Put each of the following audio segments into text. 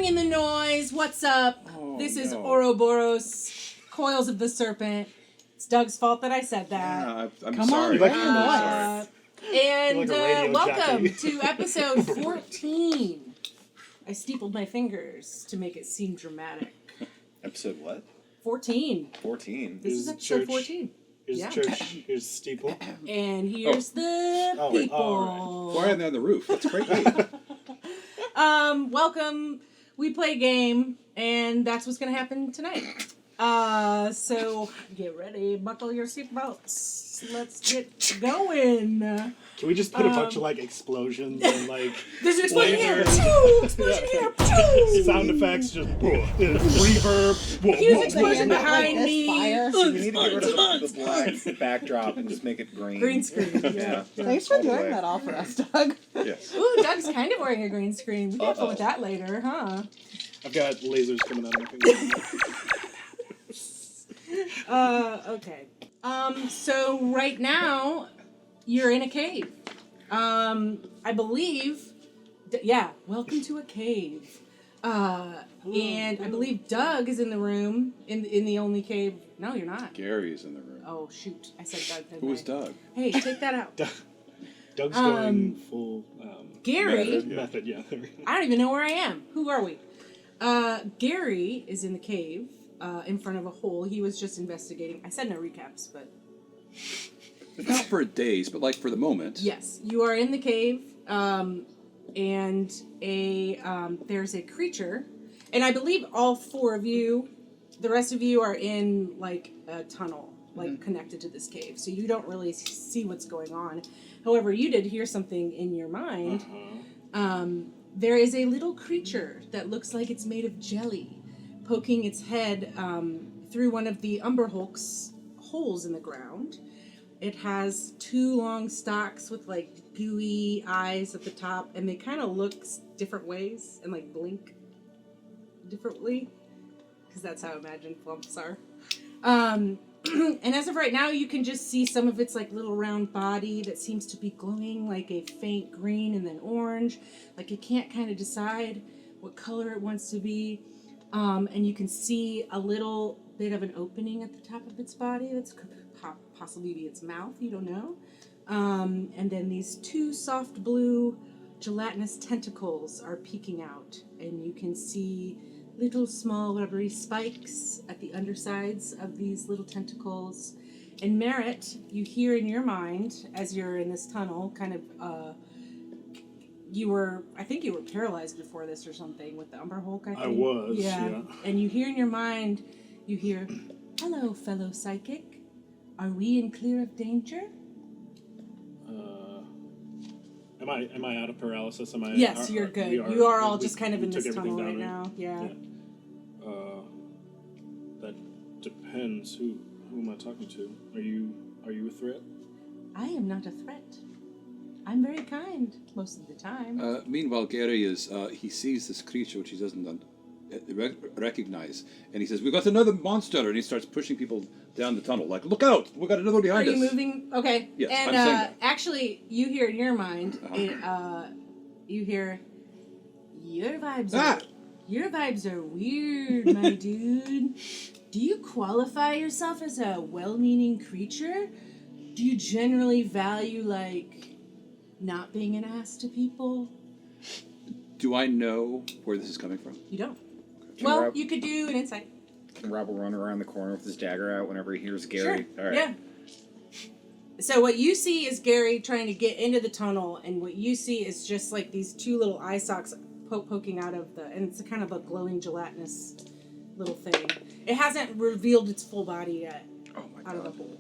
bring in the noise. What's up? This is Auroboros, Coils of the Serpent. It's Doug's fault that I said that. Yeah, I'm Come sorry. on, bring the noise. And You're like a radio welcome jockey. to episode 14. I steepled my fingers to make it seem dramatic. Episode what? 14. 14. This is episode church. 14. Here's Yeah. church. Here's steeple. And here's the people. all Why are they on the roof? That's great. Welcome. We play a game, and that's what's going to happen tonight. So get ready, buckle your seatbelts. Let's get going. Can we just put a bunch of explosions and There's an explosion here. lasers? Pew! Explosion here. Pew! Sound effects, just reverb. Huge explosion behind me. Fire. We need to get rid of the black backdrop and just make it green. Green screen. Yeah. Thanks for All the doing way. that all for us, Doug. Yes. Ooh, Doug's kind of wearing a green screen. Be careful with that later, huh? I've got lasers coming out of my fingers. Okay. So right now, you're in a cave. I believe, welcome to a cave. And I believe Doug is in the room, in the only cave. No, you're not. Gary's in the room. Oh, shoot. I said Doug. Who was Doug? Hey, take that out. Doug's going full Gary. method. Yeah. There we go. I don't even know where I am. Who are we? Gary is in the cave, in front of a hole. He was just investigating. I said no recaps, but... Not for days, but like for the moment. Yes, you are in the cave, and there's a creature, and I believe all four of you, the rest of you are in a tunnel, connected to this cave, so you don't really see what's going on. However, you did hear something in your mind. There is a little creature that looks like it's made of jelly, poking its head through one of the Umber Hulk's holes in the ground. It has two long stalks with gooey eyes at the top, and they kind of look different ways and blink differently, because that's how imagined flumps are. And as of right now, you can just see some of its little round body that seems to be glowing like a faint green and then orange. It can't kind of decide what color it wants to be. And you can see a little bit of an opening at the top of its body that's possibly be its mouth, you don't know. And then these two soft blue gelatinous tentacles are peeking out, and you can see little small rubbery spikes at the undersides of these little tentacles. And Merritt, you hear in your mind, as you're in this tunnel, kind of, I think you were paralyzed before this or something with the Umber Hulk, I think. I was, yeah. And you hear in your mind, hello, fellow psychic. Are we in clear of danger? Am I out of paralysis? Yes, you're good. You are all just kind of in this tunnel right now. Yeah. That depends. Who am I talking to? Are you a threat? I am not a threat. I'm very kind most of the time. Meanwhile, Gary he sees this creature which he doesn't recognize, and he says, "We've got another monster," and he starts pushing people down the tunnel. Look out! We got another one behind us. Are you moving? Okay. Yes, and I'm saying that. actually, you hear in your mind, you hear, your vibes are weird, my dude. Do you qualify yourself as a well-meaning creature? Do you generally value not being an ass to people? Do I know where this is coming from? You don't. Can Rob, you could do an insight. Can Rob will run around the corner with his dagger out whenever he hears Gary? Sure. All right. Yeah. So what you see is Gary trying to get into the tunnel, and what you see is just these two little eye socks poking out of and it's kind of a glowing gelatinous little thing. It hasn't revealed its full body yet. Oh my out God. of the hole.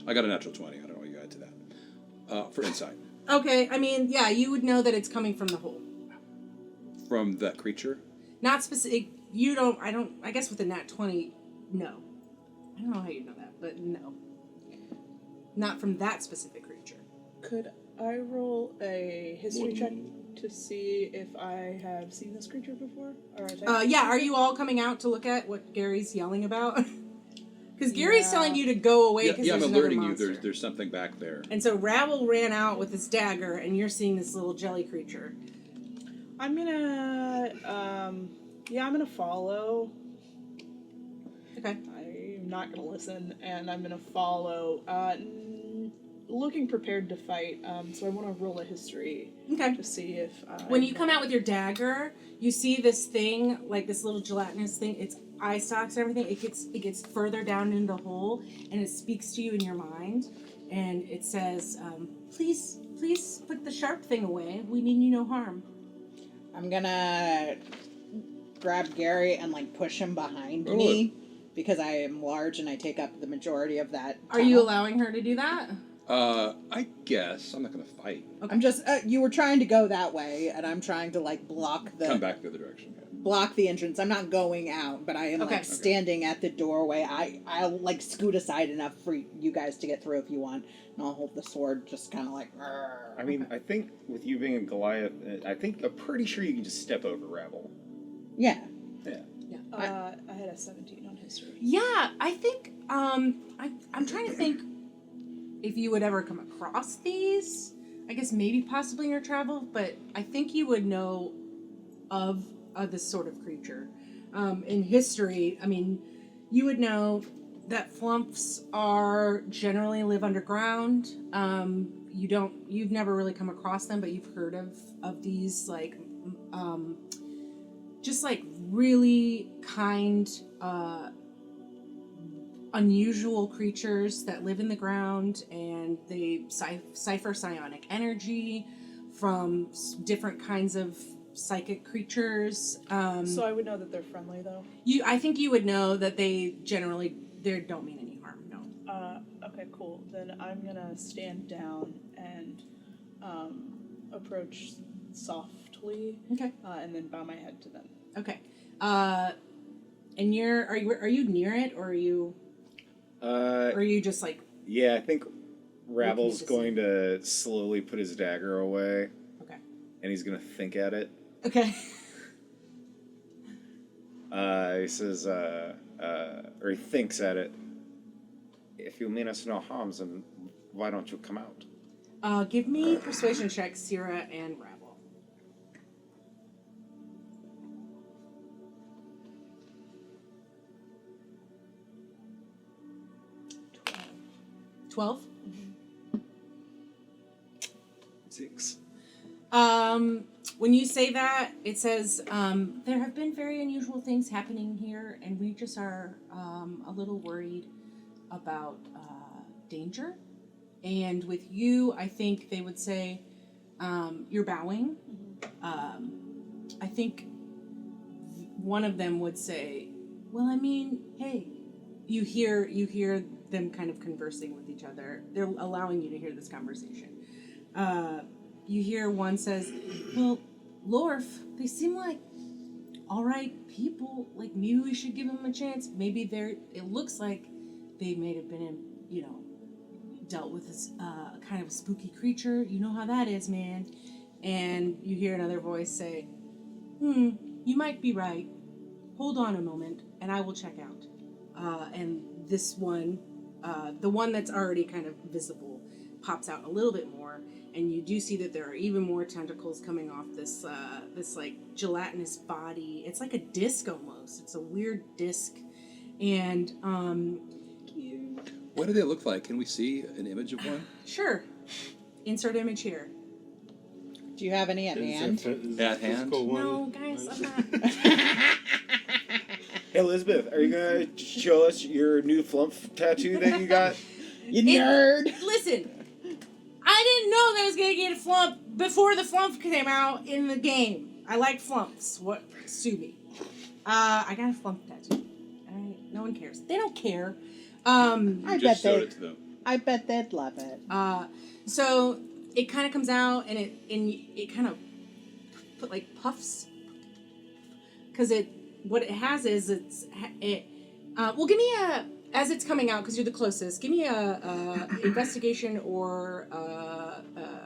I got a natural 20. I don't know what you add to that. For insight. Okay, I mean, yeah, you would know that it's coming from the hole. From that creature? Not specific. I guess with a nat 20, no. I don't know how you know that, but no. Not from that specific creature. Could I roll a history check to see if I have seen this creature before? Are you all coming out to look at what Gary's yelling about? Because Gary's telling you to go away. Yeah, I'm alerting you. There's something back there. And so Rabble ran out with his dagger, and you're seeing this little jelly creature. I'm gonna Yeah, I'm gonna follow. Okay. I'm not gonna listen, and I'm gonna follow. Looking prepared to fight. So I want to roll a history Okay. to see if. When you come out with your dagger, you see this thing, like this little gelatinous thing. It's eye stalks and everything. It gets further down in the hole, and it speaks to you in your mind, and it says, "Please put the sharp thing away. We mean you no harm." I'm gonna grab Gary and like push him behind me because I am large and I take up the majority of that. Are you allowing her to do that? I guess I'm not gonna fight. Okay. I'm just you were trying to go that way, and I'm trying to like block Come back the other direction. Yeah. block the entrance. I'm not going out, but I am Okay. like standing at the doorway. I'll like scoot aside enough for you guys to get through if you want, and I'll hold the sword just kind of like. I mean, I think with you being a Goliath, I'm pretty sure you can just step over Rabble. Yeah. Yeah. I had a 17 on history. Yeah, I think I'm trying to think if you would ever come across these. I guess maybe possibly in your travel, but I think you would know of this sort of creature. In history, I mean, you would know that flumps generally live underground. You've never really come across them, but you've heard of these like just like really kind, unusual creatures that live in the ground, and they cipher psionic energy from different kinds of psychic creatures. So I would know that they're friendly, though. I think you would know that they don't mean any harm. No. Okay, cool. Then I'm gonna stand down and approach softly. Okay. And then bow my head to them. Okay. And are you near it, or are you just like? Yeah, I think Looking Rabble's to going to slowly put his dagger away. Okay. And he's going to think at it. Okay. He says, or he thinks at it. If you mean us no harms, then why don't you come out? Give me persuasion checks, Sierra and Rabble. 12? 6. When you say that, it says, there have been very unusual things happening here, and we just are a little worried about danger. And with you, I think they would say, you're bowing. I think one of them would say, well, I mean, hey, you hear them kind of conversing with each other. They're allowing you to hear this conversation. You hear one says, well, Lorf, they seem like all right people. Like, maybe we should give them a chance. Maybe it looks like they may have been dealt with this kind of a spooky creature. You know how that is, man. And you hear another voice say, you might be right. Hold on a moment, and I will check out. And this one, the one that's already kind of visible, pops out a little bit more, and you do see that there are even more tentacles coming off this like gelatinous body. It's like a disc almost. It's a weird disc, and Cute. What do they look like? Can we see an image of one? Sure. Insert image here. Do you have any at hand? At hand? No, guys, I'm not. Hey, Elizabeth, are you going to show us your new flump tattoo that you got? You nerd! Listen, I didn't know that I was gonna get a flump before the flump came out in the game. I like flumps. What? Sue me. I got a flump tattoo. Alright, no one cares. They don't care. I bet they'd love it. So it kind of comes out, and it kind of puffs, because what it has is well, give me as it's coming out, because you're the closest, give me a investigation or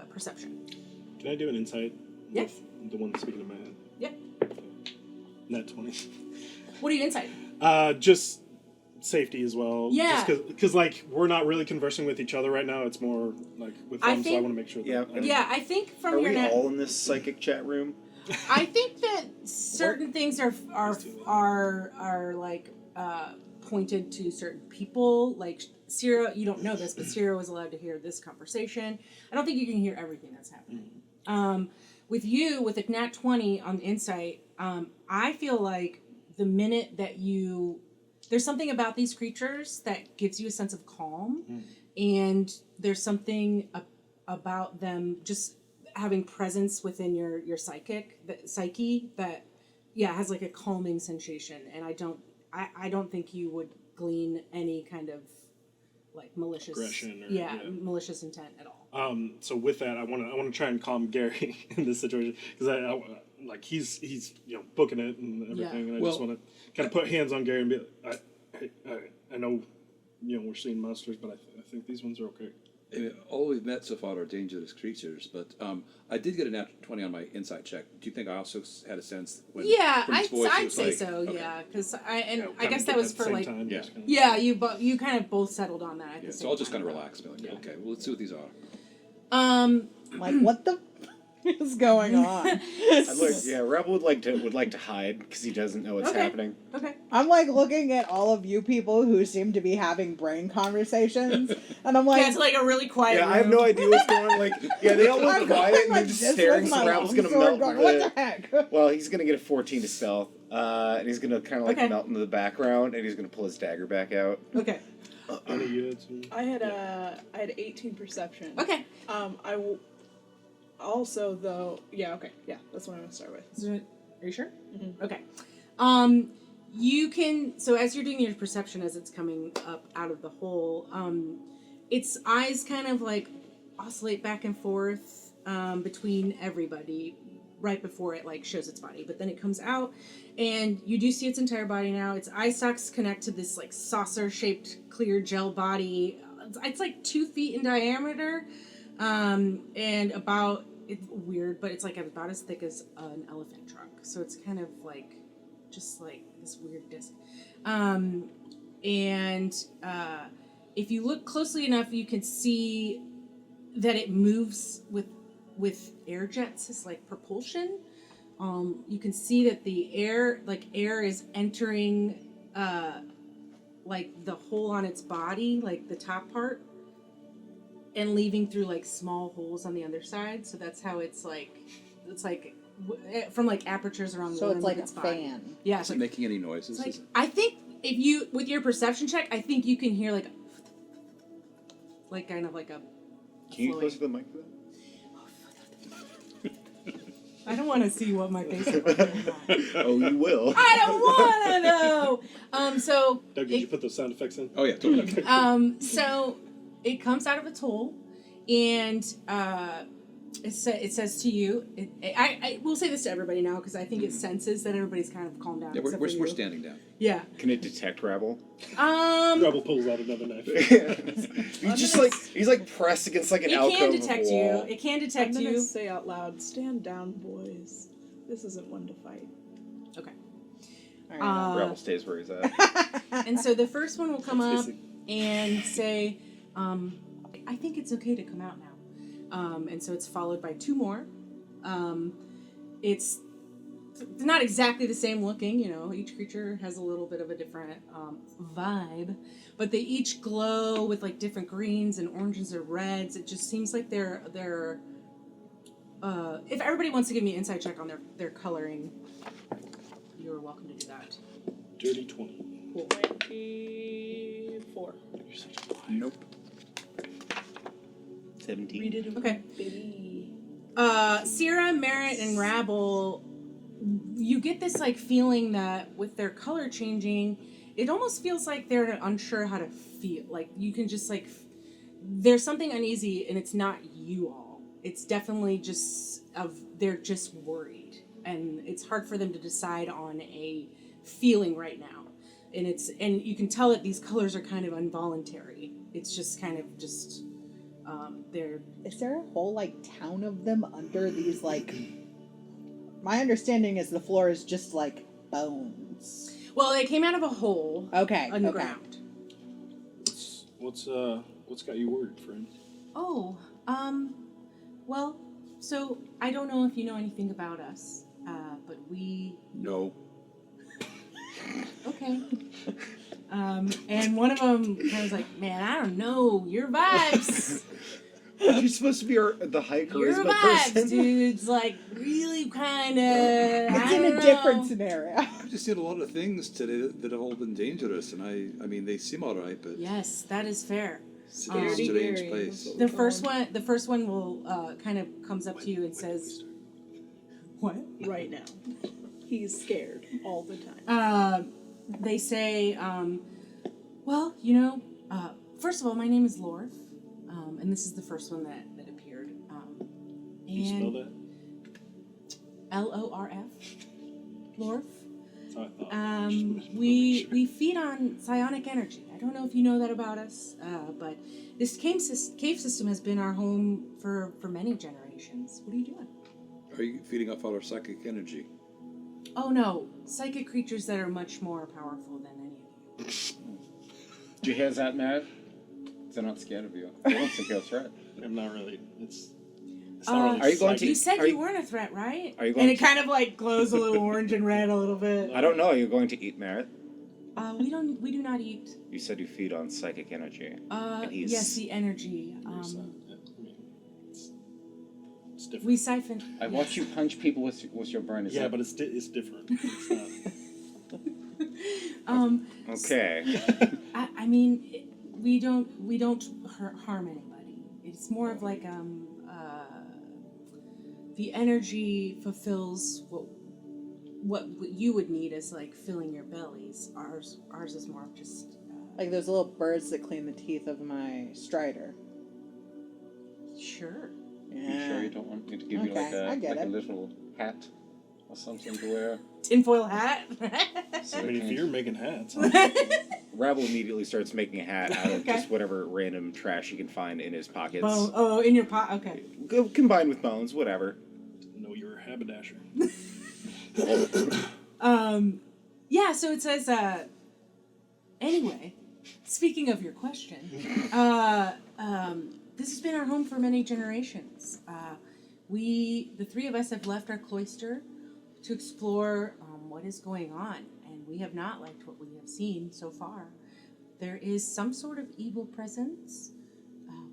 perception. Can I do an insight? Yes. With the one that's speaking in my head. Yep. Net 20. What are you inside? Just safety as well. Yeah. Because like we're not really conversing with each other right now. It's more like with them, so I want to make sure that. Yeah. Yeah, I think from Are your we net. all in this psychic chat room? I think that certain things are like pointed to certain people. Like Sierra, you don't know this, but Sierra was allowed to hear this conversation. I don't think you can hear everything that's happening. With you, with a nat 20 on the insight, I feel like the minute that there's something about these creatures that gives you a sense of calm, and there's something about them just having presence within your psyche that has like a calming sensation, and I don't think you would glean any kind of like malicious aggression or malicious intent at all. So with that, I want to try and calm Gary in this situation because I like he's booking it and everything, and I just want to kind of put hands on Gary and be like, I know we're seeing monsters, but I think these ones are okay. All we've met so far are dangerous creatures, but I did get a nat 20 on my insight check. Do you think I also had a sense when from his voice, I'd it was say like, so. okay. Yeah, because I guess that was for like time, you kind of both settled on that. Yeah, so I'll just kind of relax and be like, okay, well, let's see what these are. Like, what the is going on? Rebel would like to hide because he doesn't know what's happening. Okay. I'm like looking at all of you people who seem to be having brain conversations, and I'm like, it's like a really quiet room. I have no idea what's going on. Like, they all look quiet and they're just staring. So Rebel's gonna melt. What the heck? Well, he's gonna get a 14 to stealth, and he's gonna kind of like melt into the background, and he's gonna pull his dagger back out. Okay. I had 18 perception. Okay. I will. Also, though, that's what I'm gonna start with. Are you sure? Mm-hmm. Okay. You can. So as you're doing your perception, as it's coming up out of the hole, its eyes kind of like oscillate back and forth between everybody right before it like shows its body, but then it comes out, and you do see its entire body now. Its eye stalks connect to this like saucer-shaped clear gel body. It's like 2 feet in diameter. And about, it's weird, but it's like about as thick as an elephant trunk. So it's kind of like, just like this weird disc. If you look closely enough, you can see that it moves with air jets as like propulsion. You can see that the air is entering, like the hole on its body, like the top part, and leaving through like small holes on the other side. So that's how it's like from like apertures around the So it's like its a body. fan. Yeah. Is it making any noises? Like, I think if you, with your perception check, I think you can hear like kind of like a. Can you close to the mic for that? I don't want to see what my face looks like. Oh, you will. I don't want to know. So. Doug, did you put those sound effects in? Oh yeah, totally. So it comes out of its hole, and it says to you. I will say this to everybody now because I think it senses that everybody's kind of calmed down. Yeah, except we're for you. standing down. Yeah. Can it detect Rebel? Rebel pulls out another knife. he's like pressed against like an alcove. It can detect of you. wall. It can detect I'm gonna you. say out loud, "Stand down, boys. This isn't one to fight." Okay. All right. Rebel stays where he's at. And so the first one will come up and say, I think it's okay to come out now. And so it's followed by 2 more. It's not exactly the same looking, each creature has a little bit of a different vibe, but they each glow with like different greens and oranges or reds. It just seems like they're if everybody wants to give me an insight check on their coloring, you're welcome to do that. Dirty 20. Cool. 24. You're such a liar. Nope. 17. Read it, Okay. baby. Sierra, Merritt, and Rabble, you get this like feeling that with their color changing, it almost feels like they're unsure how to feel. Like you can just like, there's something uneasy, and it's not you all. It's definitely just they're just worried, and it's hard for them to decide on a feeling right now. And you can tell that these colors are kind of involuntary. It's just kind of just. Is there a whole like town of them under these like? My understanding is the floor is just like bones. Well, they came out of a hole. Okay. Underground. What's got you worried, friend? Oh, well, so I don't know if you know anything about us. but we No. okay. And one of them kind of was like, man, I don't know, your vibes. You're supposed to be the high Your charisma vibes, person. dude's like really kind of. It's in a different scenario. I've just seen a lot of things today that have all been dangerous, and I mean, they seem all right, but Yes, that is fair. it's a strange place. The first one will kind of comes up to you and says, "What?" Right now, he's scared all the time. They say, "Well, first of all, my name is Lorf, and this is the first one that appeared." You spell that? Lorf, Lorf. That's how I thought. We feed on psionic energy. I don't know if you know that about us, but this cave system has been our home for many generations. What are you doing? Are you feeding off all our psychic energy? Oh no, psychic creatures that are much more powerful than any of you. Did you hear that, Matt? They're not scared of you. They don't think you're a threat. I'm not really. It's not really Are you going to- You said Are you you- weren't a threat, right? Are you going And it to- kind of like glows a little orange and red a little bit. I don't know. You're going to eat Merritt. We do not eat. You said you feed on psychic energy. And he's- Yes, the energy. It's different. We siphon. I watch you punch people with your brain. Is Yeah, that... but it's different. It's not. Okay. I mean, we don't harm anybody. It's more of like the energy fulfills what you would need is like filling your bellies. Ours is more of just Like those little birds that clean the teeth of my strider. sure. You sure you don't want me to give you Okay, I like get a it. little hat or something to wear? Tinfoil hat. I mean, if you're making hats, Rabble immediately starts making a hat out of Okay. just whatever random trash he can find in his pockets. Bone. Oh, in your pot. Okay. Combined with bones, whatever. know you're a haberdasher. Yeah. So it says. Anyway, speaking of your question, this has been our home for many generations. The three of us have left our cloister to explore what is going on, and we have not liked what we have seen so far. There is some sort of evil presence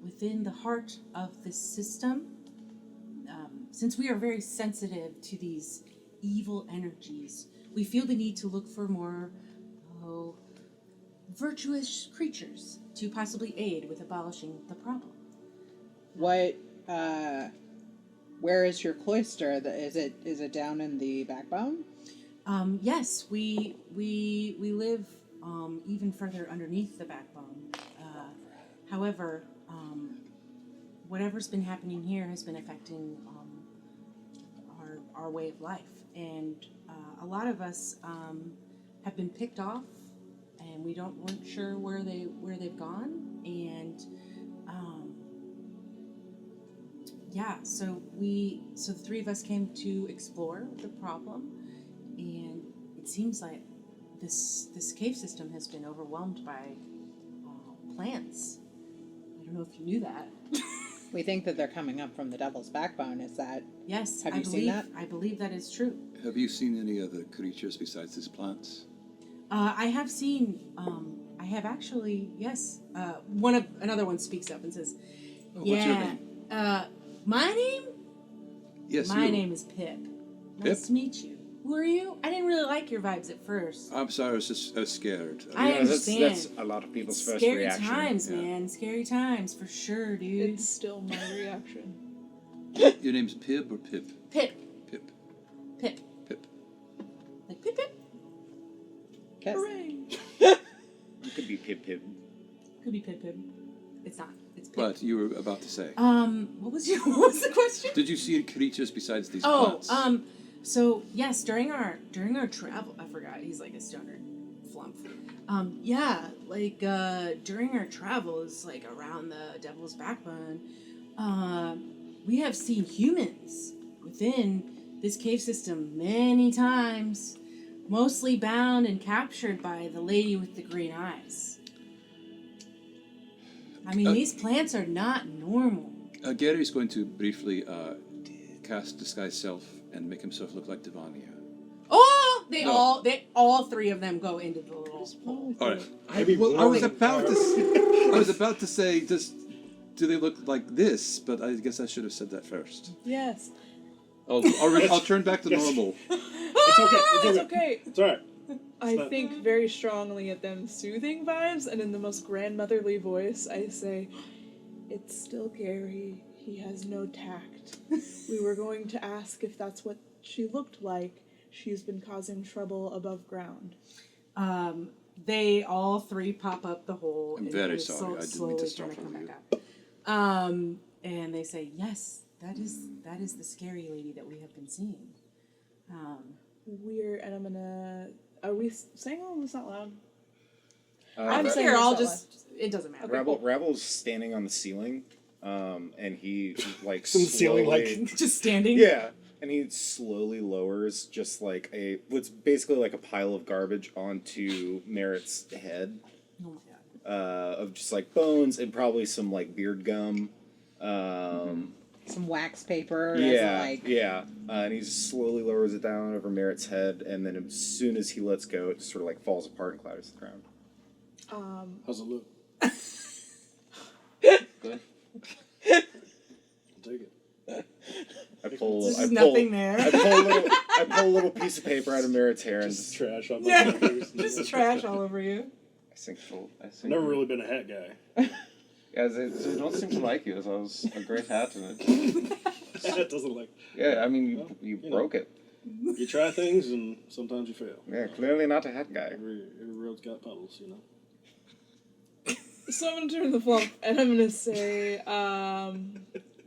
within the heart of this system. Since we are very sensitive to these evil energies, we feel the need to look for more virtuous creatures to possibly aid with abolishing the problem. What? Where is your cloister? Is it down in the backbone? Yes, we live even further underneath the backbone. However, whatever's been happening here has been affecting our way of life, and a lot of us have been picked off, and weren't sure where they've gone, and so the three of us came to explore the problem, and it seems like this cave system has been overwhelmed by plants. I don't know if you knew that. We think that they're coming up from the Devil's Backbone. Is that? Yes, Have you seen that? I believe that is true. Have you seen any other creatures besides these plants? I have seen. I have actually. Yes. Another one speaks up and says, What's your "Yeah, name? my name. Yes, My you. name is Pip. Nice Pip? to meet you. Who are you? I didn't really like your vibes at first. I'm sorry, I was scared. I That's understand. a lot of people's first Scary reaction. times, yeah. man. Scary times for sure, dude. It's still my reaction. Your name's Pib or Pip? Pip. Pip. Pip. Pip. Like Pip Pip. Kiss. Hooray! It could be Pip Pip. Could be Pip Pip. It's not. It's Pip. But you were about to say. What was the question? Did you see any creatures besides these Oh, plants? so yes, during our travel, I forgot he's like a stoner flump. During our travels, like around the Devil's Backbone, we have seen humans within this cave system many times, mostly bound and captured by the lady with the green eyes. I mean, these plants are not normal. Gary's going to briefly cast disguise self and make himself look like Devania. Oh, they No. all three of them go into the little hole. All right. Maybe I was warming about to. fire. I was about to say, do they look like this? But I guess I should have said that first. Yes. I'll turn back to Yes. normal. It's okay. It's okay. It's all right. I not- think very strongly of them soothing vibes, and in the most grandmotherly voice, I say, "It's still Gary. He has no tact. We were going to ask if that's what she looked like. She's been causing trouble above ground." They all three pop up the hole. I'm and very they're sorry. I didn't slowly mean to trying startle come you. back up. And they say, "Yes, that is the scary lady that we have been seeing." We're, and I'm gonna. Are we saying all this out loud? I'm Ra- here. this I'll out just. It doesn't matter. Rebel's standing on the ceiling, and he like It's in the ceiling, slowly- like Just standing. yeah, and he slowly lowers just like what's basically like a pile of garbage onto Merritt's head, Oh my god. of just like bones and probably some like beard gum. Some wax paper. Yeah, As like, yeah, and he just slowly lowers it down over Merritt's head, and then as soon as he lets go, it just sort of like falls apart and clatters to the ground. how's it look? Good. I'll take it. I pull. There's I pull. nothing there. I pull a little piece of paper out of Merritt's hair and Just trash on my Yeah, fingers. just trash all over you. I think. Never really been a hat guy. Yeah, they don't seem to like you. That was a great hat, and it. That doesn't like. Yeah, I mean, Well, you you broke it. You try things and sometimes you fail. Yeah, clearly not a hat guy. Every road's got puddles, you know. So I'm gonna turn the flump, and I'm gonna say,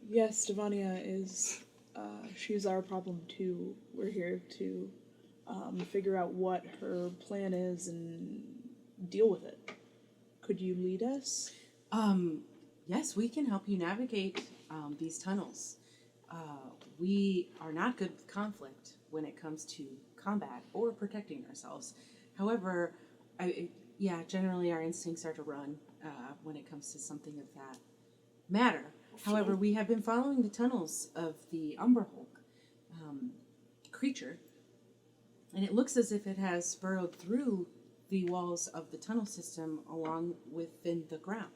yes, Devania is. She's our problem too. We're here to figure out what her plan is and deal with it. Could you lead us? Yes, we can help you navigate these tunnels. We are not good with conflict when it comes to combat or protecting ourselves. However, generally our instincts are to run when it comes to something of that matter. However, we have been following the tunnels of the Umber Hulk creature, and it looks as if it has burrowed through the walls of the tunnel system along within the ground.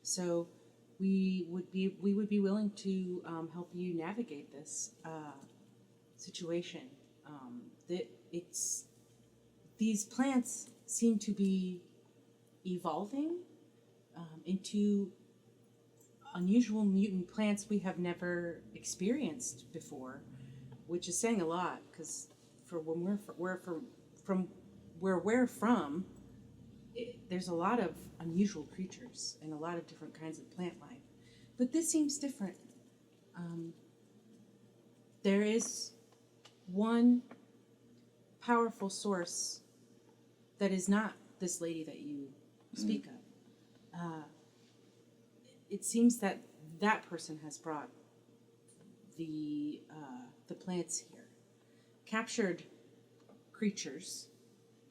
So we would be willing to help you navigate this situation. These plants seem to be evolving into unusual mutant plants we have never experienced before, which is saying a lot because for when we're from, there's a lot of unusual creatures and a lot of different kinds of plant life. But this seems different. There is one powerful source that is not this lady that you speak of. It seems that that person has brought the plants here. Captured creatures,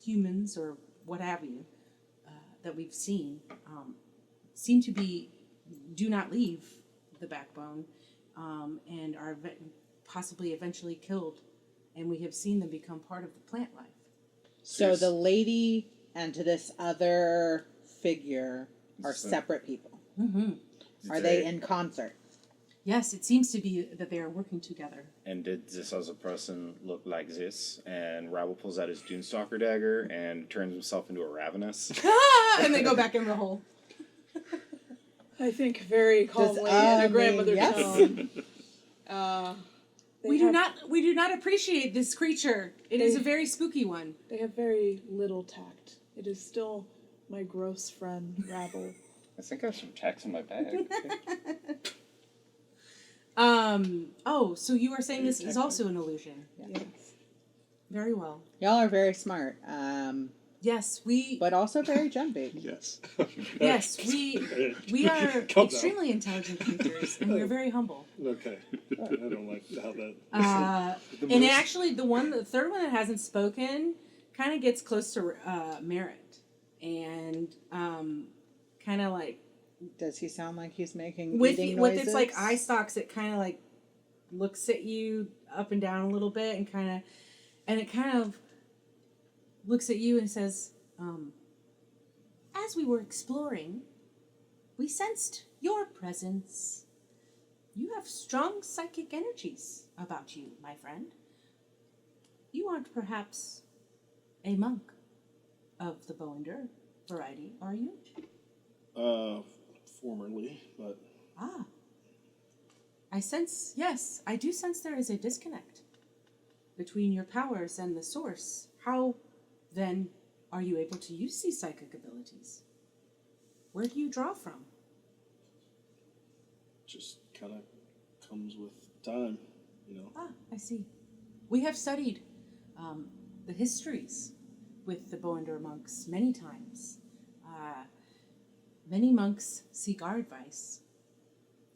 humans or what have you, that we've seen seem to do not leave the backbone and are possibly eventually killed, and we have seen them become part of the plant life. so the lady and this other figure are separate people. Mm-hmm. Are they in concert? Yes, it seems to be that they are working together. And did this other person look like this? And Rabble pulls out his Doomstalker dagger and turns himself into a Ravenous. And they go back in the hole. I think very calmly in I a mean, grandmother yes. tone. We do not appreciate this creature. It is a very spooky one. They have very little tact. It is still my gross friend Rabble. I think I have some tacks in my bag. So you are saying this is also an illusion. Yes. Very well. Y'all are very smart. Yes, we But also very jumpy. Yes. yes, we are Calm down. extremely intelligent creatures and we're very humble. Okay. I don't like how that. And actually the third one that hasn't spoken kind of gets close to Merritt and kind of like Does he sound like he's making with eating with noises? its like eye stalks, it kind of like looks at you up and down a little bit and it kind of looks at you and says, as we were exploring, we sensed your presence. You have strong psychic energies about you, my friend. You aren't perhaps a monk of the Boander variety, are you? Formerly, but Ah. I do sense there is a disconnect between your powers and the source. How, then, are you able to use these psychic abilities? Where do you draw from? just kind of comes with time, you know. Ah, I see. We have studied the histories with the Boander monks many times. Many monks seek our advice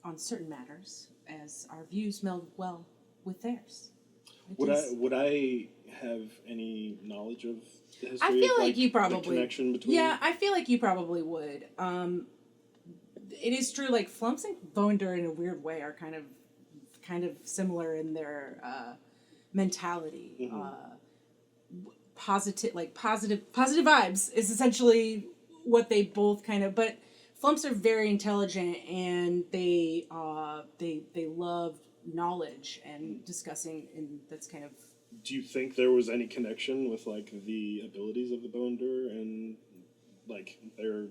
on certain matters, as our views meld well with theirs. Would I have any knowledge of the history? I feel of, like you probably. the connection between. Yeah, I feel like you probably would. It is true. Like Flumps and Boander, in a weird way, are kind of similar in their mentality. Mm-hmm. Positive vibes is essentially what they both kind of. But Flumps are very intelligent, and they love knowledge and discussing, and that's kind of. Do you think there was any connection with like the abilities of the Boander and like their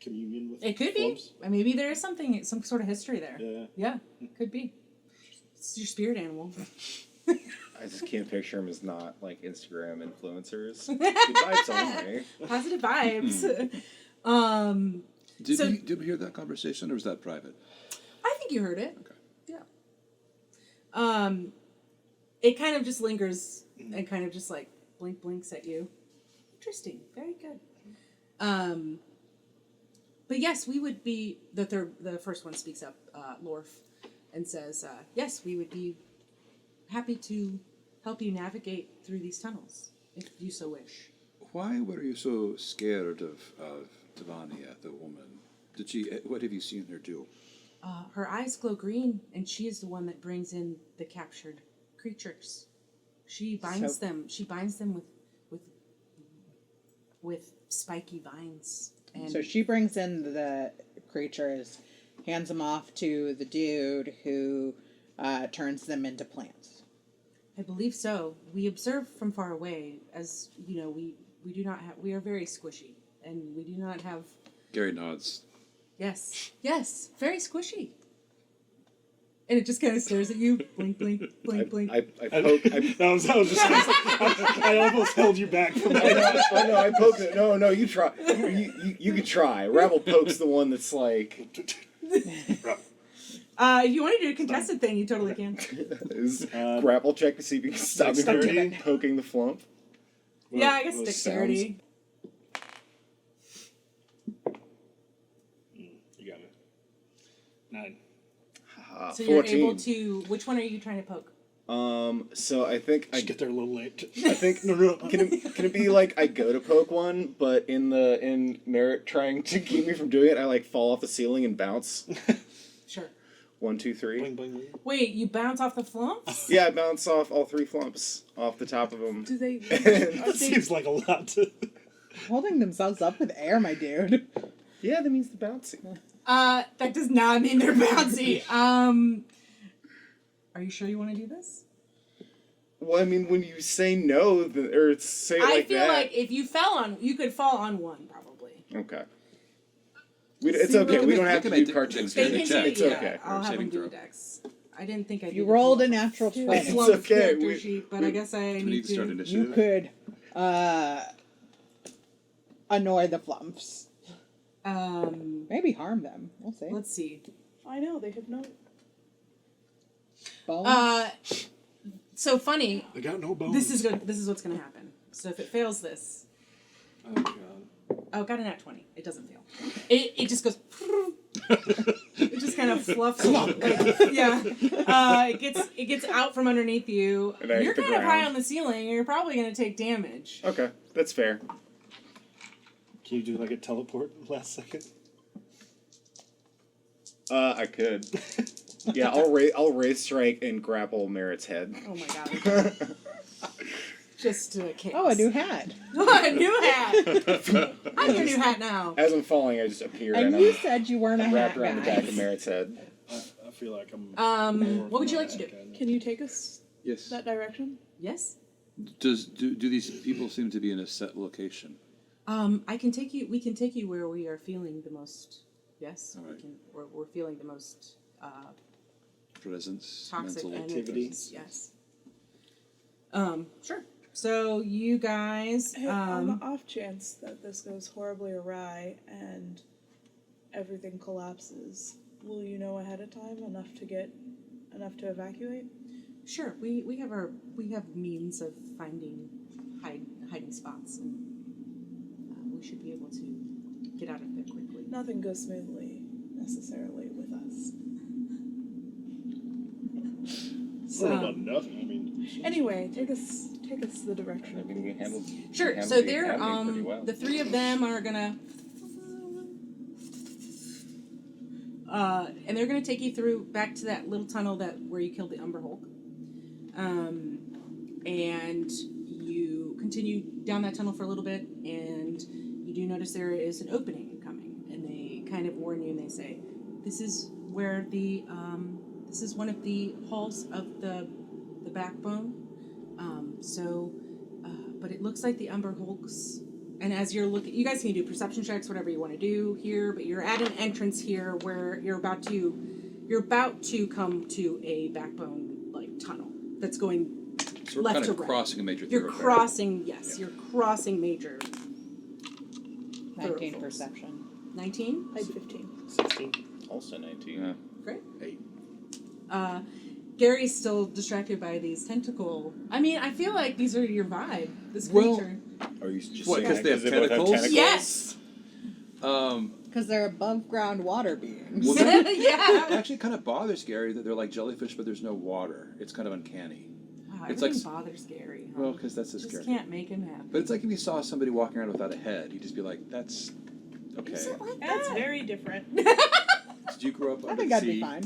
communion with? It could Flumps? be. Maybe there is some sort of history there. Yeah. Yeah, could be. It's your spirit animal. I just can't picture him as not like Instagram influencers. Good vibes only. Positive vibes. Did we hear that conversation, or was that private? I think you heard it. Okay. Yeah. It kind of just lingers and kind of just like blinks at you. Interesting. Very good. But yes, we would be the first one speaks up, Lorf, and says, yes, we would be happy to help you navigate through these tunnels, if you so wish. Why were you so scared of Tavania, the woman? What have you seen her do? Her eyes glow green, and she is the one that brings in the captured creatures. She binds them. She binds them with spiky vines. And So she brings in the creatures, hands them off to the dude who turns them into plants. I believe so. We observe from far away, as you know. We do not have. We are very squishy, and we do not have. Gary nods. Yes, very squishy. And it just kind of stares at you. Blink, blink, blink, blink. I poke. I was just. I almost held you back from that. Oh no! I poke it. No, you try. You could try. Rabble pokes the one that's like. If you want to do a contested thing, you totally can. Is grapple check to see if you can stop me from dexterity? poking the flump. Yeah, I guess Those dexterity. You got it. 9. So you're 14. able to. Which one are you trying to poke? So I think Just get there a little late. I think no. Can it be like I go to poke one, but in Merritt trying to keep me from doing it, I like fall off the ceiling and bounce. Sure. 1, 2, 3. Bling, bling, bling. Wait, you bounce off the flumps? Yeah, I bounce off all 3 flumps off the top of them. Do they? Are That they seems like a lot to. Holding themselves up with air, my dude. Yeah, that means the bouncing. That does not mean they're bouncy. Are you sure you want to do this? Well, I mean, when you say no, or say it like that. I feel like if you you could fall on one probably. Okay. It's okay. We don't have to do cartoons. They Saving can check. do, It's yeah, okay. I'll have them Saving do a throw. dex. I didn't think I. You rolled a natural It's 20. It's okay, Character sheet, but I guess I Do we need need to start to. initiative? You could annoy the flumps. Maybe harm them. We'll see. Let's see. I know they have no. Bones? So funny. I got no bones. This is good. This is what's going to happen. So if it fails this, Oh god. oh, got a nat 20. It doesn't fail. It just goes. It just kind of fluffs. Yeah. It gets out from underneath you. And I You're hit the kind of high ground. on the ceiling, and you're probably going to take damage. Okay, that's fair. Can you do like a teleport last second? I could. Yeah, I'll raise strike and grapple Merritt's head. Oh my god. Just chaos. Oh, a new hat. A new hat. I'm your new hat now. As I'm falling, I just appear And and you I'm said you weren't a hat wrapped around the back guy. of Merritt's head. I feel like I'm. What would you like to do? Can you take us Yes. that direction? Yes. Do these people seem to be in a set location? I can take you. We can take you where we are feeling the most. Yes. All right. We can. We're feeling the most Presence, toxic mental energies. Yes. Sure. So you guys. Hey, on the off chance that this goes horribly awry and everything collapses, will you know ahead of time enough to evacuate? Sure. We have means of finding hiding spots, and we should be able to get out of there quickly. Nothing goes smoothly necessarily with us. I don't know about nothing. I mean. Anyway, take us the direction. I mean, we handled. Sure. we So handled they're it pretty well. the three of them are gonna and they're gonna take you through back to that little tunnel where you killed the Umber Hulk. And you continue down that tunnel for a little bit, and you do notice there is an opening coming, and they kind of warn you, and they say, "This is where this is one of the halls of the backbone." But it looks like the Umber Hulks. And as you're looking, you guys can do perception checks, whatever you want to do here. But you're at an entrance here where you're about to come to a backbone like tunnel that's going So we're left kind to of right. crossing a major You're thoroughfare. crossing. Yes, Yeah. you're crossing major. 19 thoroughfares. perception. 19. I had 15. 16. Also 19. Yeah. Great. 8. Gary's still distracted by these tentacle. I mean, I feel like these are your vibe. This Well, creature. Are you just What, saying 'cause that they have both have tentacles? Yes. Because they're above ground water beings. Well, that Yeah. actually kind of bothers Gary that they're like jellyfish, but there's no water. It's kind of uncanny. Wow, It's everything like- bothers Gary. Huh? Well, because that's his just character. can't make him happy. But it's like if you saw somebody walking around without a head, you'd just be like, "That's okay." Is it like That's that? very different. Did you grow up I under think the I'd sea? be fine.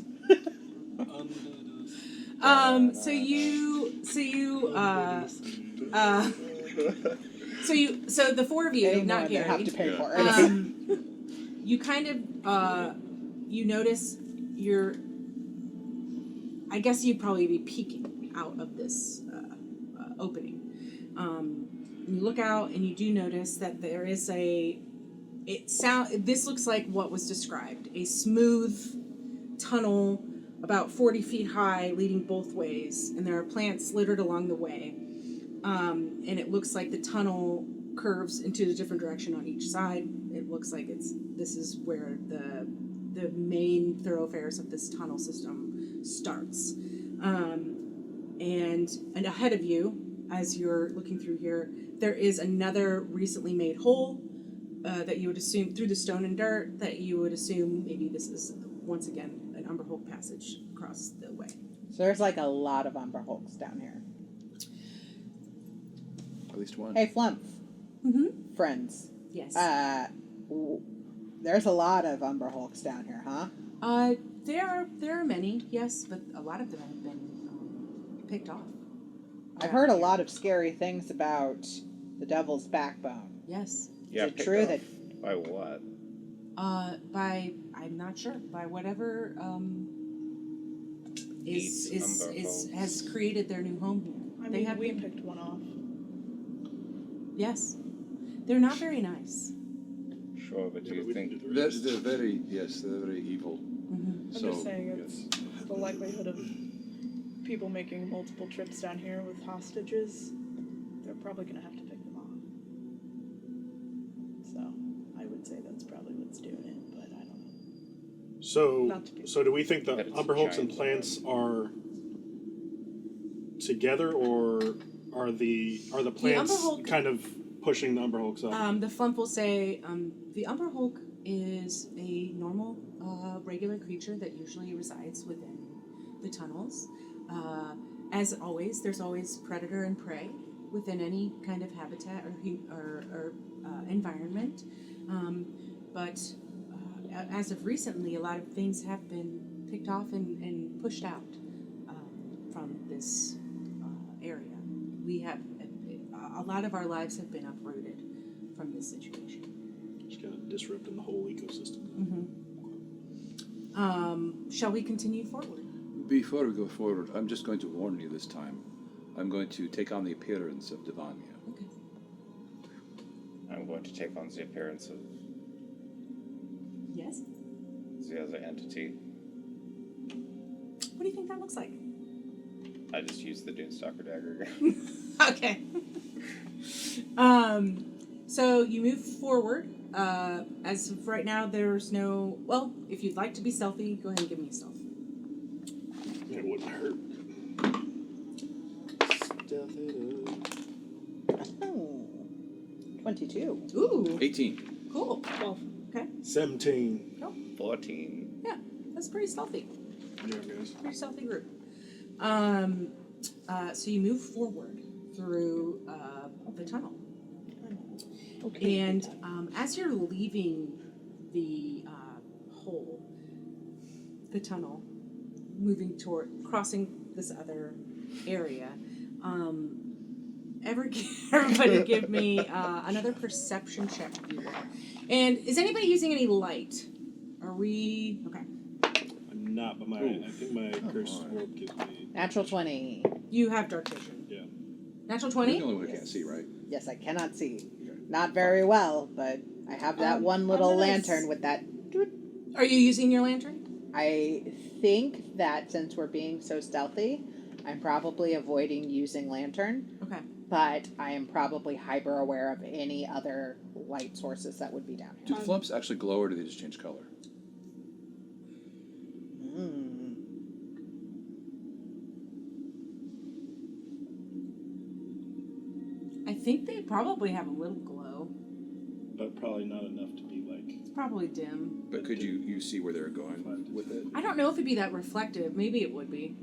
So the four of you, Anyone not they have Gary, to pay for it. you kind of you notice I guess you'd probably be peeking out of this opening. You look out and you do notice that there is this looks like what was described, a smooth tunnel about 40 feet high leading both ways, and there are plants littered along the way. And it looks like the tunnel curves into a different direction on each side. It looks like this is where the main thoroughfares of this tunnel system starts. And ahead of you, as you're looking through here, there is another recently made hole that you would assume, through the stone and dirt, that you would assume maybe this is once again an Umber Hulk passage across the way. So there's like a lot of Umber Hulks down here. At least one. Hey, Flumph. Mm-hmm. Friends. Yes. There's a lot of Umber Hulks down here, huh? There are many, yes, but a lot of them have been picked off. I've heard a lot of scary things about the Devil's Backbone. Yes. Yeah, Is it picked true off. that- By what? I'm not sure, by whatever Eats Umber Hulks. has created their new home here. I They mean, have we been- picked one off. Yes. They're not very nice. Sure, but do you think... They're very evil. Mm-hmm. I'm So, just saying it's the likelihood of people making multiple trips down here with hostages, they're probably going to have to pick them off. So, I would say that's probably what's doing it, but I don't know. Not to be- So do we think But the it's Umber Hulks and giant plants are together, or are the plants Umber Hulk- kind of pushing the Umber Hulks up? The Flump will say, the Umber Hulk is a normal, regular creature that usually resides within the tunnels. As always, there's always predator and prey within any kind of habitat or environment. But as of recently, a lot of things have been picked off and pushed out from this area. We have a lot of our lives have been uprooted from this situation. Just kind of disrupting the whole ecosystem. Shall we continue forward? Before we go forward, I'm just going to warn you this time. I'm going to take on the appearance of Devania. Okay. I'm going to take on the appearance of Yes? the other entity. What do you think that looks like? I just used the Doomstalker dagger again. Okay. So you move forward. As of right now, there's no... Well, if you'd like to be stealthy, go ahead and give me a stealth. It wouldn't hurt. Stealth it up. Oh, 22. Ooh, 18. cool. 12. Okay. 17. 14. Yeah, that's pretty stealthy. Yeah, guys. Pretty stealthy group. So you move forward through the tunnel. Okay. And as you're leaving the hole, the tunnel, crossing this other area, everybody give me another perception check, if you will. And is anybody using any light? Are we... Okay. I'm not, but I think my cursed orb gives me. Natural 20. You have dark vision. Yeah. Natural You're 20? the only one who can't see, right? Yes, I cannot see. Okay. Not very well, but I have that one little I'm gonna lantern with that. Are you using your lantern? I think that since we're being so stealthy, I'm probably avoiding using lantern, Okay. but I am probably hyper aware of any other light sources that would be down Do here. the flumps actually glow or do they just change color? I think they probably have a little glow. But probably not enough to be like. It's probably dim. But could you see where they're going with it? I don't know if it'd be that reflective. Maybe it would be.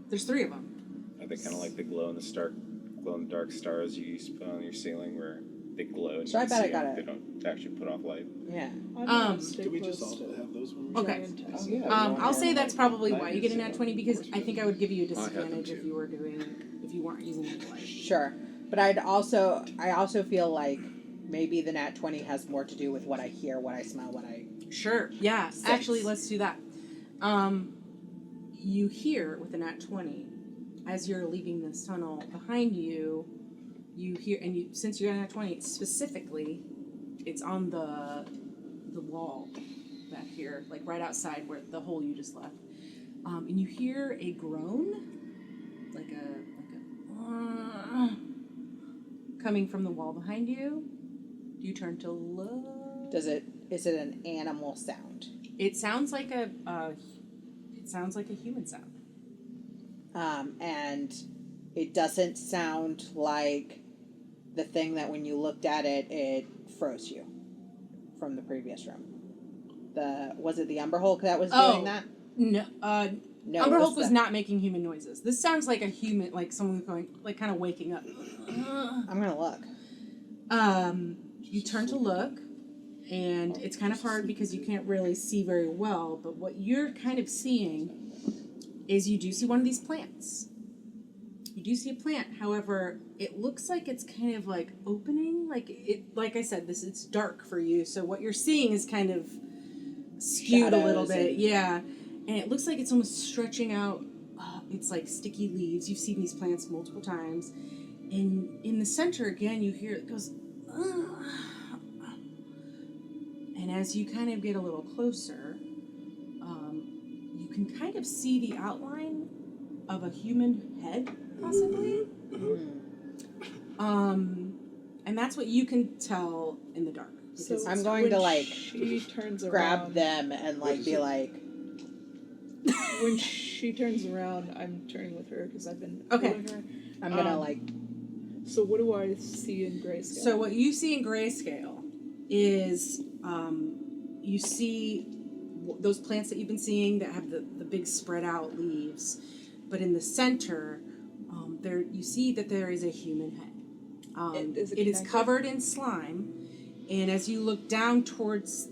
There's 3 of them. Are they kind of like the glow in the dark stars you used to put on your ceiling where they glow and So I you can bet I see got them, it. they don't actually put off light? Yeah. I'm gonna Um, stay Do we close just to also have those when we Okay. giant. I'll say that's probably why you get a nat 20 because Of I course think I would give you a I have them disadvantage if too. you weren't using any light. Sure. But I also feel like maybe the nat 20 has more to do with what I hear, what I smell, what I... Sure. Yeah. Six. Actually, let's do that. You hear with the nat 20 as you're leaving this tunnel behind you. You hear, and you since you're nat 20 specifically, it's on the wall back here, like right outside where the hole you just left. And you hear a groan, like a coming from the wall behind you. You turn to look. Is it an animal sound? It sounds like a human sound. And it doesn't sound like the thing that when you looked at it, it froze you from the previous room. Was it the Umber Hulk that was doing that? No, No. Umber it Hulk was the- not making human noises. This sounds like a human, like someone going, like kind of waking up. I'm gonna look. You turn to look, and it's kind of hard because you can't really see very well, but what you're kind of seeing is you do see one of these plants. You do see a plant, however, it looks like it's kind of like opening, like I said, it's dark for you, so what you're seeing is kind of skewed a little Shadows bit, and- yeah. And it looks like it's almost stretching out. It's like sticky leaves. You've seen these plants multiple times. And in the center, again, you hear it goes, and as you kind of get a little closer, you can kind of see the outline of a human head, possibly. And that's what you can tell in the dark. So I'm going when to, like, she turns Grab around, them and like be like, when she turns around, I'm turning with her because I've been Okay. holding her. I'm gonna Um, like. So what do I see in grayscale? So what you see in grayscale is you see those plants that you've been seeing that have the big spread out leaves, but in the center, there you see that there is a human head. Is it It is connected? covered in slime, and as you look down towards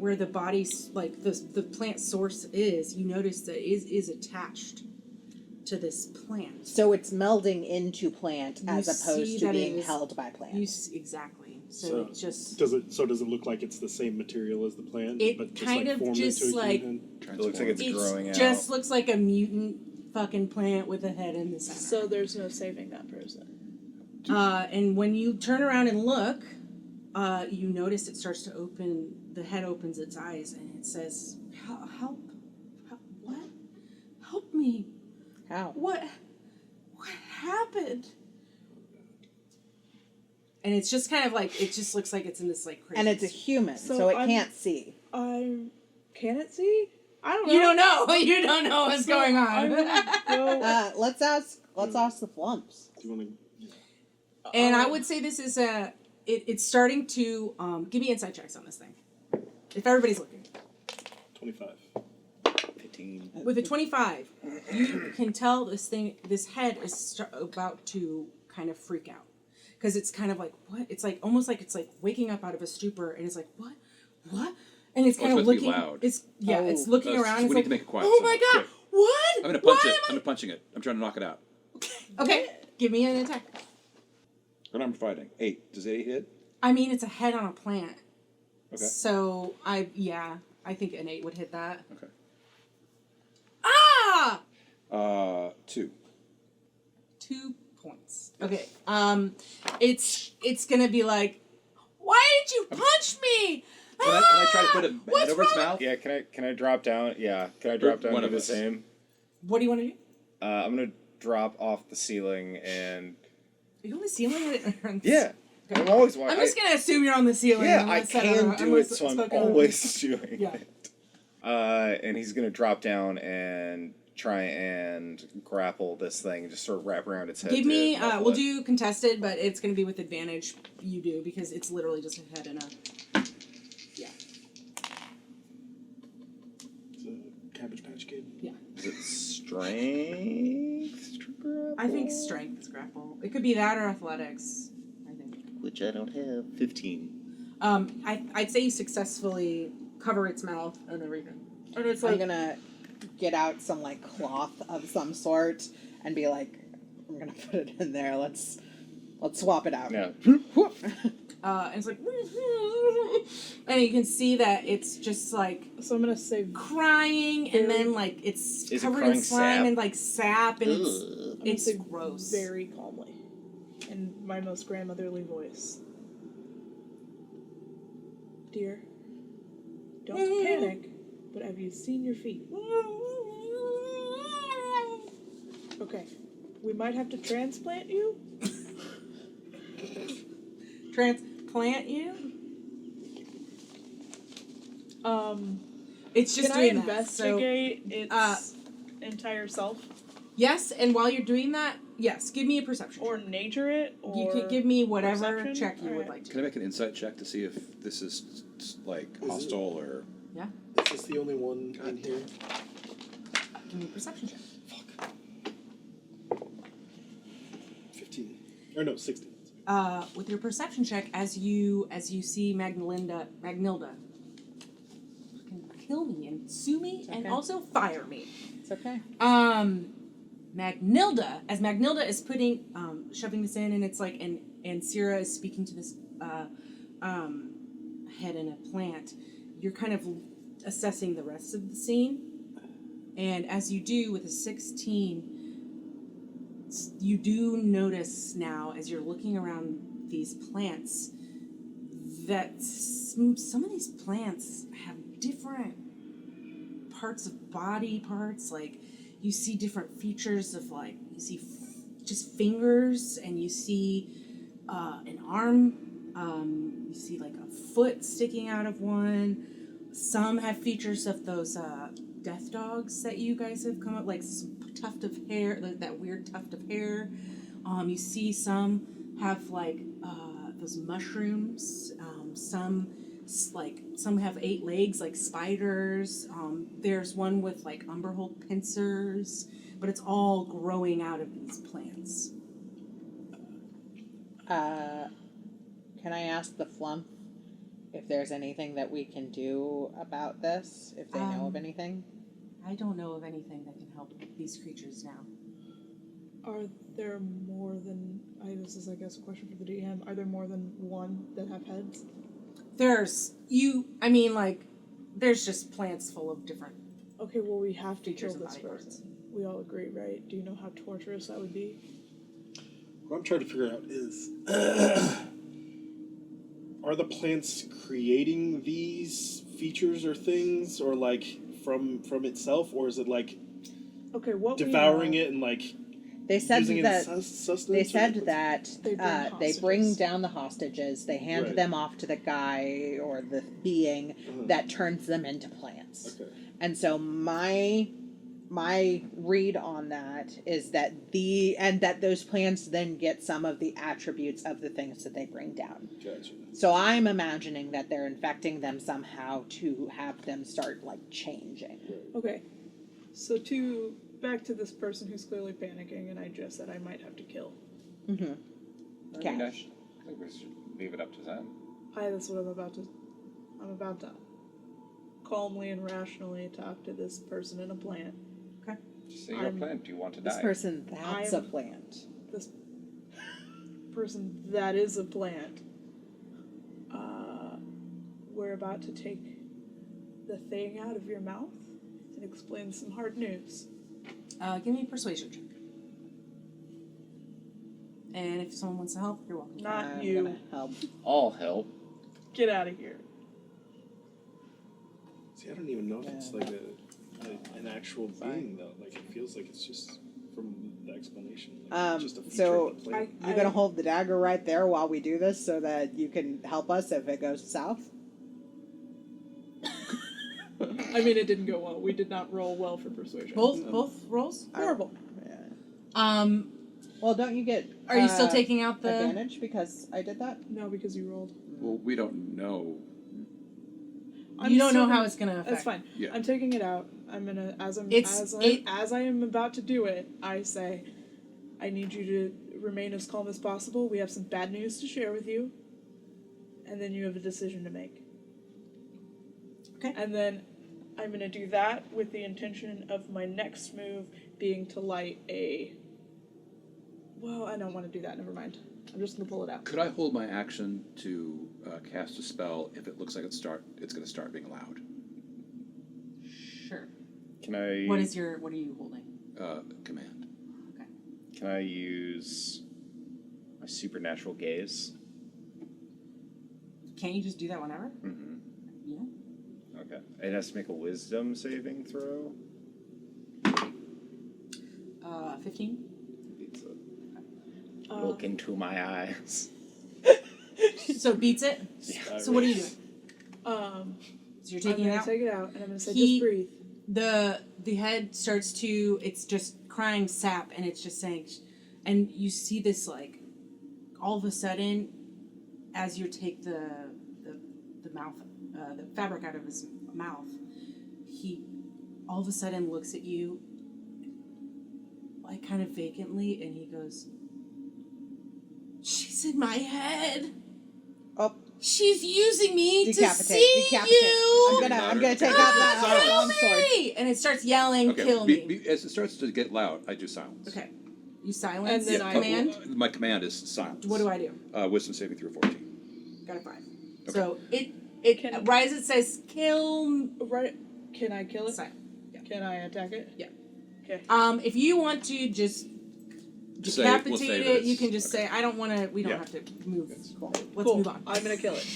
where the body's like the plant source is, you notice that it is attached to this plant. So it's melding into plant You as opposed see to that being it is- held by plant. Exactly. So it just does it look like it's the same material as the plant? It but just kind like of formed just into a like- human? It looks like it's growing out. just looks like a mutant fucking plant with a head in the center. So there's no saving that person. And when you turn around and look, you notice it starts to open. The head opens its eyes and it says, "Help! What? Help me! How? What happened?" And it's just kind of like it just looks like it's in this like crazy. And it's a human, So so it I'm- can't see. Can it see? I don't know. You don't know. You don't know what's So going I'm on. gonna go. Let's ask the flumps. Do you want to? And I would say this is it's starting to give me insight checks on this thing. If everybody's looking. 25. 15. With a 25, you can tell this head is about to kind of freak out. Because it's kind of like, what? It's like, almost like it's like waking up out of a stupor and it's like, what? What? And it's kind of it's supposed to be looking. loud. It's it's Oh. looking around. We It's need like, to make it quiet. oh so my god, quick. what? I'm gonna punch Why it. am I'm punching it. I'm trying to knock it out. Okay, give me an attack. What I'm fighting? 8. Does 8 hit? I mean, it's a head on a plant. Okay. So I think an 8 would hit that. Okay. Ah! 2. 2 points. Okay. It's gonna be like, why did you punch me? Can I try to put a hand What's over its wrong? mouth? Yeah, can I drop down? Yeah, can I drop down One and of do the us. same? What do you want to do? I'm gonna drop off the ceiling and Are you on the ceiling? yeah, I'm always I'm just gonna assume you're on the ceiling. yeah, I unless can do it, unless so I'm spoken- always doing Yeah. it. And he's gonna drop down and try and grapple this thing, just sort of wrap around its head. Give to me. muffle We'll it. do contested, but it's gonna be with advantage. You do because it's literally just a head and a. Yeah. It's a Cabbage Patch Kid. Yeah. Is it strength to grapple? I think strength is grapple. It could be that or athletics. I think. Which I don't have. 15. I'd say you successfully cover its mouth and everything. And it's I'm like gonna get out some like cloth of some sort and be like, I'm gonna put it in there. Let's swap it out. Yeah. and it's like, and you can see that it's just like So I'm gonna say crying, and then like it's Is it covered in crying slime sap? and like sap, and I'm gonna it's say gross. very calmly, in my most grandmotherly voice. Dear, don't panic. But have you seen your feet? Okay, we might have to transplant you. Transplant you? It's just Can I doing that. So, investigate its entire self, yes, and while you're doing that, yes, give me a perception. or nature it, or You can give me whatever perception? check you would Alright. like to. Can I make an insight check to see if this is like hostile or? Yeah? Is this the only one in here? Give me a perception check. 15. Or no, 16. With your perception check, as you see Magnilda fucking kill me and sue me and okay. also fire me. It's okay. Magnilda, as Magnilda is putting shoving this in, and it's like and Sierra is speaking to this head in a plant, you're kind of assessing the rest of the scene, and as you do with a 16, you do notice now as you're looking around these plants that some of these plants have different parts of body parts. Like you see different features of like you see just fingers, and you see an arm. You see like a foot sticking out of one. Some have features of those death dogs that you guys have come up, like some tuft of hair, that weird tuft of hair. You see some have like those mushrooms. Some have 8 legs like spiders. There's one with like umberhold pincers, but it's all growing out of these plants. Can I ask the flump if there's anything that we can do about this, if they know of anything. I don't know of anything that can help these creatures now. Are there more than... this is, I guess, a question for the DM. Are there more than one that have heads? There's just plants full of different... Okay, well, we have to kill Features and this body parts. person. We all agree, right? Do you know how torturous that would be? What I'm trying to figure out is, are the plants creating these features or things, or like from itself, or is it like Okay, what devouring we know, it and like They said using that it as sustenance? they or said what? that They bring they bring hostages. down the hostages, they hand Right. them off to the guy or the being Uh-huh. that turns them into plants. Okay. And so my read on that is that those plants then get some of the attributes of the things that they bring down. Gotcha. So I'm imagining that they're infecting them somehow to have them start like changing. Okay, so back to this person who's clearly panicking, and I just said I might have to kill. Mm-hmm. I mean, I think we should leave it up to them. That's what I'm about to calmly and rationally talk to this person in a plant. Just say your plan. Do you want to This die? person, that's a I'm- plant. This person that is a plant. We're about to take the thing out of your mouth and explain some hard news. Give me a persuasion check. And if someone wants to help, you're welcome. Not I'm you. gonna help. All help. Get out of here. See, I don't even know if it's like an actual being though. Like it feels like it's just from the explanation. Like it's just a feature So of the plant. you're gonna hold the dagger right there while we do this, so that you can help us if it goes south. I mean, it didn't go well. We did not roll well for persuasion. Both rolls? Horrible. Yeah. Well, don't you get? Are you still taking out the advantage because I did that? No, because you rolled. Well, we don't know. You don't know still how it's gonna affect. That's fine. Yeah. I'm taking it out. I'm gonna as I am about to do it. I say, I need you to remain as calm as possible. We have some bad news to share with you, and then you have a decision to make. Okay. And then I'm going to do that with the intention of my next move being to light a... Well, I don't want to do that. Never mind. I'm just going to pull it out. Could I hold my action to cast a spell if it looks like it's going to start being loud? Sure. Can I? What are you holding? Command. Okay. Can I use my supernatural gaze? Can't you just do that whenever? Mm-hmm. Yeah. Okay. It has to make a wisdom saving throw. 15. Beats it. Look into my eyes. So it beats it? So what are you doing? So So you're taking it out? take it out, and I'm going to say, He- just breathe. The head starts to, it's just crying sap, and it's just saying, and you see this, like, all of a sudden, as you take the mouth, the fabric out of his mouth, he all of a sudden looks at you, like, kind of vacantly, and he goes, "She's in my head. Oh, She's using me to decapitate! see Decapitate! you. I'm gonna take out that Kill long sword. me!" And it starts yelling, Okay. "Kill me!" As it starts to get loud, I do silence. Okay. You silence. And then I- command. My command is silence. What do I do? Wisdom saving through 14. Got a 5. Okay. So it Can- right as it says kill. Right. Can I kill it? Silent. Can I attack it? Yeah. Okay. If you want to just Say- decapitate we'll say that it, it's- you can just say, "I don't want to." We don't Yeah. have to move. Cool. Let's Cool. move on. I'm going to kill it.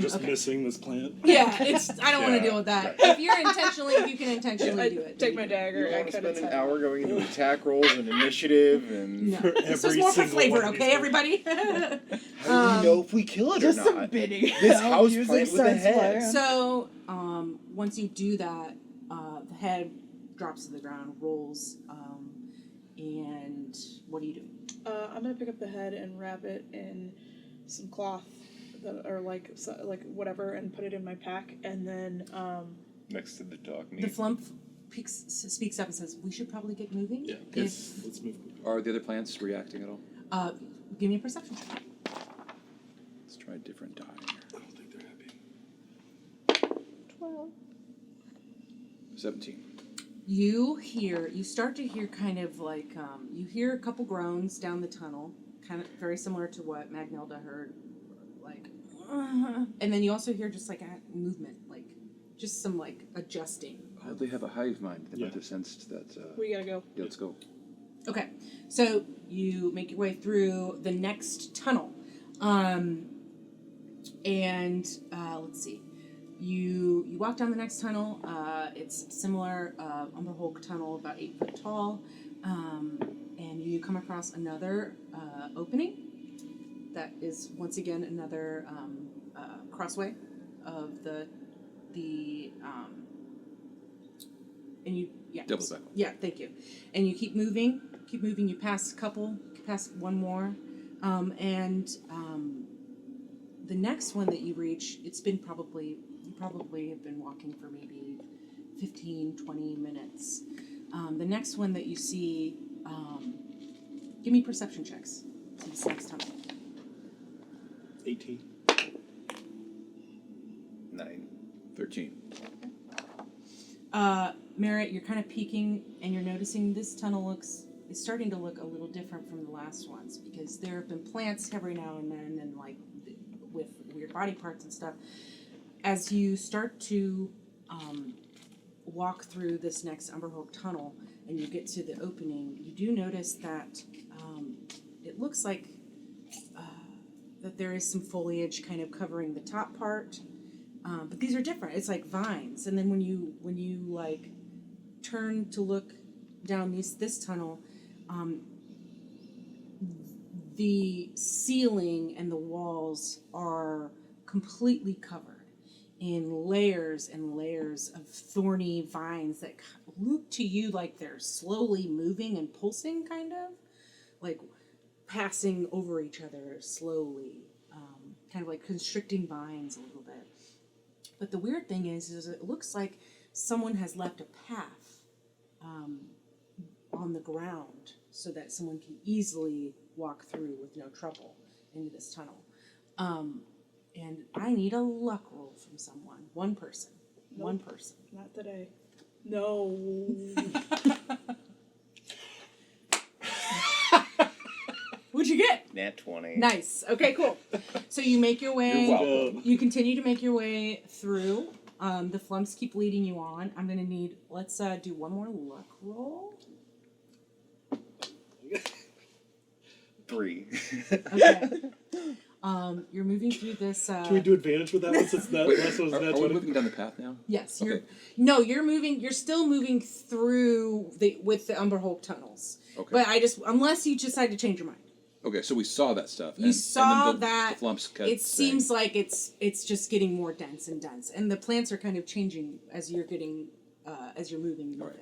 Just Okay. missing this plant. Yeah, it's. I don't want Yeah. to deal with that. If you can intentionally I do it. take my dagger, I want to cut spend its an head. hour going into attack rolls and initiative and No. For This is every more for single flavor, one of okay, these everybody? how do we know if we kill it Just or some not? bidding. This house Music plant with a starts head. playing. So, once you do that, the head drops to the ground, rolls, and what do you do? I'm gonna pick up the head and wrap it in some cloth, or like whatever, and put it in my pack, and then Next to the dog The meat. flump speaks up and says, "We should probably get moving." Yeah. If, Let's move. Are the other plants reacting at all? give me a perception check. Let's try a different die here. I don't think they're happy. 17. You start to hear kind of like, you hear a couple groans down the tunnel, kind of very similar to what Magnilda heard, like, and then you also hear just like a movement, like just some like adjusting. Oh, they have a hive mind. They Yeah. might have sensed that. We gotta go. Yeah, let's go. Okay, so you make your way through the next tunnel, and let's see. You walk down the next tunnel. It's similar Umber Hulk tunnel, about 8 foot tall, and you come across another opening. That is once again another crossway of the and you Double back. yeah, thank you. And you keep moving. You pass a couple, pass one more, and the next one that you reach, you probably have been walking for maybe 15, 20 minutes. The next one that you see, give me perception checks to this next tunnel. 18. 9. 13. Merritt, you're kind of peeking and you're noticing this tunnel is starting to look a little different from the last ones because there have been plants every now and then and like with weird body parts and stuff. As you start to walk through this next Umberhoek tunnel and you get to the opening, you do notice that it looks like that there is some foliage kind of covering the top part. But these are different. It's like vines, and then when you like turn to look down this tunnel, the ceiling and the walls are completely covered in layers and layers of thorny vines that look to you like they're slowly moving and pulsing, kind of like passing over each other slowly, kind of like constricting vines a little bit. But the weird thing is it looks like someone has left a path on the ground so that someone can easily walk through with no trouble into this tunnel. And I need a luck roll from someone. One person. Nope. One person. Not today. No. What'd you get? Nat 20. Nice. Okay, cool. So you make your way. You're welcome. You continue to make your way through. The flumps keep leading you on. I'm gonna need. Let's do one more luck roll. 3. Okay. You're moving through this. Can we do advantage with that one since that last one was Are nat we 20? moving down the path now? Yes. Okay. You're moving. You're still moving through with the Umberhoek tunnels. Okay. But unless you decide to change your mind. Okay, so we saw that stuff. You saw and then that. The flumps kept It seems like it's just getting more dense and dense, and the plants are kind of changing as you're getting as you're moving more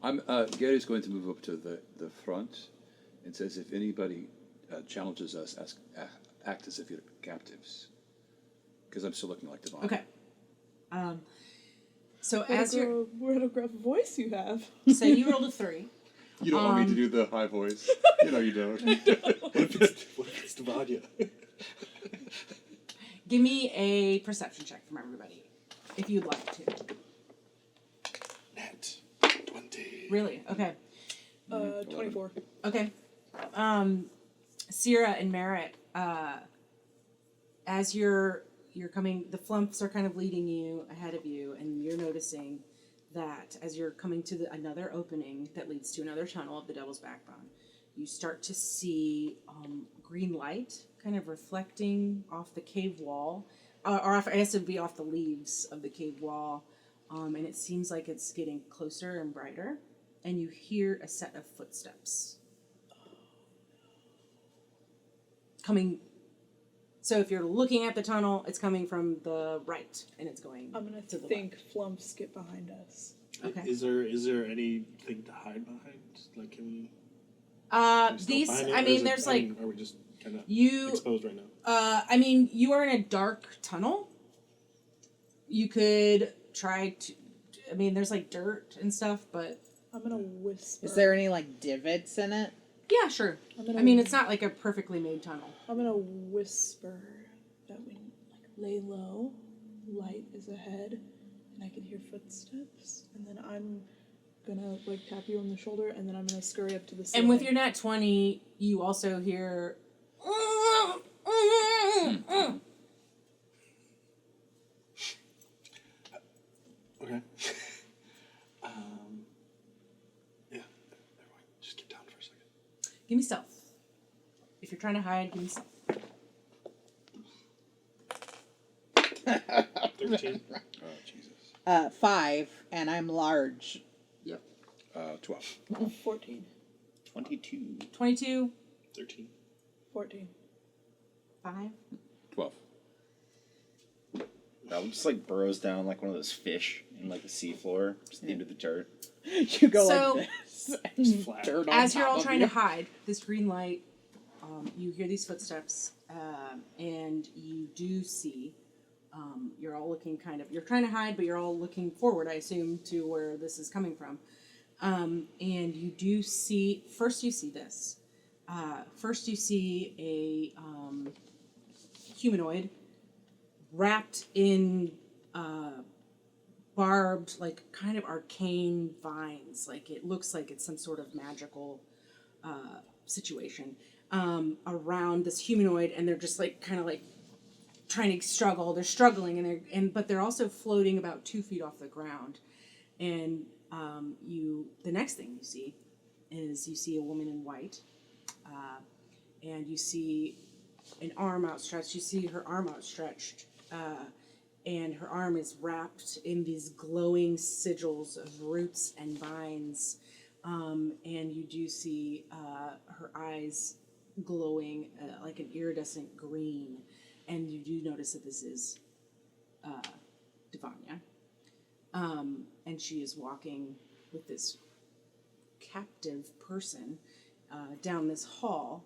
in. Gary's going to move up to the front and says if anybody challenges us, act as if you're captives. Because I'm still looking like Devon. Okay. So What as you're a gruff voice you have. so you rolled a 3. You don't want me to do the high voice. You know you don't. What if it's Devanya? Give me a perception check from everybody, if you'd like to. Nat 20. Really? Okay. 24. Okay. Sierra and Merritt, as you're coming, the flumps are kind of leading you ahead of you, and you're noticing that as you're coming to another opening that leads to another tunnel of the Devil's Backbone, you start to see green light kind of reflecting off the cave wall, or I guess it would be off the leaves of the cave wall, and it seems like it's getting closer and brighter, and you hear a set of footsteps coming. So if you're looking at the tunnel, it's coming from the right, and it's going. I'm gonna to the think flumps get behind us. Okay. Is there anything to hide behind? Like, can we? These. Behind it, I or mean, is it- there's like are we just kind of you. exposed right now? I mean, you are in a dark tunnel. You could try to. I mean, there's like dirt and stuff, but I'm gonna whisper. Is there any like divots in it? yeah, sure. I mean, it's not like a perfectly made tunnel. I'm gonna whisper that we like lay low, light is ahead, and I can hear footsteps, and then I'm gonna like tap you on the shoulder, and then I'm gonna scurry up to the ceiling. And with your nat 20, you also hear. Okay. Yeah. Everyone, just get down for a second. Give me stealth. If you're trying to hide, give me stealth. 13. Oh, Jesus. 5, and I'm large. Yep. 12. 14. 22. 22, 13. 14. 5. 12. That just like burrows down like one of those fish in like the seafloor, just into the dirt. You go So- like this. Just flat. Dirt on As you're top all of trying you. to hide, this green light, you hear these footsteps, and you do see. You're all looking kind of. You're trying to hide, but you're all looking forward, I assume, to where this is coming from. And you do see. First, you see this. First, you see a humanoid wrapped in barbed, like kind of arcane vines. Like it looks like it's some sort of magical situation around this humanoid, and they're just like kind of like trying to struggle. They're struggling, but they're also floating about 2 feet off the ground. And the next thing you see is you see a woman in white, and you see an arm outstretched. You see her arm outstretched, and her arm is wrapped in these glowing sigils of roots and vines. And you do see her eyes glowing like an iridescent green. And you do notice that this is Devanya. And she is walking with this captive person down this hall.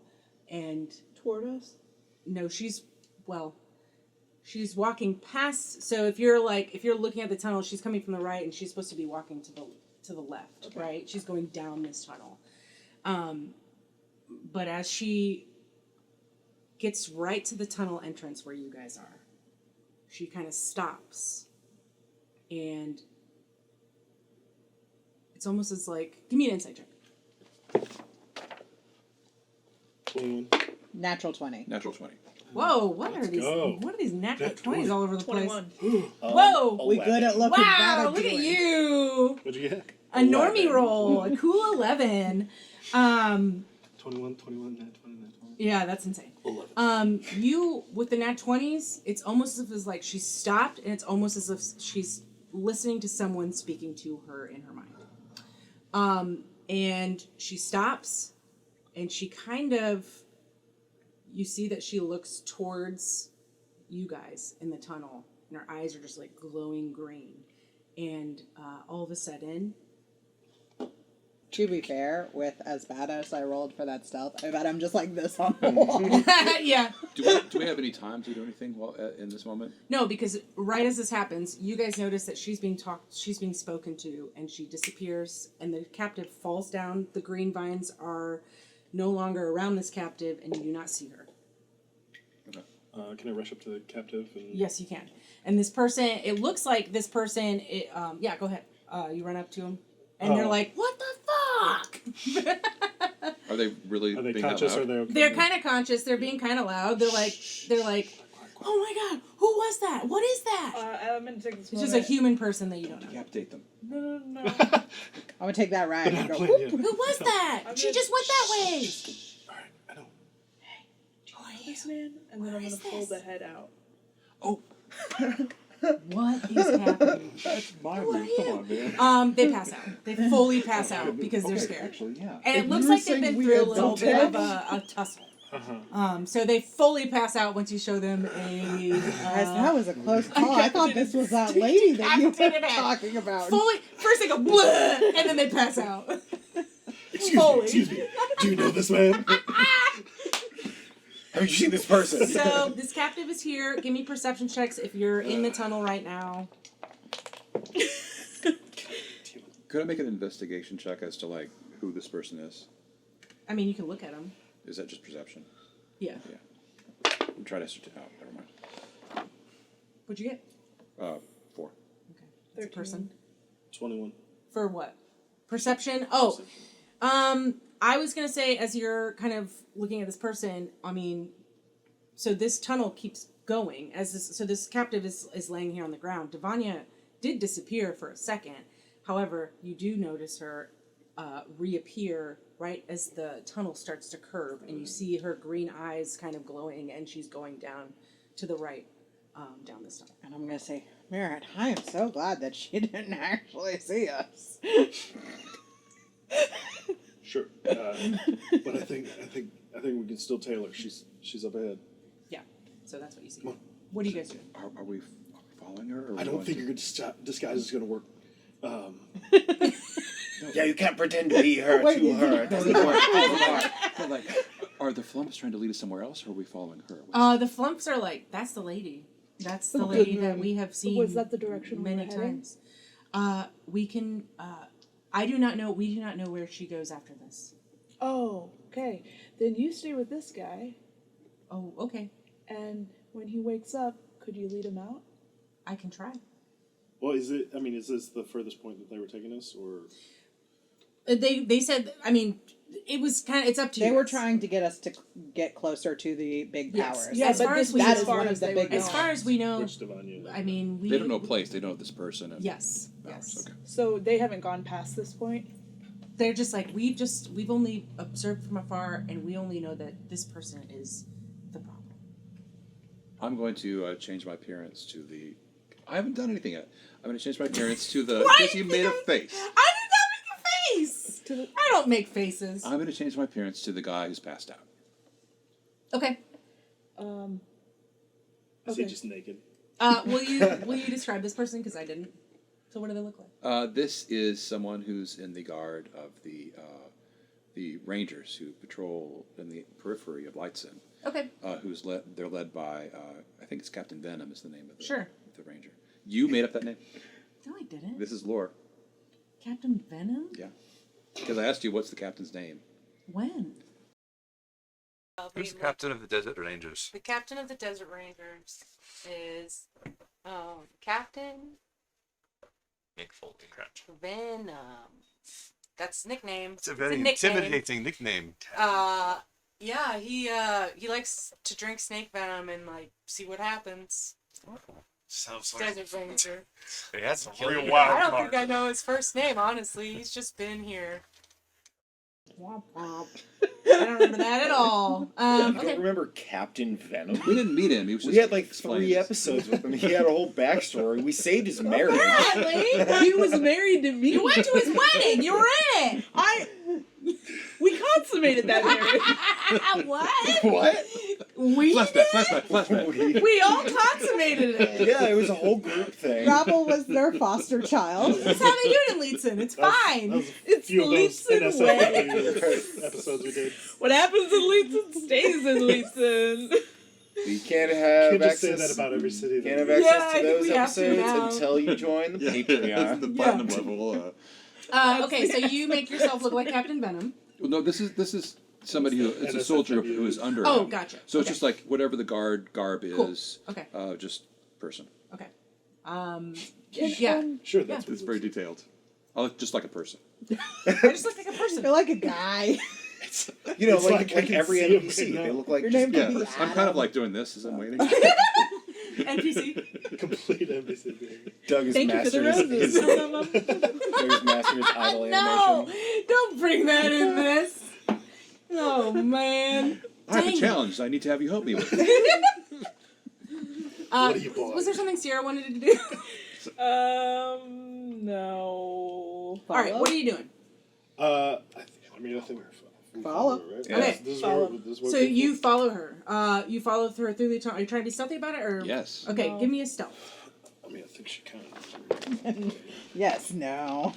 And Toward us? no, she's walking past. So if you're looking at the tunnel, she's coming from the right, and she's supposed to be walking to the left, Okay. right? She's going down this tunnel. But as she gets right to the tunnel entrance where you guys are, she kind of stops, and it's almost as like, give me an insight check. 21. Natural 20. Natural 20. Whoa, what Let's are these? go. What are these natural Nat 20s all over the place? 21. Whoa! We good at looking bad Wow, at look at doing. you! What'd you get? A normie roll, a cool 11. 21, 21, nat 20, nat 20. Yeah, that's insane. 11. You with the nat 20s, it's almost as if it's like she stopped, and it's almost as if she's listening to someone speaking to her in her mind. And she stops, and she kind of, you see that she looks towards you guys in the tunnel, and her eyes are just like glowing green. And all of a sudden, To be fair, with as bad as I rolled for that stealth, I bet I'm just like this on the wall. yeah. Do we have any time to do anything in this moment? No, because right as this happens, you guys notice that she's being spoken to, and she disappears, and the captive falls down. The green vines are no longer around this captive, and you do not see her. Can I rush up to the captive? And... Yes, you can. And this person, it looks like this person, yeah, go ahead. You run up to him, and they're like, what the fuck? Are they really Are they being conscious that or loud? they're okay? They're kind of conscious. They're being kind of loud. They're like, oh my god, who was that? What is that? I'm gonna take this It's just a human person that you don't know. Decapitate them. No. I'm gonna take that rag and go. Plan whoop. yet. Who was that? I'm she gonna- just went that way. Alright, I know. This man, and then I'm gonna pull the head out. Oh, What is happening? that's my Who are move. Come you? on, man. They pass out. They fully pass out because they're scared. Actually, yeah. And it If looks you like were they've been saying we through a had little some bit of a tussle. So they fully pass out once you show them a. Guys, that was a close call. I thought this was that lady that you were Decapitated head. talking about. Fully. First they go bleh, and then they pass out. Excuse me. Do you know this man? Have you seen this person? So this captive is here. Give me perception checks if you're in the tunnel right now. Could I make an investigation check as to like who this person is? I mean, you can look at them. Is that just perception? Yeah. Yeah. Try to ascertain. Oh, never mind. What'd you get? 4. Okay. It's a person. 21. For what? Perception? Oh. I was gonna say, as you're kind of looking at this person, I mean, so this tunnel keeps going so this captive is laying here on the ground. Devanya did disappear for a second. However, you do notice her reappear right as the tunnel starts to curve, and you see her green eyes kind of glowing, and she's going down to the right, down this tunnel. And I'm gonna say, Merritt, I am so glad that she didn't actually see us. Sure. But I think we can still tail her. She's up ahead. Yeah. So that's what you see. What do you guys do? Are we following her? Or are we I don't going think to- your disguise is going to work. Yeah, you can't pretend to be her Wait, to her. It doesn't work. But like, are the flumps trying to lead us somewhere else, or are we following her? The flumps are like, that's the lady. That's the lady that we have seen. Was that the direction we were many heading? times? We can. I do not know. We do not know where she goes after this. Oh, okay. Then you stay with this guy, Oh, okay. and when he wakes up, could you lead him out? I can try. Well, is this the furthest point that they were taking us, or? They said. I mean, it was kind of. It's up to you. They were guys. trying to get us to get closer to the big Yes. powers. Yeah, As but far this as was we as know- far one of as the they big were As going. far as we know, Which Devanya? I mean, we. They don't know place. They know this person. And Yes. powers. Yes. Okay. So they haven't gone past this point. They're just like we've only observed from afar, and we only know that this person is the problem. I'm going to change my appearance to the. I haven't done anything yet. I'm going to change my appearance to the. Why Because you made a face. I did not make a face. I don't make faces. I'm going to change my appearance to the guy who's passed out. Okay. Is he Okay. just naked? Will you describe this person? Because I didn't. So what do they look like? This is someone who's in the guard of the rangers who patrol in the periphery of Lightson. Okay. They're led by I think it's Captain Venom is the name of the ranger. You made up that name. No, I didn't. This is lore. Captain Venom? Yeah. Because I asked you what's the captain's name. When? Who's the captain of the Desert Rangers? The captain of the Desert Rangers is Captain Nick Foley. Correct. Venom. That's his nickname. It's a very nickname. intimidating nickname. Yeah, he likes to drink snake venom and like see what happens. Sounds like Desert Ranger. he had some Real killer wild I don't card. think I know his first name, honestly. He's just been here. Womp womp. I don't remember that at all. You don't Okay. remember Captain Venom? We didn't meet him. He was just We had like explaining 3 this. episodes with him. He had a whole backstory. We saved his marriage. Apparently, He was married to me. you went to his wedding. You were in We consummated that marriage. it. What? What? We Flashback. we all consummated it. Yeah, it was a whole group thing. Rabble was their foster child. That's how they do it in Leeton. It's fine. That was a It's few of those Leeson way. NSFW episodes we did. What happens in Leeson stays in Leeson. You can't have Can't just say access. that about every city. Can't have that we Yeah, access I to think those we have to episodes now. until you join the Patreon. the platinum level. Okay, so you make yourself look like Captain Venom. Well, no, this is somebody who it's a soldier who is under. Oh, him. gotcha. So it's Okay. just like whatever the garb Cool. is. Okay. Just person. Okay. Yeah. Sure, that's It's very detailed. I look just like a person. I just look like a person. You're like a guy. You know, It's like like I can every see him NPC, right now. they look like Your just name could Yeah, be I'm kind of like doing this as I'm waiting. NPC. complete NBC behavior. Doug is Thank you for the mastered roses. Doug is mastered his idle No, animation. don't bring that in this. Oh man. I have Dang a it. challenge I need to have you help me with. What are you buying? Was there something Sierra wanted to do? No. All right, what are you doing? I think we Follow. her, right? Yeah. Okay. This is Follow. where, this is where So people- you follow her. You follow through the tunnel. Are you trying to be stealthy about it, or Yes. Okay, No. give me a stealth. I mean, I think she kind of. Yes, no.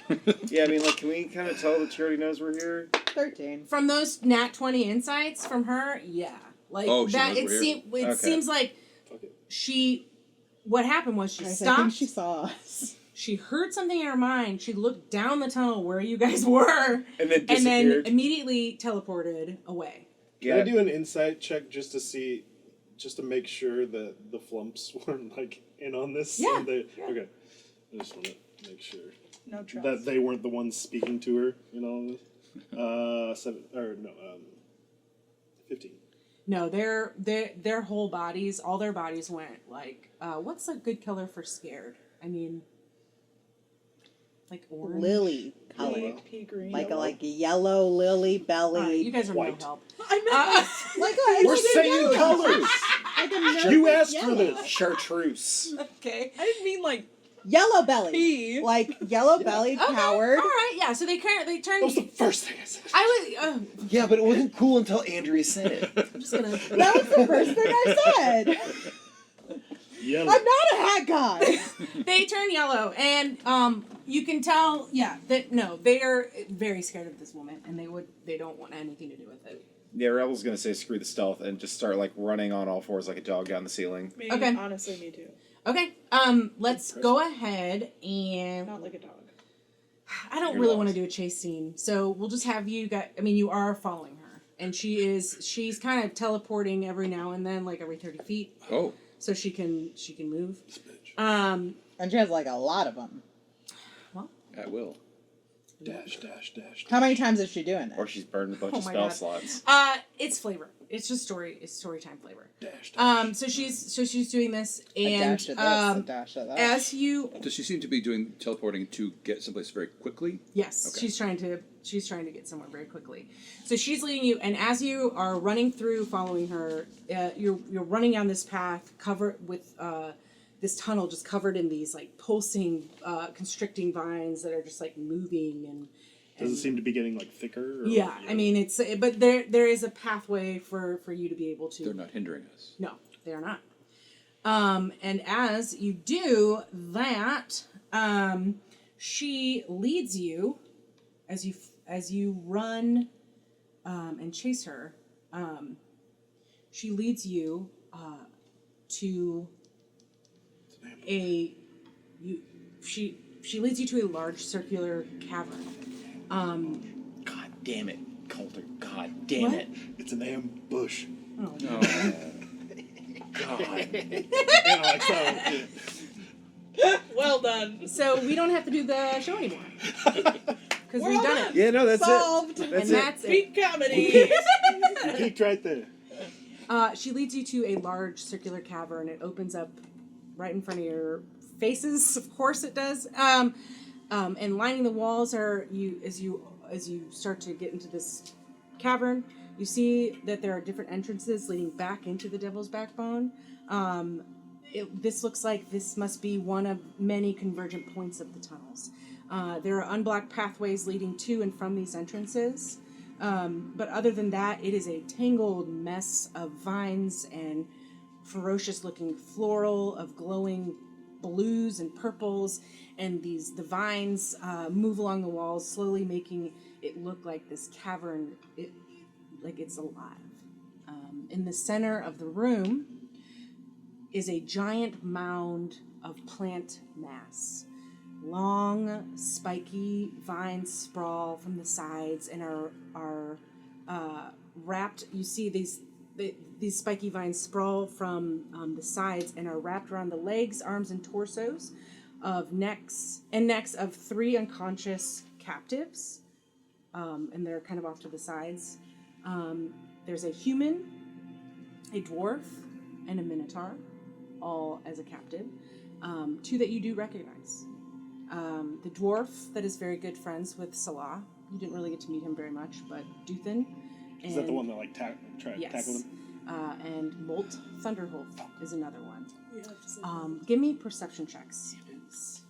Yeah, I mean, like, can we kind of tell that she already knows we're here? 13. From those nat 20 insights from her, yeah, like Oh, she that. knows It we're seems. It Okay. seems like Okay. she. What happened was she I stopped. think she saw us. She heard something in her mind. She looked down the tunnel where you guys were, And then and then disappeared. immediately teleported away. Can I do an insight check just to make sure that the flumps weren't like in on this? Yeah, And they, yeah. Okay. I just want to make sure No trust. that they weren't the ones speaking to her. 15. No, their whole bodies, all their bodies went like, what's a good color for scared? I mean, like orange. Lily color. Yellow. Pea green. Like a yellow lily belly. All right, you guys are White. no help. I meant like We're saying colors. like a milky You asked for yellow. this. Chartreuse. Okay. I didn't mean like Yellow belly. pea. Like yellow bellied coward. All right, yeah. So they turned. That was the first thing I said. I was. Yeah, but it wasn't cool until Andrea said it. I'm just gonna. That was the first thing I said. Yellow. I'm not a hat guy. They turn yellow, and you can tell. Yeah, that no, they are very scared of this woman, and they don't want anything to do with it. Yeah, Rebel's gonna say screw the stealth and just start like running on all fours like a dog down the ceiling. Me, Okay. honestly, me too. Okay. Let's go ahead and. Not like a dog. I don't really want to do a chase scene, so we'll just have you guys. I mean, you are following her, and she's kind of teleporting every now and then, like every 30 feet, Oh, so she can move. And she has like a lot of them. at will. Dash, dash, dash. How many times is she doing that? Or she's burned a bunch Oh of my spell God. slots. It's flavor. It's just story. It's story time flavor. Dash, dash. So she's doing this, A and dash of this, a dash of that. as you Does she seem to be doing teleporting to get someplace very quickly? yes, Okay. she's trying to get somewhere very quickly. So she's leading you, and as you are running through, following her, you're running down this path covered with this tunnel, just covered in these like pulsing, constricting vines that are just like moving and. Does it seem to be getting like thicker? Or, Yeah, I mean it's, but there is a pathway for you to be able to. They're not hindering us. No, they are not. And as you do that, she leads you as you run and chase her. She leads you to she leads you to a large circular cavern. God damn it, Coulter. God damn What? it. It's an ambush. Oh, No. God. Yeah, like so. Well done. so we don't have to do the show anymore because we've done it. Yeah, no, that's Solved. it. That's and it. that's it. Peak comedy. You peeked right there. She leads you to a large circular cavern. It opens up right in front of your faces. Of course, it does. And lining the walls are as you start to get into this cavern, you see that there are different entrances leading back into the Devil's Backbone. This looks like this must be one of many convergent points of the tunnels. There are unblocked pathways leading to and from these entrances. But other than that, it is a tangled mess of vines and ferocious-looking floral of glowing blues and purples, and the vines move along the walls, slowly making it look like this cavern, like it's alive. In the center of the room is a giant mound of plant mass. Long, spiky vines sprawl from the sides and are wrapped. You see these spiky vines sprawl from the sides and are wrapped around the legs, arms, and torsos of necks of 3 unconscious captives, and they're kind of off to the sides. There's a human, a dwarf, and a minotaur, all as a captive. 2 that you do recognize. The dwarf that is very good friends with Salah. You didn't really get to meet him very much, but Duthin. Is that the one that like tried to tackle him? And Molt Thunderwolf is another one. We have to say Give me perception checks, please,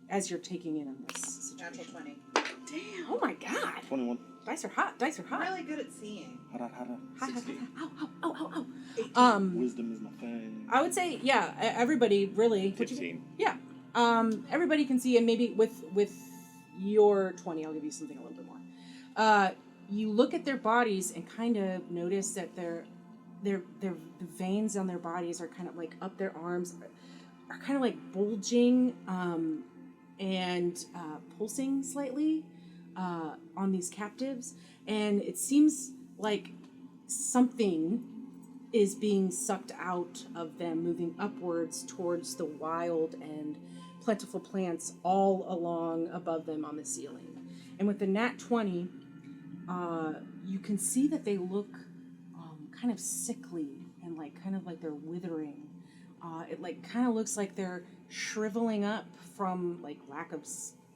as you're taking in on this Natural situation. 20. damn. Oh my god! 21. Dice are hot. Dice are hot. I'm really good at seeing. Hot. Hot, hot, hot. Ow, ow, ow, ow, ow. Wisdom is my thing. I would say, yeah, everybody really. 15. Yeah. Everybody can see, and maybe with your 20, I'll give you something a little bit more. You look at their bodies and kind of notice that the veins on their bodies are kind of like up their arms are kind of like bulging and pulsing slightly on these captives, and it seems like something is being sucked out of them, moving upwards towards the wild and plentiful plants all along above them on the ceiling. And with the nat 20, you can see that they look kind of sickly and kind of like they're withering. It kind of looks like they're shriveling up from lack of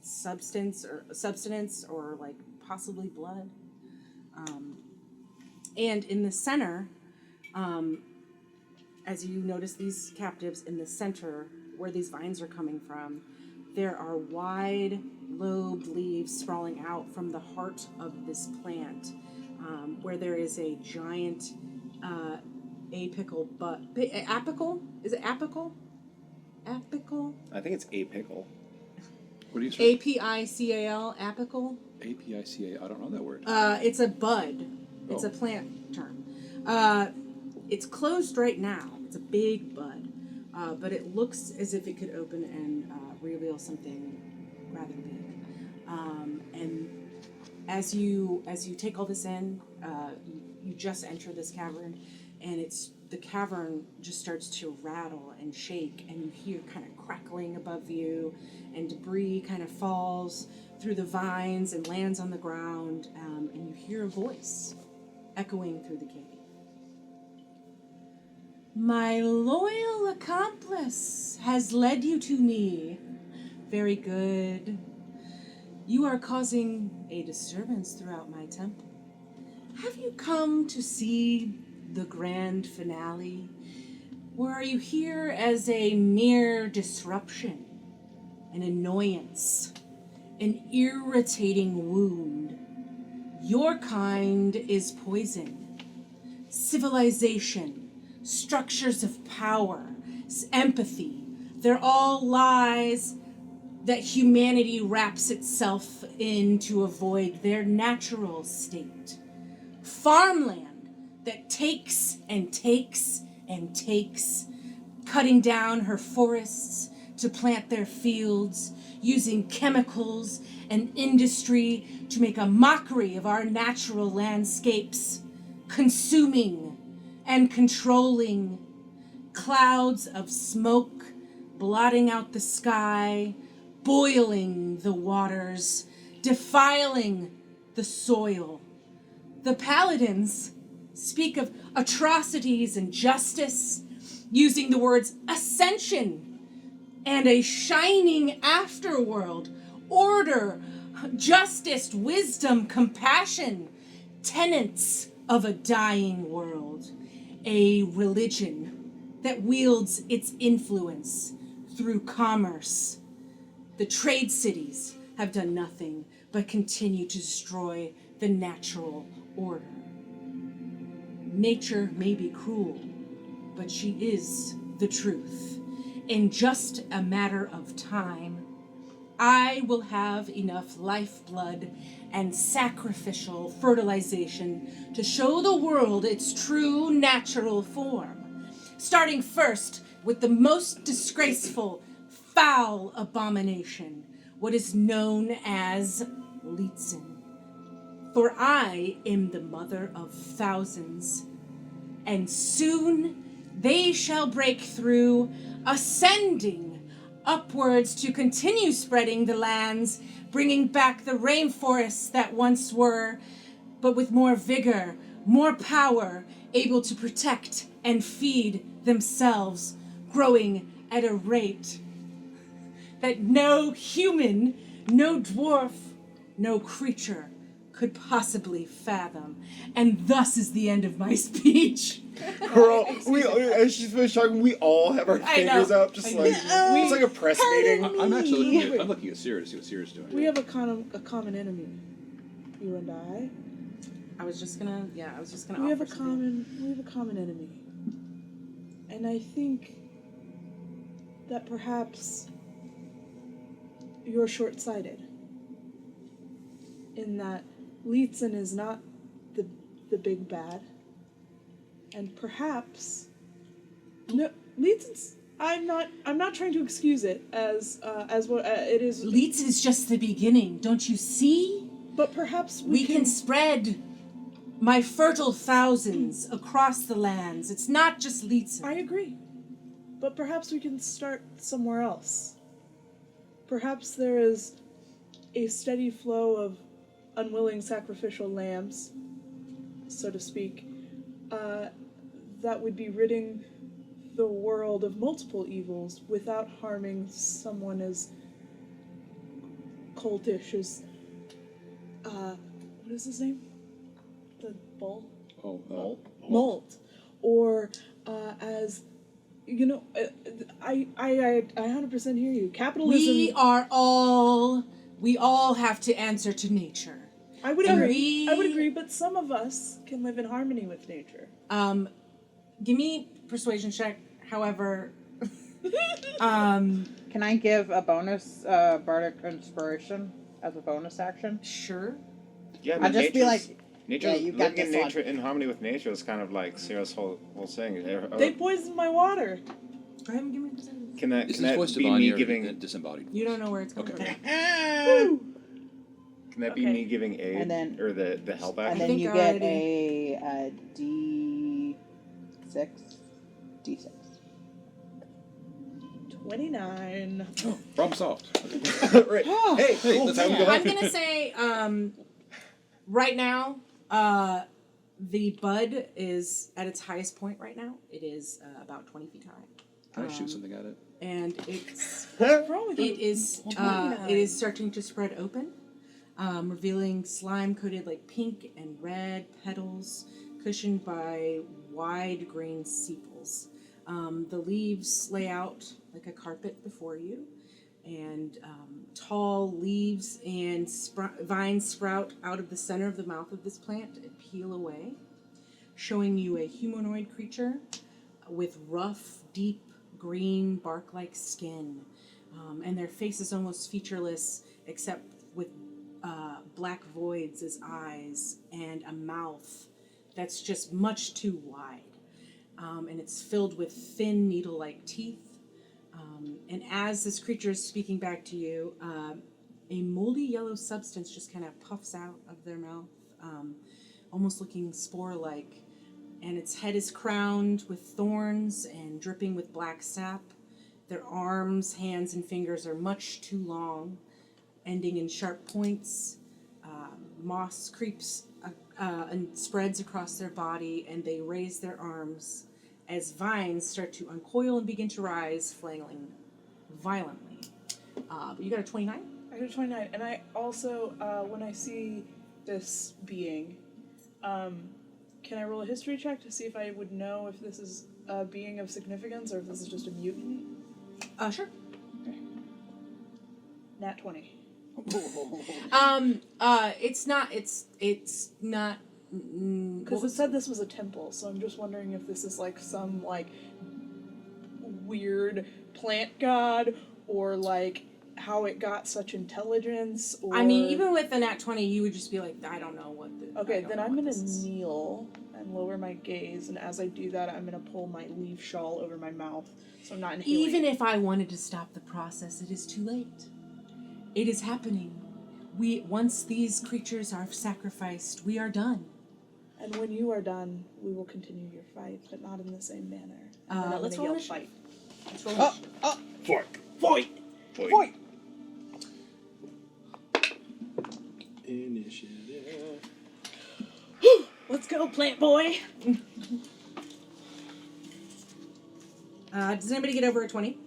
substance or possibly blood. And in the center, as you notice these captives in the center where these vines are coming from, there are wide lobed leaves sprawling out from the heart of this plant, where there is a giant apical apical? Is it apical? Apical? I think it's apical. What do you say? APICAL, apical? APICA. I don't know that word. It's a bud. It's Oh. a plant term. It's closed right now. It's a big bud, but it looks as if it could open and reveal something rather big. And as you take all this in, you just enter this cavern, and the cavern just starts to rattle and shake, and you hear kind of crackling above you, and debris kind of falls through the vines and lands on the ground, and you hear a voice echoing through the cave. My loyal accomplice has led you to me. Very good. You are causing a disturbance throughout my temple. Have you come to see the grand finale? Or are you here as a mere disruption, an annoyance, an irritating wound? Your kind is poison, civilization, structures of power, empathy. They're all lies that humanity wraps itself in to avoid their natural state. Farmland that takes and takes and takes, cutting down her forests to plant their fields, using chemicals and industry to make a mockery of our natural landscapes, consuming and controlling, clouds of smoke blotting out the sky, boiling the waters, defiling the soil. The paladins speak of atrocities and justice, using the words ascension and a shining afterworld, order, justice, wisdom, compassion, tenets of a dying world, a religion that wields its influence through commerce. The trade cities have done nothing but continue to destroy the natural order. Nature may be cruel, but she is the truth. In just a matter of time, I will have enough lifeblood and sacrificial fertilization to show the world its true natural form, starting first with the most disgraceful, foul abomination, what is known as Leetzen. For I am the mother of thousands, and soon they shall break through, ascending upwards to continue spreading the lands, bringing back the rainforests that once were, but with more vigor, more power, able to protect and feed themselves, growing at a rate that no human, no dwarf, no creature could possibly fathom. And thus is the end of my speech. As she's finished talking, we all have our fingers up, just like it's like a press meeting. I'm actually looking at Sierra to see what Sierra's doing. We have a common enemy. You and I. I was just gonna We have offer a something. common enemy. And I think that perhaps you're short-sighted in that Leetzen is not the big bad, and perhaps no, Leetzen's. I'm not trying to excuse it as what it is. Leetzen is just the beginning, don't you see? But perhaps We can spread my fertile thousands across the lands. It's not just Leetzen. I agree, but perhaps we can start somewhere else. perhaps there is a steady flow of unwilling sacrificial lambs, so to speak, that would be ridding the world of multiple evils without harming someone as cultish as, what is his name? The bull? Oh, Molt. Or, as, you know, I 100% hear you. Capitalism... We all have to answer to nature. I would And agree. I would agree, but some of us can live in harmony with nature. Give me persuasion check, however... Can I give a bonus bardic inspiration as a bonus action? Sure. Yeah, I'd just be like, nature, yeah, you got living in this nature, in harmony with nature is kind of like Sarah's whole saying. They poisoned my water. Go ahead and give me percentage. Can that, Is can this that voice be divine me or giving? disembodied? You don't know where it's coming Okay. from. Can that be Okay. me giving aid, And then- or the help and action? then think you I get already- a D6. 29. Problem solved. Right. Hey, Hey, that's how we go. I'm gonna say, right now, the bud is at its highest point right now. It is about 20 feet high. Can I shoot something at it? And it's What's wrong with you? it is starting to spread open, revealing slime-coated like pink and red petals, cushioned by wide green sepals. The leaves lay out like a carpet before you, and tall leaves and vines sprout out of the center of the mouth of this plant and peel away, showing you a humanoid creature with rough, deep green bark-like skin, and their face is almost featureless except with black voids as eyes and a mouth that's just much too wide. And it's filled with thin needle-like teeth. And as this creature is speaking back to you, a moldy yellow substance just kind of puffs out of their mouth, almost looking spore-like. And its head is crowned with thorns and dripping with black sap. Their arms, hands, and fingers are much too long, ending in sharp points. Moss creeps and spreads across their body, and they raise their arms as vines start to uncoil and begin to rise, flailing violently. But you got a 29? I got a 29. And I also, when I see this being, can I roll a history check to see if I would know if this is a being of significance or if this is just a mutant? Sure. Nat 20. It's not. Because it said this was a temple, so I'm just wondering if this is like some like weird plant god, or like how it got such intelligence. Or... I mean, even with the nat 20, you would just be like, I don't know what the. Okay, then I'm gonna kneel and lower my gaze, and as I do that, I'm gonna pull my leaf shawl over my mouth, so I'm not inhaling. Even if I wanted to stop the process, it is too late. It is happening. Once these creatures are sacrificed, we are done. And when you are done, we will continue your fight, but not in the same manner. And then I'm Let's gonna roll yell a fight. Let's roll Fight. Fight! Initiative. Let's go, plant boy! Does anybody get over a 20?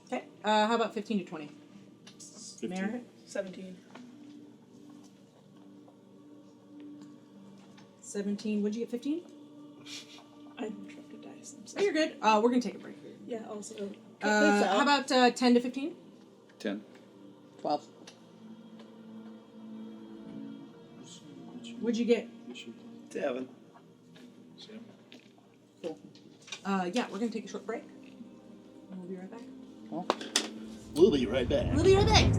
Okay. How about 15 to 20? 15. Merit? 17. 17. Would you get 15? I dropped a dice. I'm Oh, sorry. you're good. We're going to take a break. Yeah, also. How about 10 to 15? 10. 12. Would you get? 7. Cool. Yeah, we're going to take a short break. And we'll be right back. We'll be right back. We'll be right back.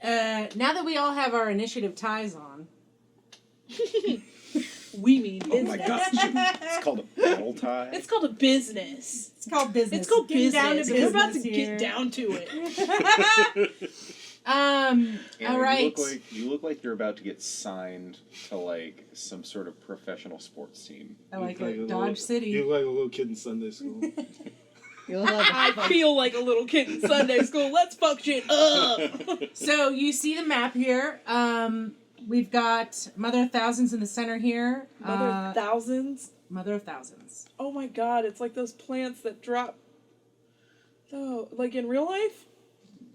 now that we all have our initiative ties on, We mean Oh business. my gosh. It's called a battle tie. It's called a business. it's called business. It's called Getting business. down to We're about to business here. get down to it. Anna, all right. You look like you're about to get signed to like some sort of professional sports team. I like You it. look Dodge little- City. You look like a little kid in Sunday school. You look like I feel like a little kid in Sunday school. Let's fuck shit up. So you see the map here. We've got Mother of Thousands in the center here. Mother of thousands. Mother of Thousands. Oh my god, it's like those plants that drop. Oh, like in real life?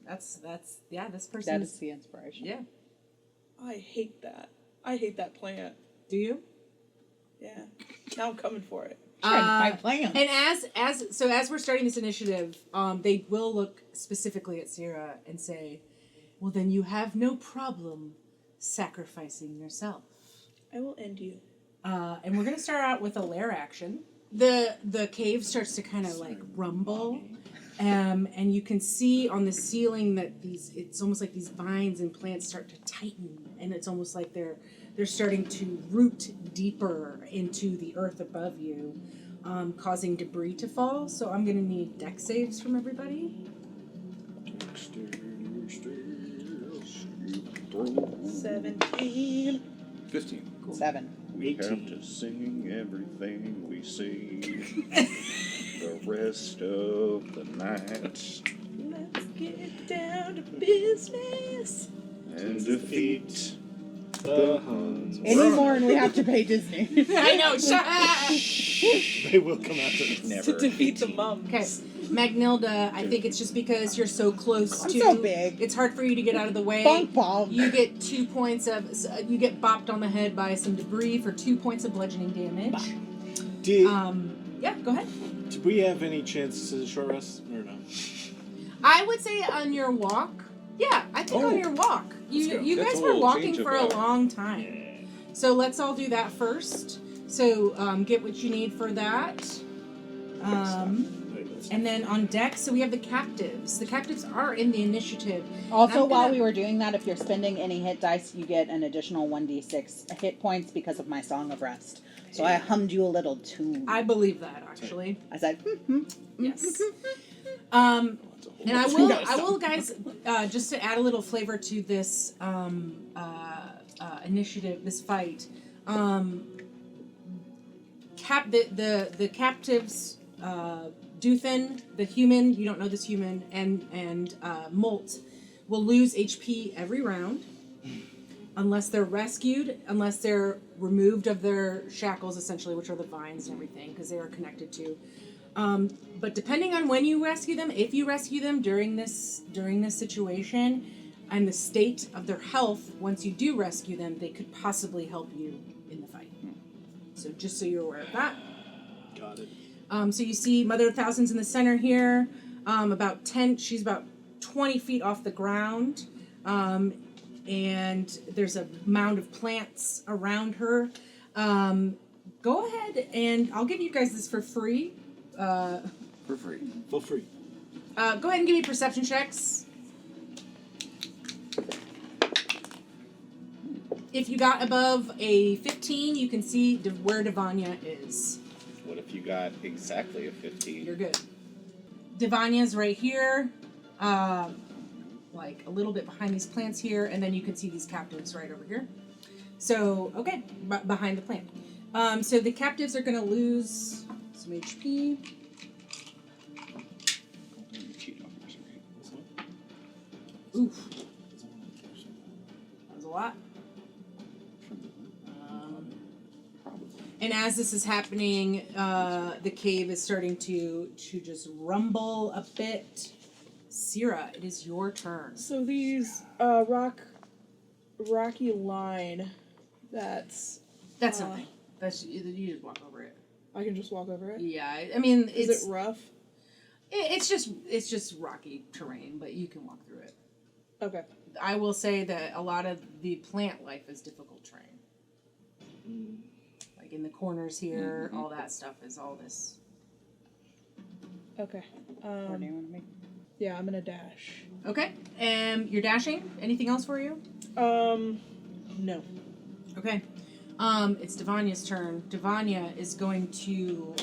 That's this person. that is the inspiration. Yeah. I hate that. I hate that plant. Do you? Yeah. Now I'm coming for it. Trying to find plans. And as we're starting this initiative, they will look specifically at Sierra and say, "Well, then you have no problem sacrificing yourself." I will end you. And we're gonna start out with a lair action. The cave starts to kind of like rumble, and you can see on the ceiling that it's almost like these vines and plants start to tighten, and it's almost like they're starting to root deeper into the earth above you, causing debris to fall. So I'm gonna need deck saves from everybody. 17. 15. Cool. 7. We have to sing everything we see the rest of the night Let's get down to business. and defeat The Huns. Any more and we have to pay Disney. I know. Shut up. They will come after us. never. To defeat the mums. Okay, Magnilda. I think it's just because you're so close I'm to. so big. It's hard for you to get out of the way. Bonk bonk. You get 2 points of. You get bopped on the head by some debris for 2 points of bludgeoning damage. Did, Yeah, go ahead. did we have any chances to short rest or no? I would say on your walk. Yeah, I think on your walk. You That's guys a were little walking change of, for a long time. Yeah. So let's all do that first. So get what you need for that. Wait, let's- And then on deck, so we have the captives. The captives are in the initiative. Also, I'm while gonna- we were doing that, if you're spending any hit dice, you get an additional 1d6 hit points because of my Song of Rest. So I hummed you a little tune. I believe that actually. I said, Yes. And I will, guys, just to add a little flavor to this initiative, this fight. The captives, Duthin, the human, you don't know this human, and Molt will lose HP every round unless they're rescued, unless they're removed of their shackles, essentially, which are the vines and everything, because they are connected to. But depending on when you rescue them, if you rescue them during this situation, and the state of their health, once you do rescue them, they could possibly help you in the fight. So just so you're aware of that. Got it. So you see Mother of Thousands in the center here, she's about 20 feet off the ground, and there's a mound of plants around her. Go ahead and I'll give you guys this for free. For free. Feel free. Go ahead and give me perception checks. If you got above a 15, you can see where Devanya is. What if you got exactly a 15? You're good. Devanya's right here, like a little bit behind these plants here, and then you can see these captives right over here. So, okay, behind the plant. So the captives are going to lose some HP. Oof. That was a lot. And as this is happening, the cave is starting to just rumble a bit. Sierra, it is your turn. So these rocky line, that's Nothing. That's you just walk over it. I can just walk over it. Yeah, I mean Is it's it rough? it's just rocky terrain, but you can walk through it. Okay. I will say that a lot of the plant life is difficult terrain. Like in the corners here, all that stuff is all this. Okay. Or do you want to make? Yeah, I'm gonna dash. Okay. You're dashing. Anything else for you? No. Okay. It's Devania's turn. Devania is going to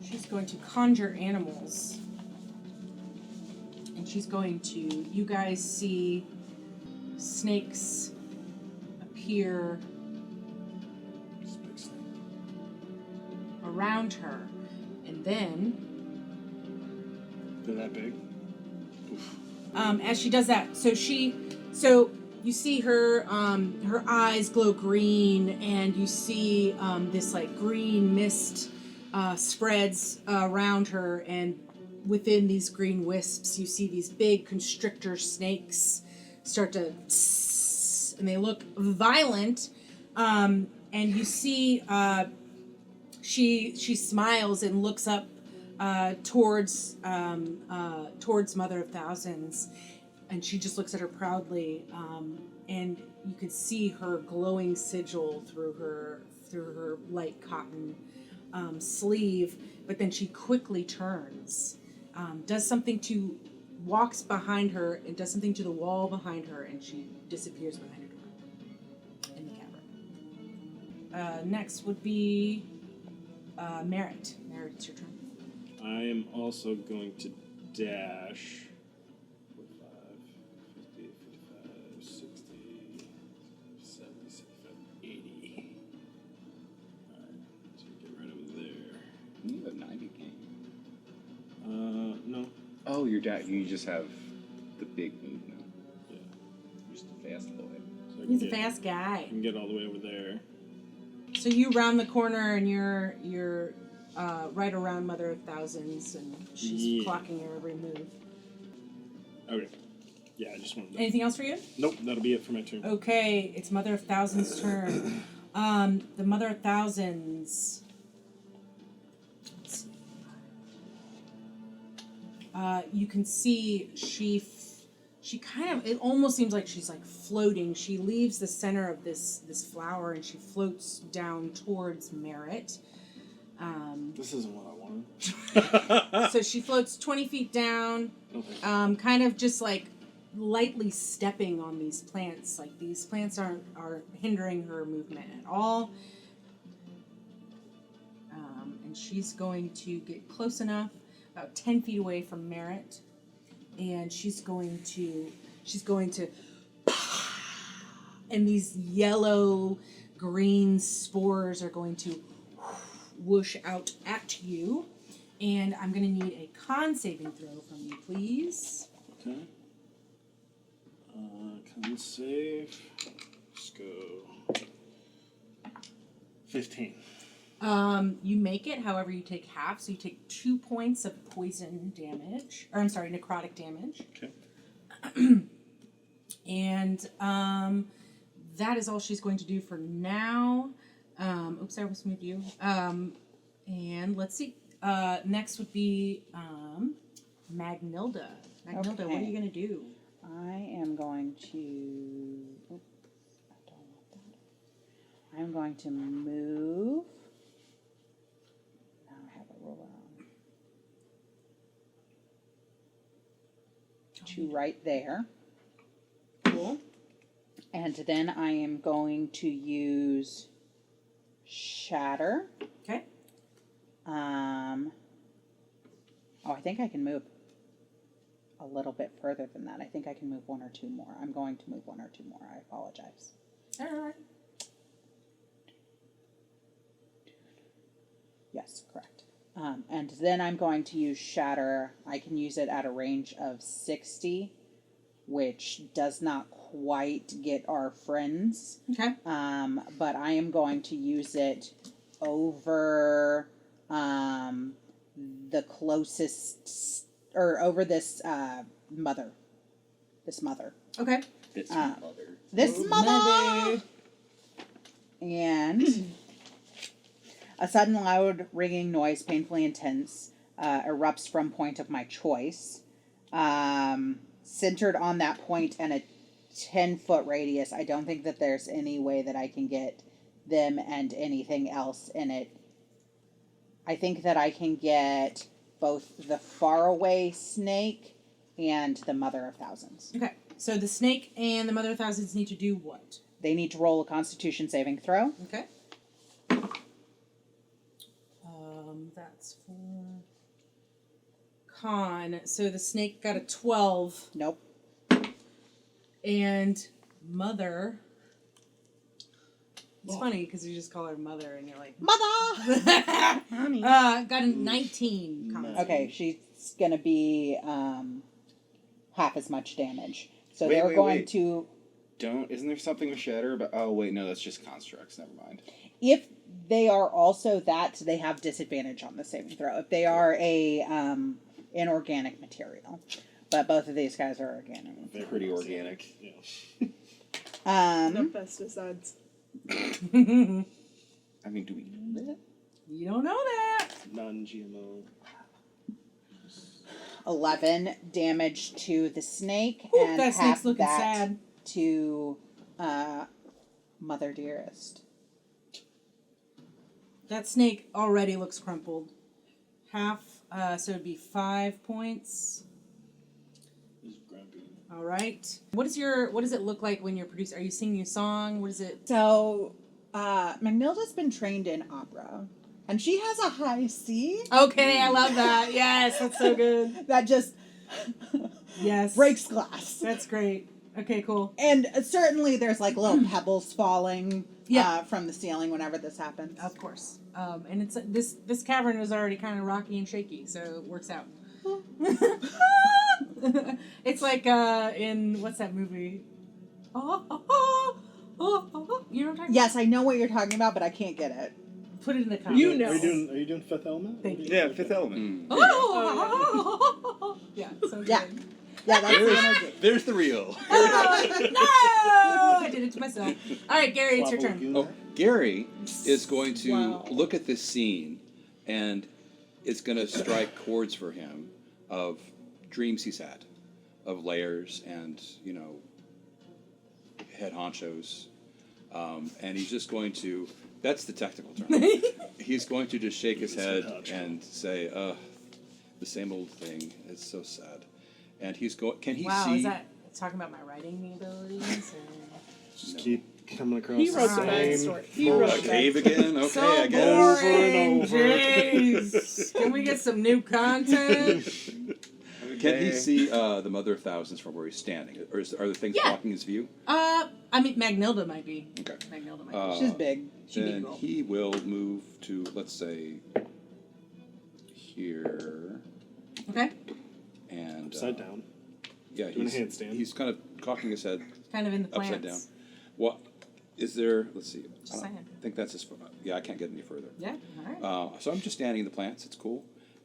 she's going to conjure animals. And she's going to, you guys see snakes appear around her. And then They're that big. as she does that, so you see her her eyes glow green, and you see this like green mist spreads around her, and within these green wisps you see these big constrictor snakes start to and they look violent, and you see she smiles and looks up towards Mother of Thousands, and she just looks at her proudly, and you could see her glowing sigil through her light cotton sleeve. But then she quickly turns, walks behind her and does something to the wall behind her, and she disappears behind a door in the cavern. Next would be Merritt. Merritt, it's your turn. I am also going to dash 45, 50, 55, 60, 70, 75, 80. Alright, so get right over there. You have 90 game. No. Oh, you just have the big movement. Yeah. You're just a fast boy. So I He's can a get- fast guy. I can get all the way over there. So you round the corner and you're right around Mother of Thousands, and she's Yeah. clocking your every move. Okay. Yeah, I just wanted to... Anything else for you? Nope, that'll be it for my turn. Okay, it's Mother of Thousands' turn. The Mother of Thousands. Let's see. You can see she kind of, it almost seems like she's like floating. She leaves the center of this flower and she floats down towards Merritt. This isn't what I wanted. So she floats 20 feet down, Okay. kind of just like lightly stepping on these plants. Like these plants aren't hindering her movement at all. And she's going to get close enough, about 10 feet away from Merritt, and she's going to, and these yellow green spores are going to whoosh out at you. And I'm going to need a con saving throw from you, please. Okay. Con save. Let's go. 15. You make it, however, you take half, so you take 2 points of poison damage, or I'm sorry, necrotic damage. Okay. And that is all she's going to do for now. Oops, I almost moved you. And let's see. Next would be Magnilda. Magnilda, what are Okay. you going to do? I am going to. Oops, I don't want that. I'm going to move. Now I have a ruler on. To right there. Cool. And then I am going to use Shatter. Okay. I think I can move a little bit further than that. I think I can move one or two more. I'm going to move one or two more. I apologize. All right. Yes, correct. And then I'm going to use Shatter. I can use it at a range of 60, which does not quite get our friends. Okay. But I am going to use it over the closest, or over this mother. This mother. Okay. This mother. mother. This mother! And a sudden loud ringing noise, painfully intense, erupts from point of my choice. Centered on that point and a 10-foot radius. I don't think that there's any way that I can get them and anything else in it. I think that I can get both the faraway snake and the Mother of Thousands. Okay. So the snake and the Mother of Thousands need to do what? They need to roll a Constitution saving throw. Okay. That's for con. So the snake got a 12. Nope. And Mother. It's funny because you just call her Mother and you're like, Mother! Honey. Got a 19 con. Okay, she's going to be half as much damage. So Wait, they're wait, going wait. to... Isn't there something with shatter? But oh wait, no, that's just constructs. Never mind. If they are also that, they have disadvantage on the saving throw. If they are a inorganic material. But both of these guys are organic. They're pretty organic. Yeah. No pesticides. I mean, do we know that? You don't know that. Non-GMO. 11 damage to the snake. Ooh, and that snake's half looking that sad. to Mother Dearest. That snake already looks crumpled. Half, so it'd be 5 points. He's grumpy. All right. What does it look like when you're producing? Are you singing a song? What is it? So, Magnilda's been trained in opera. And she has a high C Okay, I love that. Yes, that's so good. that just Yes. breaks glass. That's great. Okay, cool. And certainly there's like little pebbles falling Yeah. from the ceiling whenever this happens. Of course. And it's this cavern was already kind of rocky and shaky, so it works out. It's like in what's that movie? You know what I'm talking about? Yes, I know what you're talking about, but I can't get it. Put it in the comments. You know. Are you doing Fifth Element? Thank you. Yeah, Fifth Element. Yeah, so good. Yeah. Yeah, that's the energy. There's the reel. No! I did it to myself. All right, Gary, it's your turn. Oh, Gary is going to Wow. look at this scene, and it's going to strike chords for him of dreams he's had, of layers and, head honchos. And he's just going to, that's the technical term. He's going to just shake his head and say, the same old thing. It's so sad. And he's going, can he Wow, see? is that talking about my writing abilities? Just keep coming across He the wrote the same backstory. He wrote A the cave again? Okay, So I guess. boring, Over and over. jeez. Can we get some new content? Can he see the Mother of Thousands from where he's standing? Or are the things Yeah. blocking his view? I mean, Magnilda might be. Okay. Magnilda might be. She's big. She'd be Then cool. he will move to, let's say, here. Okay. And Upside down. Yeah, Doing a he's handstand. He's kind of cocking his head Kind of in the plants. upside down. What is there? Let's see. Just I don't saying. think that's as far. Yeah, I can't get any further. Yeah, all right. So I'm just standing in the plants. It's cool.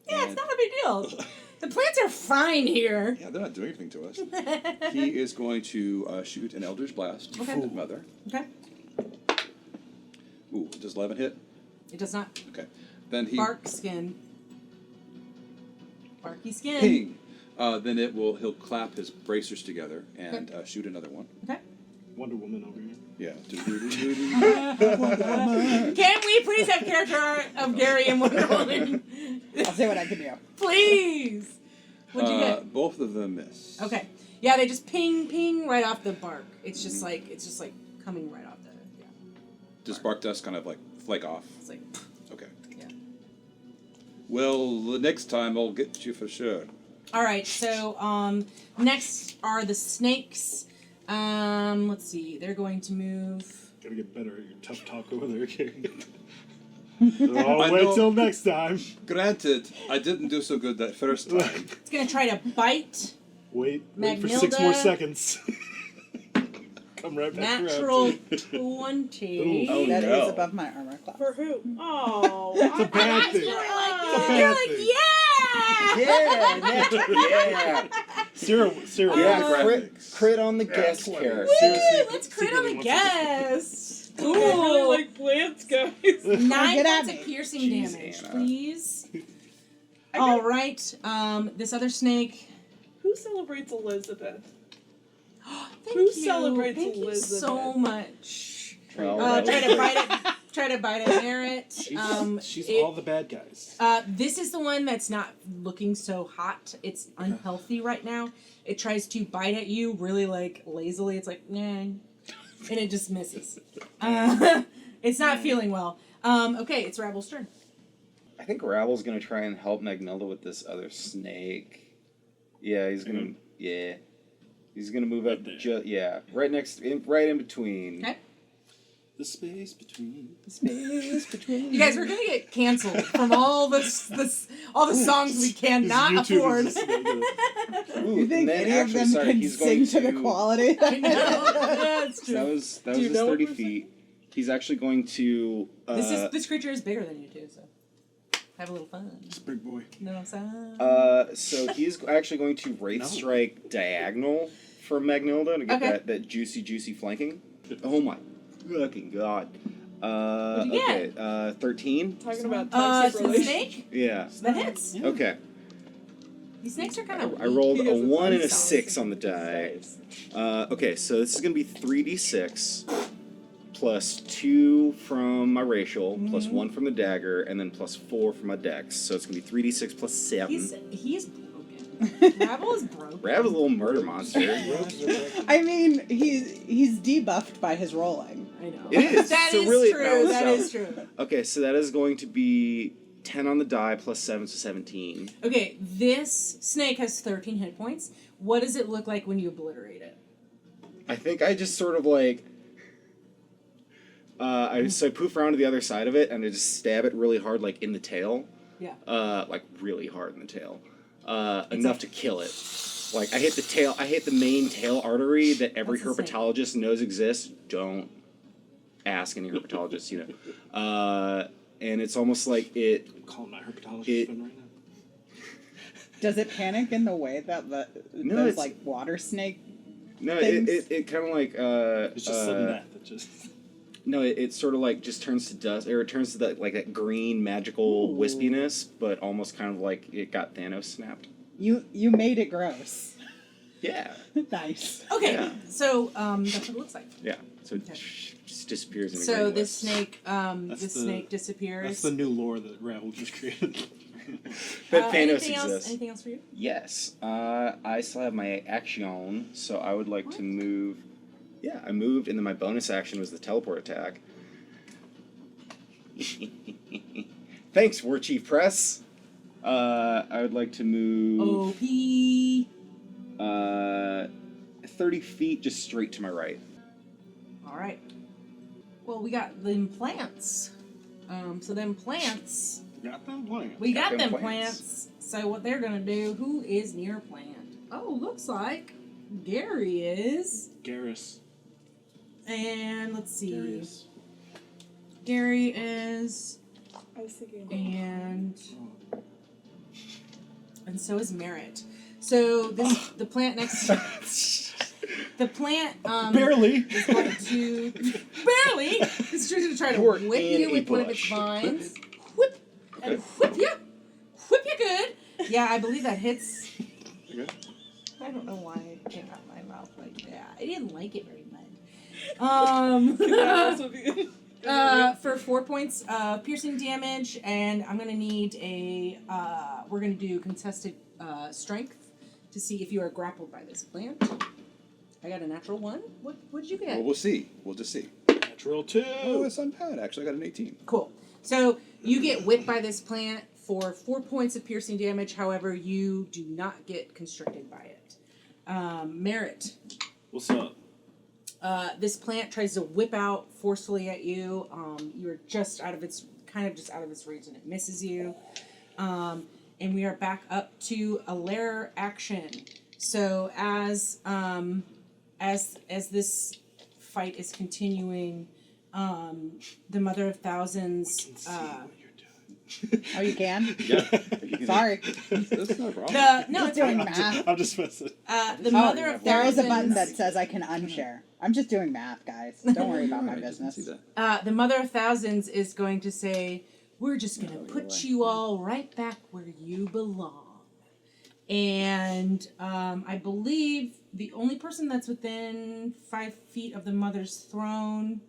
Yeah, it's And- not a big deal. The plants are fine here. Yeah, they're not doing anything to us. He is going to shoot an Elder's Blast Okay. at Mother. Okay. Ooh, does 11 hit? It does not. Okay. Then he Bark skin. Barky skin. ping. Then he'll clap his bracers together and shoot another one. Okay. Wonder Woman over here. Yeah. Can we please have character art of Gary and Wonder Woman? I'll see what I can do. Please. What'd you get? Both of them miss. Okay. Yeah, they just ping right off the bark. It's just like coming right off the Does bark dust kind of like flake off? It's like Okay. yeah. Well, the next time I'll get you for sure. All right. So next are the snakes. Let's see. They're going to move. Gotta get better at your tough talk over there, Gary. I Wait know. till next time. Granted, I didn't do so good that first time. It's gonna try to bite. Wait for 6 more Magnilda. seconds. Come right back Natural around. 20. Oh, That no. is above my armor class. For who? Oh, It's a bad thing. You're bad like, thing. yeah! Yeah, Sarah, yeah. graphics. Crit on the guest Woo! character. Woo, let's crit on secretly the wants guest. I really Cool. like plants, guys. 9 Get at points me. of piercing Jeez, damage, Anna. please. All right. This other snake. Who celebrates Elizabeth? Thank Who you. celebrates Thank you so Elizabeth? much. Well, Try to bite it. try to bite at Merritt. She's It- all the bad guys. This is the one that's not looking so hot. It's unhealthy right now. It tries to bite at you really like lazily. It's like, nah, and it just misses. It's not feeling well. Okay, it's Rabble's turn. I think Rabble's gonna try and help Magnilda with this other snake. Yeah, he's gonna. Yeah, he's gonna move up. Right in between. Okay. The space between. You guys, we're gonna get canceled from all the songs we cannot afford. You think any of them can sing to the quality? I know. That's true. That was Do you his know what 30 we're feet. He's actually going to. This creature is bigger than you two, so have a little fun. This big boy. You know what I'm saying? So he's actually going to Wraith Strike diagonal for Magnilda to get that juicy flanking. Oh my fucking god. What'd you Okay, 13? Talking about To toxic the relations. snake? Yeah. That hits. Okay. These snakes are kind of I rolled He a has a 1 and a fun 6 size. on the die. Okay, so this is going to be 3d6 plus 2 from my racial, plus 1 from the dagger, and then plus 4 from my dex. So it's going to be 3d6 plus 7. He's broken. Rabble is broken. Rabble's a little murder monster. I mean, he's debuffed by his rolling. I know. It is. That So is really, true. that That was- is true. Okay, so that is going to be 10 on the die plus 7, so 17. Okay, this snake has 13 hit points. What does it look like when you obliterate it? I think I just sort of like. I poof around to the other side of it and I just stab it really hard, like in the tail. Yeah. Like really hard in the tail. Enough to kill it. Like I hit the tail. I hit the main tail artery that every What's the snake? herpetologist knows exists. Don't ask any herpetologist, you know. And it's almost like it. I'm calling my herpetologist It- friend right now. Does it panic in the way that No, those it's- like water snake? No, Things. it kind of like. It's just sudden death. It just. No, it sort of like just turns to dust, or it turns to that like that green magical wispiness, but almost kind of like it got Thanos snapped. You made it gross. Yeah, Nice. Okay, Yeah. so that's what it looks like. yeah. So it Okay. just disappears in a So green this wisp. snake, That's this the- snake disappears. That's the new lore that Rabble just created. But Thanos anything exists. else? Anything else for you? Yes. I still have my action, so I would like to move. Yeah, I moved, and then my bonus action was the teleport attack. Thanks, War Chief Press. I would like to move OP. 30 feet just straight to my right. All right. Well, we got them plants. So them plants. Got them playing. We got them them plants. plants. So what they're gonna do? Who is near plant? Oh, looks like Gary is. Garrus. And let's see. Darius. Gary is, I was thinking. and so is Merritt. So this the plant next to the plant Barely. is going to barely is going to try to You're whip in you a with one of its bush. vines. Whip and whip you good. Yeah, I believe that hits. Okay. I don't know why it came out of my mouth like that. I didn't like it very much. That was with you. For 4 points of piercing damage, and I'm gonna need a. We're gonna do contested strength to see if you are grappled by this plant. I got a natural 1. What did you get? Well, we'll see. We'll just see. Natural 2. Oh, it's unpad. Actually, I got an 18. Cool. So you get whipped by this plant for 4 points of piercing damage. However, you do not get constricted by it. Merritt. What's up? This plant tries to whip out forcefully at you. You're just out of its reach, and it misses you. And we are back up to a lair action. So as this fight is continuing, the Mother of Thousands. Oh, you can? Yeah. Sorry. That's not a problem. No, Just it's doing fine. math. I'm just messing. The Mother of There is Thousands. a button that says I can unshare. I'm just doing math, guys. Don't worry about my Alright, I didn't business. see that. The Mother of Thousands is going to say, "We're just going to put you all right back where you belong." And I believe the only person that's within 5 feet of the Mother's throne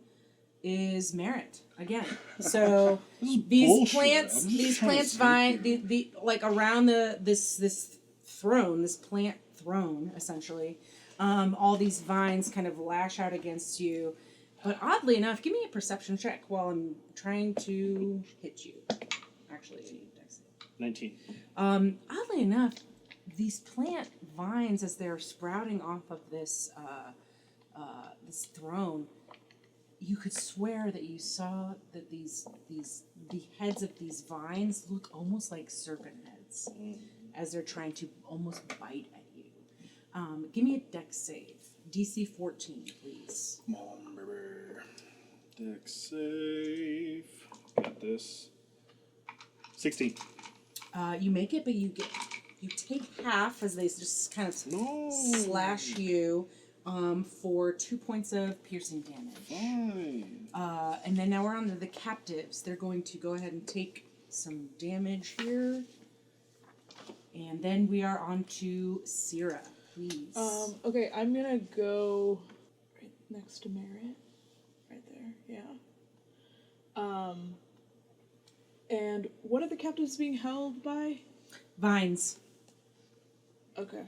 is Merit again. So This is these bullshit. plants, I'm just these trying to plants sneak vine, here. the like around this throne, this plant throne, essentially. All these vines kind of lash out against you, but oddly enough, give me a perception check while I'm trying to hit you. Actually, 19. oddly enough, these plant vines, as they're sprouting off of this this throne, you could swear that you saw that the heads of these vines look almost like serpent heads, as they're trying to almost bite at you. Give me a dex save, DC 14, please. Come on, baby. Dex save. Got this. 16. You make it, but you take half as they just kind of No. slash you for 2 points of piercing damage. Fine. And then now we're on to the captives. They're going to go ahead and take some damage here. And then we are on to Syrah, please. Okay, I'm gonna go right next to Merit. Right there, yeah. And what are the captives being held by? Vines. Okay.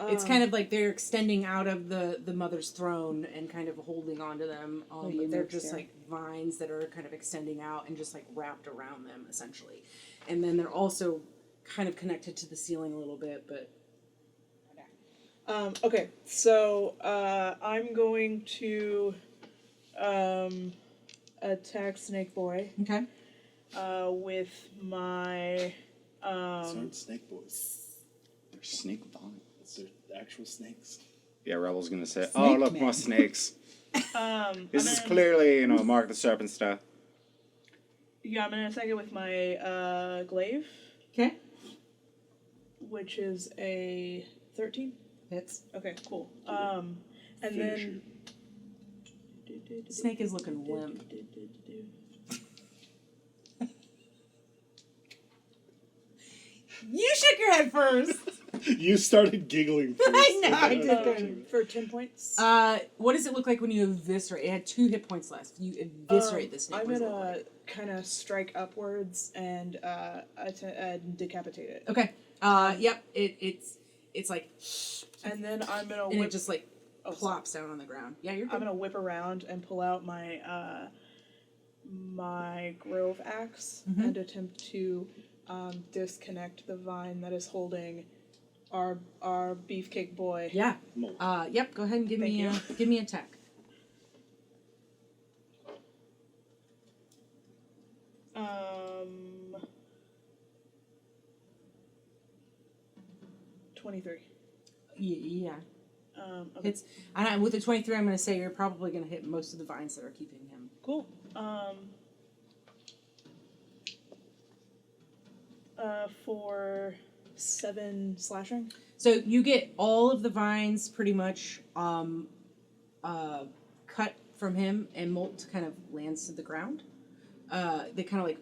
It's kind of like they're extending out of the mother's throne and kind of holding onto them. Like But they're eunuchs, just yeah. like vines that are kind of extending out and just like wrapped around them, essentially. And then they're also kind of connected to the ceiling a little bit, but Okay, so I'm going to attack Snake Boy okay. with my These aren't snake boys. They're snake vines. They're actual snakes. Yeah, Rebel's gonna say, Snake "Oh, look, man. more snakes. I'm This is gonna- clearly, Mark the Serpent stuff." Yeah, I'm gonna attack it with my glaive, Okay. which is a 13. Hits. Okay, cool. And then Snake is looking limp. You shook your head first. You started giggling first. I know, I did. for 10 points. What does it look like when you eviscerate? It had 2 hit points left. You eviscerate this snake. I'm What does it gonna look like? kind of strike upwards and decapitate it. Okay. Yep. It's like, And then I'm gonna and whip. it just like Oh, plops down on the ground. Yeah, you're I'm good. gonna whip around and pull out my my grove axe Mhm. and attempt to disconnect the vine that is holding our beefcake boy. Yeah. Molt. Yep. Go ahead and give Thank me you. give me a attack. Um, 23. Yeah. Okay. It's and with the 23, I'm going to say you're probably going to hit most of the vines that are keeping him. Cool. For 7 slashing. So you get all of the vines pretty much cut from him, and Molt kind of lands to the ground. They kind of like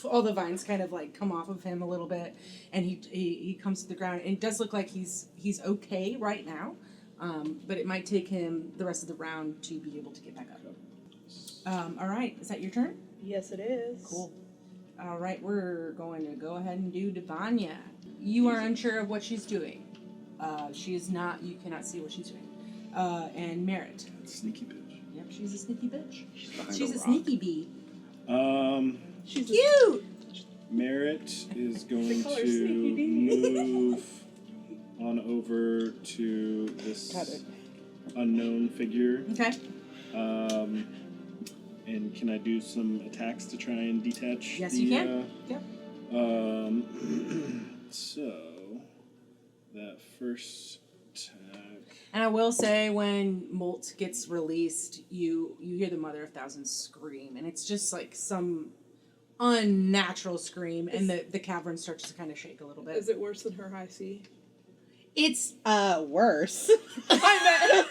all the vines kind of like come off of him a little bit, and he comes to the ground. And it does look like he's okay right now, but it might take him the rest of the round to be able to get back up. All right, is that your turn? Yes, it is. Cool. All right, we're going to go ahead and do Devanya. You are unsure of what she's doing. She is not. You cannot see what she's doing. And Merit. Sneaky bitch. Yep, she's a sneaky bitch. Behind She's a rock. sneaky bee. She's Cute. Merit is going call her to Sneaky D. move on over to this Got it. unknown figure. Okay. And can I do some attacks to try and detach? Yes, the, you can. Yep. So that first attack. And I will say, when Molt gets released, you hear the Mother of Thousands scream, and it's just like some unnatural scream, and the cavern starts to kind of shake a little bit. Is it worse than her high C? It's Worse. I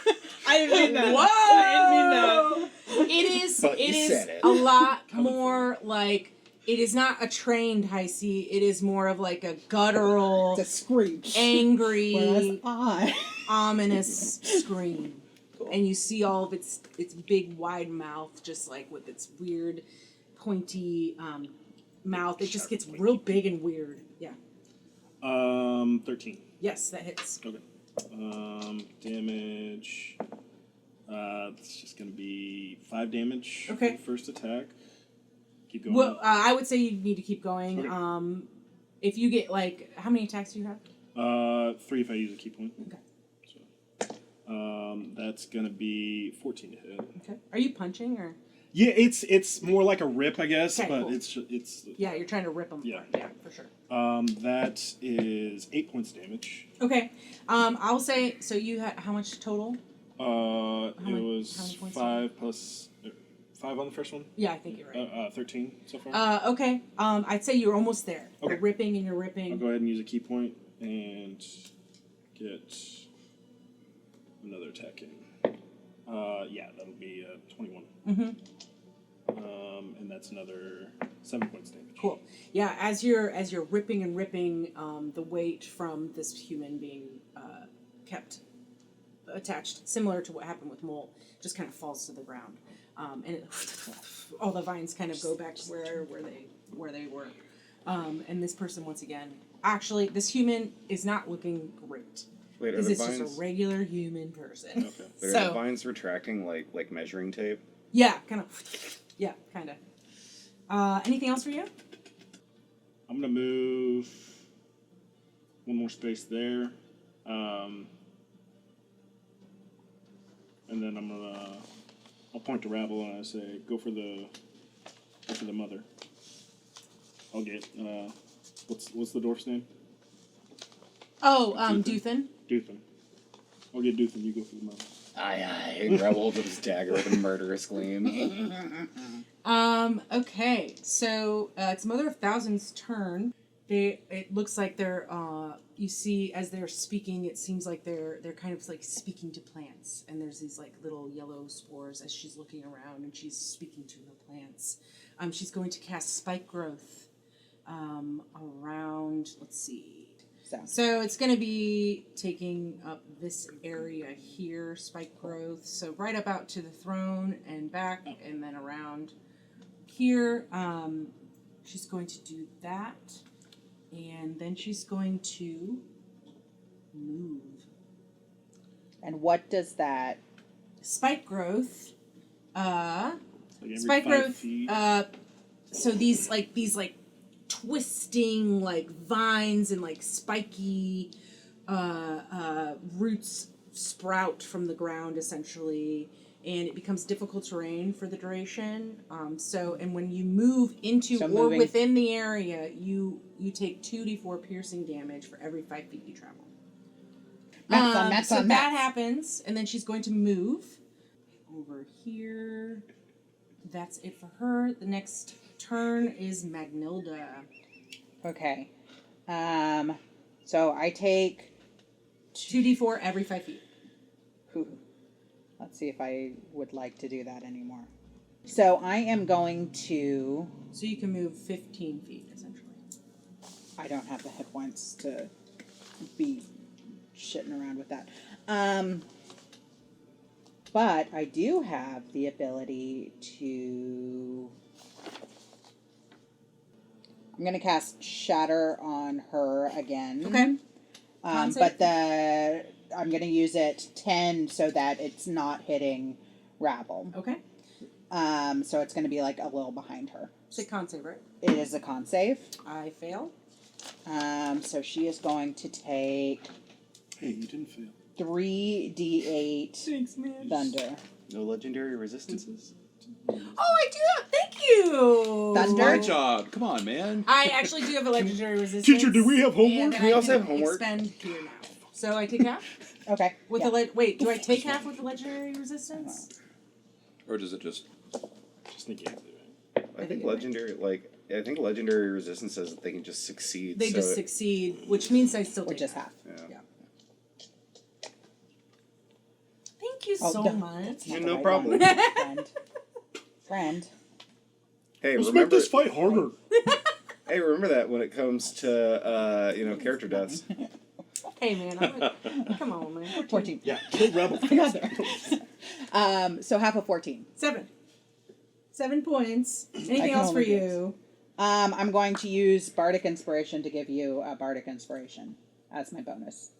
didn't mean that. Whoa! I didn't mean that. It is. But It you is said it. a lot more like. It is not a trained high C. It is more of like a guttural, It's a screech. angry, Whereas I. ominous scream. Cool. and you see all of its big wide mouth, just like with its weird pointy mouth. It just gets real big and weird. Yeah. 13. Yes, that hits. Okay. Damage. It's just gonna be 5 damage. Okay. For the first attack. Keep going. Well, I would say you need to keep going. Okay. If you get like, how many attacks do you have? 3 if I use a key point. Okay. So, that's gonna be 14 to hit. Okay. Are you punching or? Yeah, it's more like a rip, I guess, Okay, but cool. it's. Yeah, you're trying to rip them. Yeah. Yeah, for sure. That is 8 points damage. Okay. I'll say, so you had, how much total? How It many was points? 5 plus 5 on the first one. Yeah, I think you're right. 13 so far. Okay. I'd say you're almost there. Okay. You're ripping and you're I'll ripping. go ahead and use a key point and get another attack in. Yeah, that'll be 21. Mm-hmm. And that's another 7 points damage. Cool. Yeah, as you're ripping and ripping, the weight from this human being kept attached, similar to what happened with Mole, just kind of falls to the ground, and it, all the vines kind of go back to where they were. And this person once again, actually, this human is not looking great. Wait, are Because the it's vines? just a regular human person. Okay. But are So- the vines retracting like measuring tape? Yeah, kind of. Yeah, kind of. Anything else for you? I'm gonna move one more space there, and then I'll point to Rabble and I say, go for the mother. I'll get what's the dwarf's name? Oh, Duthin. Duthin. I'll get Duthin. You go for the mother. Aye. And Rebel holds up his dagger with a murderous gleam. Okay, so it's Mother of Thousands' turn. It looks like they're you see as they're speaking, it seems like they're kind of like speaking to plants, and there's these like little yellow spores as she's looking around and she's speaking to the plants. She's going to cast Spike Growth around, let's see. So it's going to be taking up this area here, Spike Growth. So right up out to the throne and back and then around here. She's going to do that. And then she's going to move. And what does that? Spike Growth. Like every Spike 5 Growth. feet. So these twisting like vines and like spiky roots sprout from the ground essentially, and it becomes difficult terrain for the duration. And when you move into So or moving- within the area, you take 2d4 piercing damage for every 5 feet you travel. So that happens, and then she's going to move over here. That's it for her. The next turn is Magnilda. Okay. So I take 2d4 every 5 feet. Let's see if I would like to do that anymore. So I am going to. So you can move 15 feet, essentially. I don't have the hit points to be shitting around with that. But I do have the ability to. I'm going to cast Shatter on her again. Okay. But I'm going to use it 10 so that it's not hitting Rabble. Okay. So it's going to be like a little behind her. It's a con save, right? It is a con save. I fail. So she is going to take Hey, you didn't fail. 3d8 Thanks, man. thunder. No legendary resistances? Oh, I do have. Thank you. Thunder? My job. Come on, man. I actually do have a legendary resistance. Teacher, do we have homework? And then We I also can have homework. Expend here now. So I take half Okay. with yeah. the wait. Do I take half with the legendary resistance? Or does it just? Just think you have to. I think legendary resistance says that they can just succeed. They so just succeed, which means I still Which take is half. Yeah. Thank you Oh, so no, much. that's not Yeah, the no right problem. one. Friend. Hey, Let's make remember? this fight harder. Hey, remember that when it comes to character deaths. Hey man, come on man. 14. Yeah, kill Rebel. I got there. So half of 14. 7. 7 points. Anything can else for only you? I'm going to use Bardic Inspiration to give you a Bardic Inspiration as my bonus.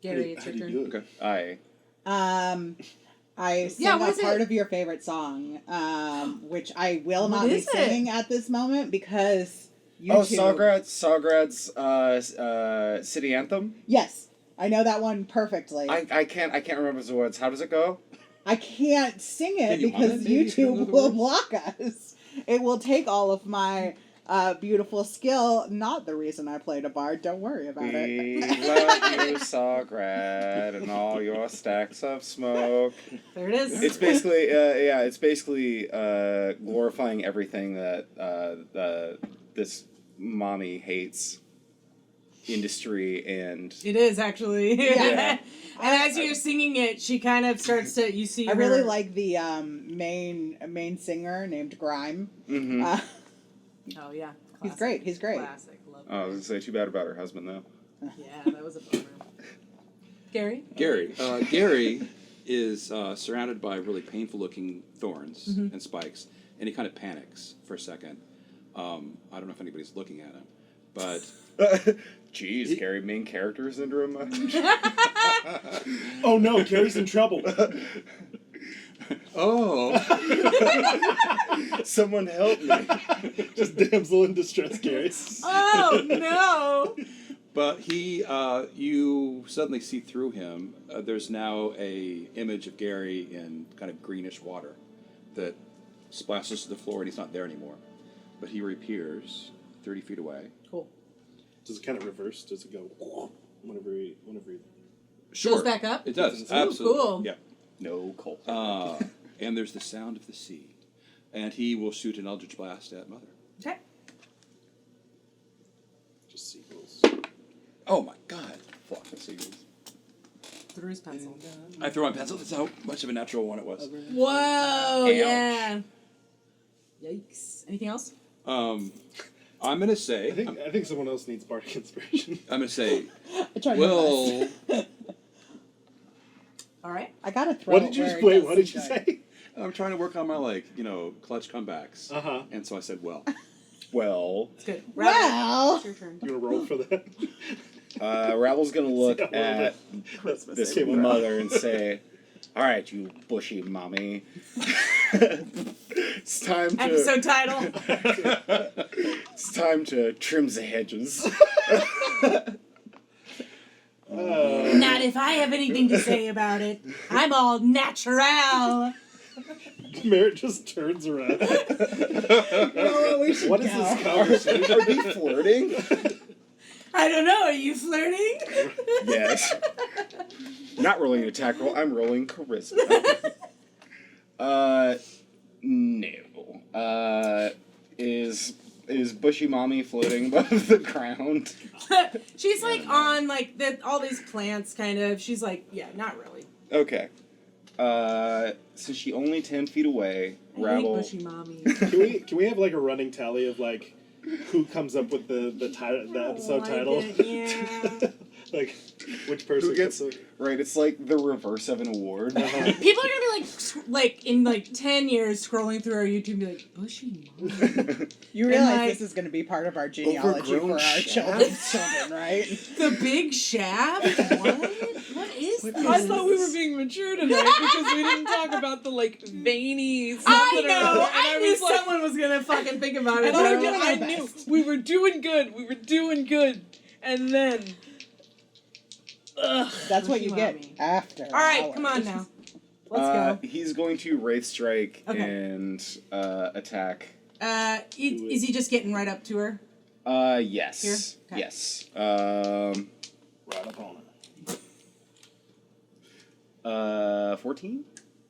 Gary, it's How your do turn. you do it? I sing Yeah, a what is part it? of your favorite song, which I will What not be is it? singing at this moment because YouTube. Sawgrad's city anthem. Yes, I know that one perfectly. I can't remember the words. How does it go? I can't sing it Can you hum because it, maybe, if you don't know YouTube the will words? block us. It will take all of my beautiful skill. Not the reason I played a bard. Don't worry about We it. love you, Sawgrad, and all your stacks of smoke. There it is. It's basically glorifying everything that this mommy hates. Industry and It is actually. Yeah. And as you're singing it, she kind of starts to. You see. I really her- like the main singer named Grime. mm-hmm. Oh yeah. He's Classic. great. He's great. Classic. Love I was gonna say too bad about her husband though. Yeah, that was a bummer. Gary. Gary is surrounded by really painful-looking thorns and spikes, and he kind of panics for a second. I don't know if anybody's looking at him, but Jeez, Gary, main character syndrome. Oh no, Gary's in trouble. oh, Someone help me! Just damsel in distress, Gary. Oh no. but he, you suddenly see through him. There's now a image of Gary in kind of greenish water that splashes to the floor, and he's not there anymore. But he reappears 30 feet away. Cool. Does it kind of reverse? Does it go whenever he? Sure. Goes back up? It does. Ooh, Absolutely. cool. Yeah. No cold. And there's the sound of the sea. And he will shoot an eldritch blast at Mother. Okay. Just sequels. Oh my god. Fuck the seagulls. Through his pencil. I threw my pencil. That's how much of a natural one it was. Whoa. Ouch. Yeah. Yikes. Anything else? I'm gonna say. I think someone else needs Bardic Inspiration. I'm gonna say. I tried my Well. best. All right. I got to throw. What did you wait? What did you say? I'm trying to work on my clutch comebacks. Uh-huh. And so I said, well. Well, It's good. Well. It's your turn. You gonna roll for that? Ravel's gonna look See how well at Christmas. this came out. mother and say, "All right, you bushy mommy, it's time to Episode title. it's time to trim the hedges." Not if I have anything to say about it. I'm all natural. Merritt just turns around. We What is this conversation? Are we flirting? I don't know. Are you flirting? Yes. Not rolling an attack roll. I'm rolling charisma. No. Is bushy mommy floating above the ground? She's like on like all these plants, kind of. She's like, yeah, not really. Okay. Since she only 10 feet away, I hate Rabble. bushy mommy. Can we have like a running tally of like who comes up with the title, the episode I title? get- yeah. Like which person Who gets gets right? It's like the reverse of an award. People are gonna be like in like 10 years scrolling through our YouTube and be like, bushy mommy. You realize like- this is going to be part of our genealogy for Overgrown our shaft? children, right? The big shaft? What? What is this? I thought we were being mature tonight because we didn't talk about the like veiny stuff I that know. are. I knew was like, someone was gonna fucking think about it. and though. I knew we were doing good. We were doing good, and then. Ugh. That's what you Bushy get mommy. after. All right, hours. come on now. Let's go. He's going to Wraith Strike Okay. and attack. Is he just getting right up to her? Yes. Here? Okay. Yes. right up on it? 14?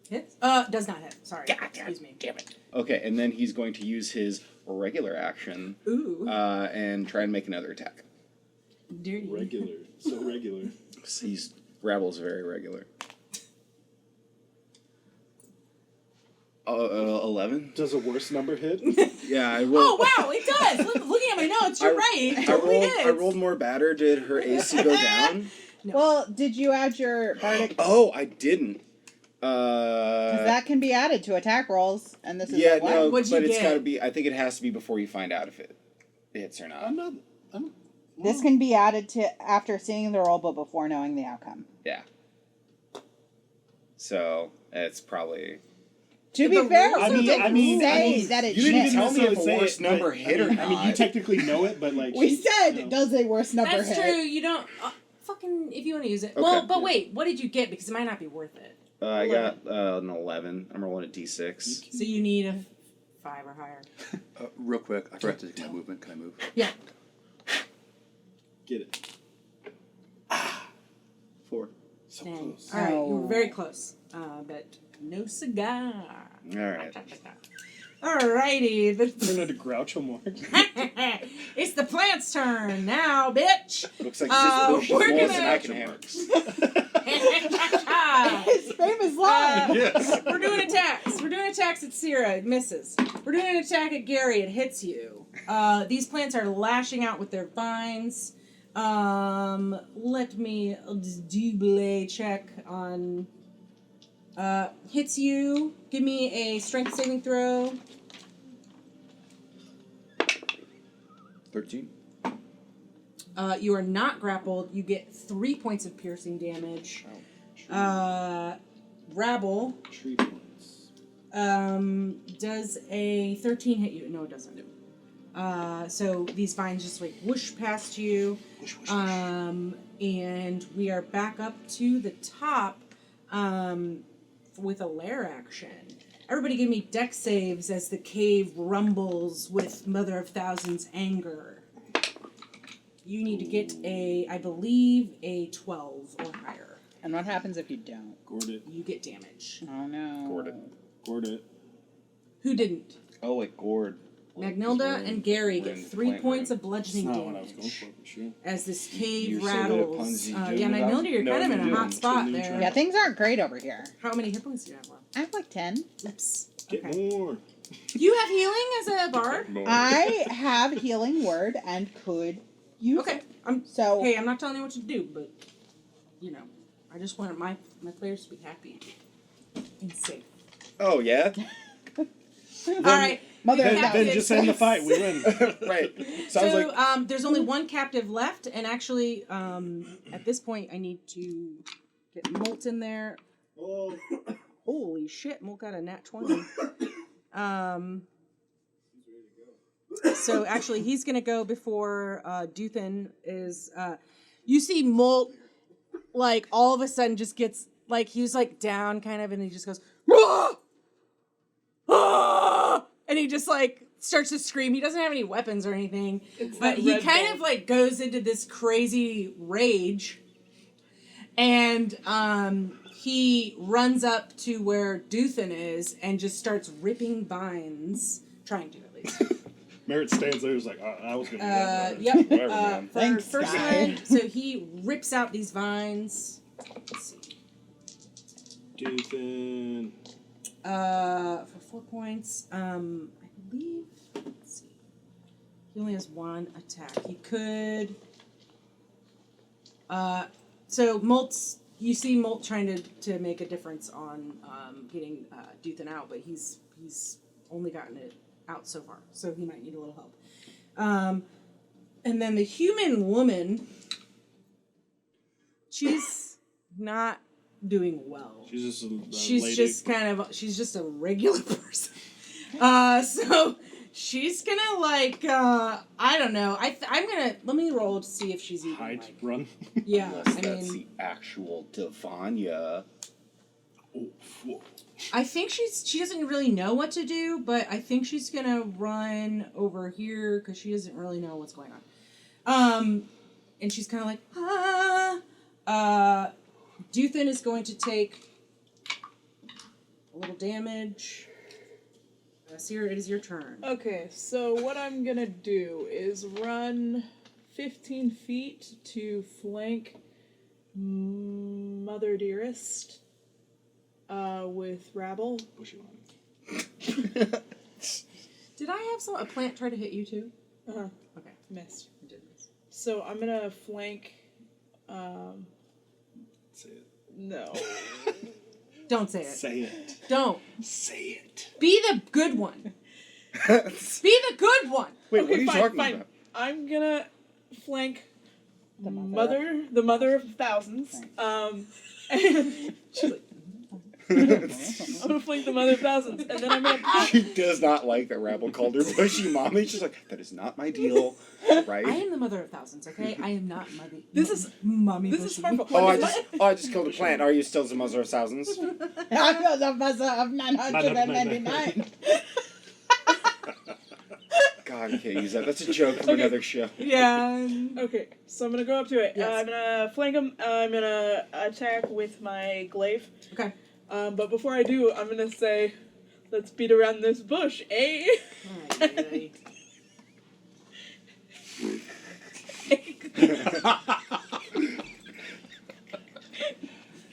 Hits? Does not hit. Sorry. Excuse me. Damn it. Okay, and then he's going to use his regular action Ooh. and try and make another attack. Dirty. Regular, so regular. Rabble's very regular. 11? Does a worse number hit? Yeah, I Oh rolled. wow, it does. Looking at my notes, you're right. It totally I rolled more batter. Did her AC go down? No. Well, did you add your bardic? Oh, I didn't. Because that can be added to attack rolls, and this is yeah, a what? no, What'd you but it's get? got to be. I think it has to be before you find out if it hits or not. This can be added to after seeing the roll, but before knowing the outcome. Yeah. So it's probably. To be fair, I we mean- didn't I mean- say that it You didn't hit. tell me if a necessarily worse say number but, hit or I mean, you not. technically know it, but like We said, you know. does a worse number That's hit? true. You don't fucking if you want to use it. Okay. Well, but wait, what did you get? Because it might not be worth it. I got an 11. I'm rolling a d6. So you need a 5 or higher. Real quick, I forgot to take my movement. Can I move? Yeah. Get it. 4. So Dang. close. All right, you Oh. were very close, but no cigar. All right. Alrighty, Turn into Groucho Marx. it's the plant's turn now, bitch. Looks like this bush is we're more gonna- than I can handle. His famous line. Yes. We're doing attacks. We're doing attacks at Sierra. It misses. We're doing an attack at Gary. It hits you. These plants are lashing out with their vines. Let me double check on. Hits you. Give me a strength saving throw. 13. You are not grappled. You get 3 points of piercing damage. Rabble. Tree points. Does a 13 hit you? No, it doesn't. So these vines just like whoosh past you. And we are back up to the top with a lair action. Everybody give me dex saves as the cave rumbles with Mother of Thousands anger. You need to get I believe, a 12 or higher. And what happens if you don't? Gored it. You get damage. Oh no. Gored it. Who didn't? Oh, it gored. Magnilda and Gary we're get in 3 plant points room. of bludgeoning That's not what I was going damage for, but sure. as this cave You're so good at rattles. puns, you Yeah, do without Magnilda, you're kind of in a knowing hot you spot do. there. Yeah, things aren't great over here. How many hit points do you have left? I have like 10. Oops. Get Okay. more. You have healing as a bard? I have healing word and could use Okay. it. I'm So Hey, I'm not telling you what to do, but you know, I just want my players to be happy and safe. Oh, yeah? All right. Mother Then, of then Thousands. just end the fight. We win. Right. Sounds So like. there's only one captive left, and actually, at this point, I need to get Molt in there. Oh. Holy shit, Molt got a nat 20. So actually, he's gonna go before Duthin is. You see Molt, like all of a sudden, just gets like he's like down, kind of, and he just goes, "Ah! Ah!" And he just like starts to scream. He doesn't have any weapons or anything, It's but that he Red kind Bull. of like goes into this crazy rage, and he runs up to where Duthin is and just starts ripping vines, trying to at least. Merritt stands there. He's like, I was gonna. Do that. Yep. Whatever, man. For Thanks, first guy. one, so he rips out these vines. Let's see. Duthin. For 4 points, I believe. Let's see. He only has one attack. He could. So Molt's. You see Molt trying to make a difference on getting Duthin out, but he's only gotten it out so far, so he might need a little help. And then the human woman, she's not doing well. She's just a She's lady. just kind of she's just a regular person. So she's gonna like I don't know. I'm gonna let me roll to see if she's even hide, like run. yeah. Unless I that's mean, the actual Devanya. Oh, whoa. I think she doesn't really know what to do, but I think she's gonna run over here because she doesn't really know what's going on. And she's kind of like Duthin is going to take a little damage. Sierra, it is your turn. Okay, so what I'm gonna do is run 15 feet to flank Mother Dearest with Rabble. Bushy line. Did I have a plant try to hit you too? Uh-huh. Okay, Missed. I did miss. So I'm gonna flank. Say it. No. Don't say it. Say it. Don't. Say it. Be the good one. Be the good one. Wait, Okay, what are you fine, talking fine. about? I'm gonna flank The the mother of thousands. And she's like, I'm gonna flank the mother of thousands, and then I'm gonna. She does not like that Rabble called her pushy mommy. She's like, that is not my deal, right? I am the mother of thousands, okay? I am not mommy. This is mommy. this is Bushy. harmful. Oh, I What is just killed a plant. Are you still the mother of thousands? I'm the buzzer of 999. God, I can't use that. That's a joke from Okay. another show. Yeah. Okay, so I'm gonna go up to it. Yes. I'm gonna flank him. I'm gonna attack with my glaive. Okay. But before I do, I'm gonna say, let's beat around this bush, eh? Alright.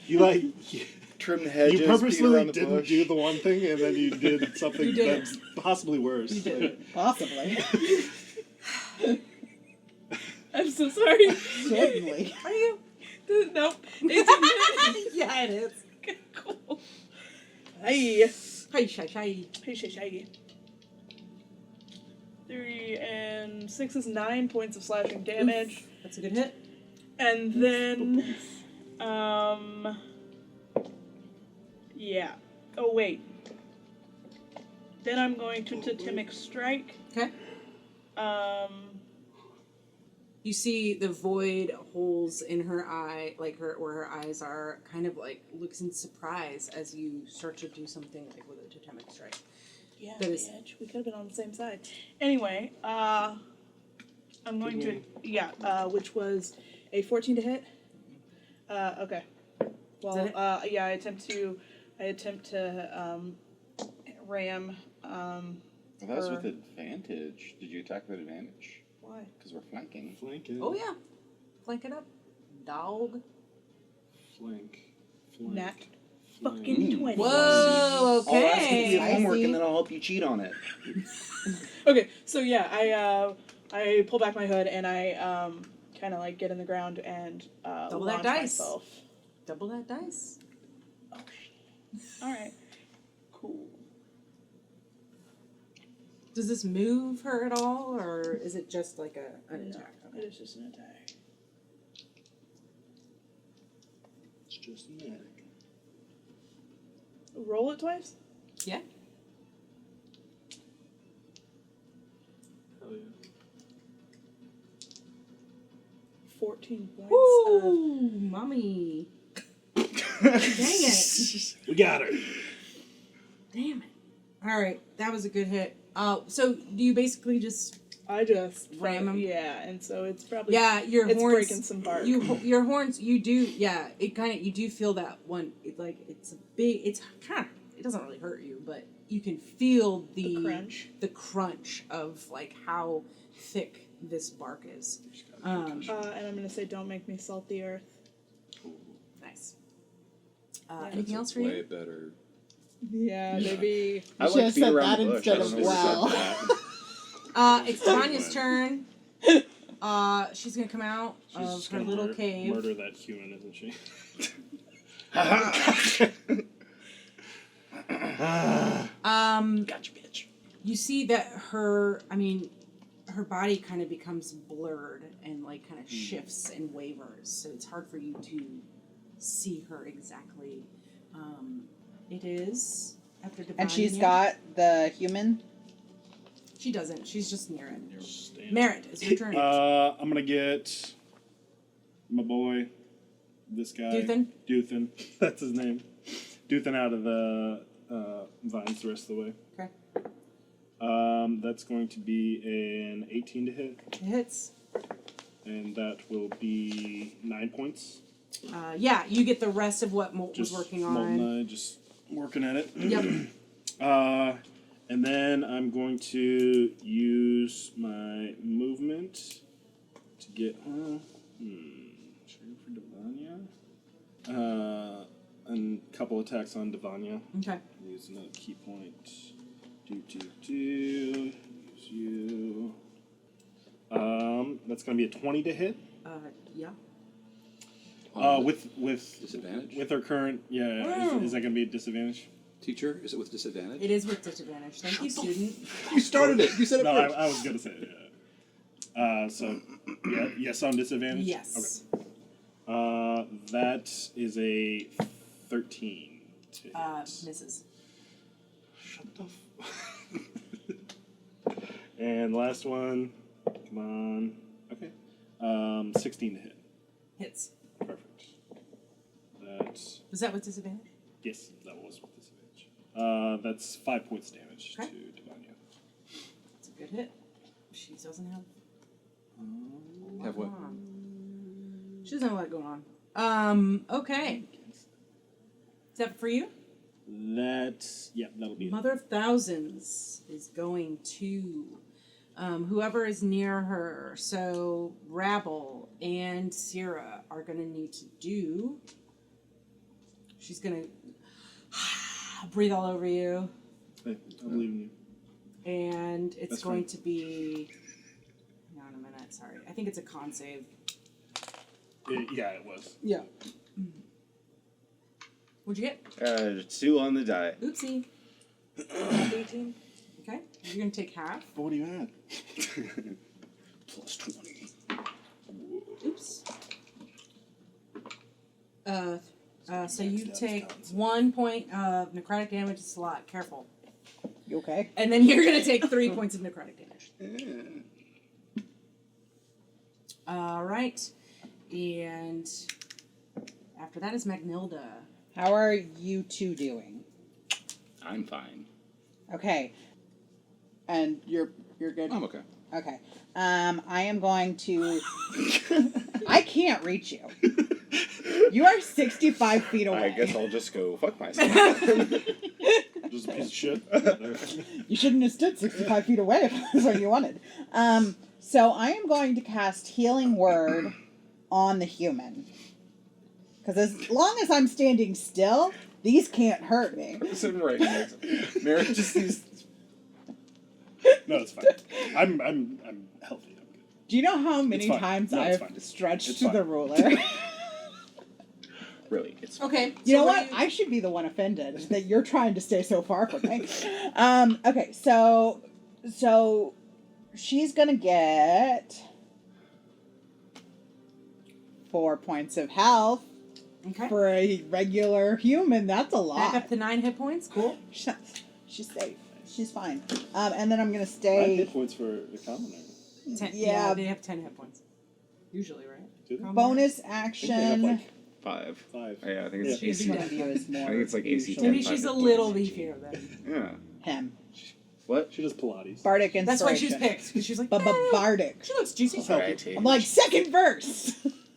You like Trim the hedges. you beat purposely around the didn't bush. do the one thing, and then you did something You did that's possibly worse. You did it. Possibly. I'm so sorry. Certainly. Are you? Nope. It's Yeah, it is. cool. Hey. Hi, shy, shy. Hey, shay. 3 and 6 is 9 points of slashing damage. That's a good hit. And then, yeah. Oh, wait. Then I'm going to totemic strike. Okay. You see the void holes in her eye, like where her eyes are, kind of like looks in surprise as you start to do something like with a totemic strike. Yeah, That is- bitch. We could have been on the same side. Anyway, I'm going to, which was a 14 to hit. Okay. Well, Is that yeah, I attempt to ram, That was her. with advantage. Did you attack with advantage? Why? Because we're flanking. Flank it. Oh yeah, flank it up, dog. Flank. Nat Flank. fucking 20. Whoa, I'll ask you to okay. do homework Spicy. and then I'll help you cheat on it. Okay, so yeah, I pull back my hood and I kind of like get in the ground and Double that launch dice. myself. Double that dice. Oh shit. All right. Cool. Does this move her at all, or is it just like an No, attack? it is just an attack. It's just an attic. Roll it twice. Yeah. Hell yeah. 14 points. Woo, mommy. Dang it. We got her. Damn it. All right, that was a good hit. So do you basically just I just Ram 'em? Yeah, and so it's probably your it's horns breaking some bark. your horns you do it kind of you do feel that one it's a big it's kind of it doesn't really hurt you but you can feel the crunch of like how thick this bark is. and I'm gonna say, don't make me salt the earth. Nice. Yeah. Anything else for Way you? better. Yeah, maybe. I should like have to beat said around that the bush. instead I don't of know who well. said that. It's Tanya's turn. She's gonna come out She's of just her gonna little cave. Murder that human, isn't she? Gotcha, bitch. You see that her body kind of becomes blurred and like kind of shifts and wavers, so it's hard for you to see her exactly. It is after Divine. And she's got the human. She doesn't. She's just near it. Stand. Merritt, it's your turn. I'm gonna get my boy, this guy. Duthin? That's his name. Duthin out of the vines the rest of the way. Okay. That's going to be an 18 to hit, It hits. and that will be 9 points. Yeah, you get the rest of what Molt was Just working Molten on. Eye, just working at it. Yep. And then I'm going to use my movement to get sure for Divania. And a couple attacks on Divania. Okay. Use another key point. Use you. That's gonna be a 20 to hit. Yeah. With Disadvantage? with her current, is that gonna be a disadvantage? Teacher, is it with disadvantage? It is with disadvantage. Thank you, student. You started it. You said it No, first. I was gonna say it. Yeah. So yes on disadvantage. Yes. Okay. That is a 13. To hit. Misses. Shut the. And last one. Come on. Okay. 16 to hit. Hits. Perfect. That's Was that with disadvantage? yes. That was with disadvantage. That's 5 points damage Okay. to Devania. It's a good hit. She doesn't have. Have what? going on. She doesn't have a lot going on. Okay. Is that for you? That'll be it. Mother of Thousands is going to whoever is near her. So Rabble and Sierra are going to need to do. She's going to breathe all over you. Hey, I'm leaving you. And it's That's going fine. to be. Hang on a minute. Sorry. I think it's a con save. It was. Yeah. What'd you get? 2 on the die. Oopsie. 18. Okay. You're going to take half. But what do you add? Plus 20. Oops. So you take 1 point of necrotic damage. It's a lot. Careful. You okay? And then you're going to take 3 points of necrotic damage. All right. And after that is Magnilda. How are you two doing? I'm fine. Okay. And you're good? I'm okay. Okay. I am going to I can't reach you. You are 65 feet away. I guess I'll just go fuck myself. Just a piece of shit. You shouldn't have stood 65 feet away if that's what you wanted. So I am going to cast Healing Word on the human. Because as long as I'm standing still, these can't hurt me. Sitting right next. Mary just sees. No, it's fine. I'm healthy. I'm good. Do you know how many fine. times No, it's I've fine. stretched It's to fine. the ruler? Really, it's Okay. You know so what? I should be the one offended that you're trying to stay so far from me. Okay, so she's gonna get 4 points of health. Okay. For a regular human, that's a lot. Back up to 9 hit points. Cool. She's safe. She's fine. And then I'm gonna 9 stay. hit points for the commoner. 10, Yeah. They have 10 hit points. Usually, right? Do they? Bonus I think they have, action. like, 5. 5. Yeah, I think it's Yeah. AC. One of you is more. I think it's like AC usually 10. Maybe she's a little beefier then. Yeah. him. What? She does Pilates. Bardic inspiration. That's why she was picked. Because she was like, Bardic. she looks juicy. Sorry, I'm like second verse.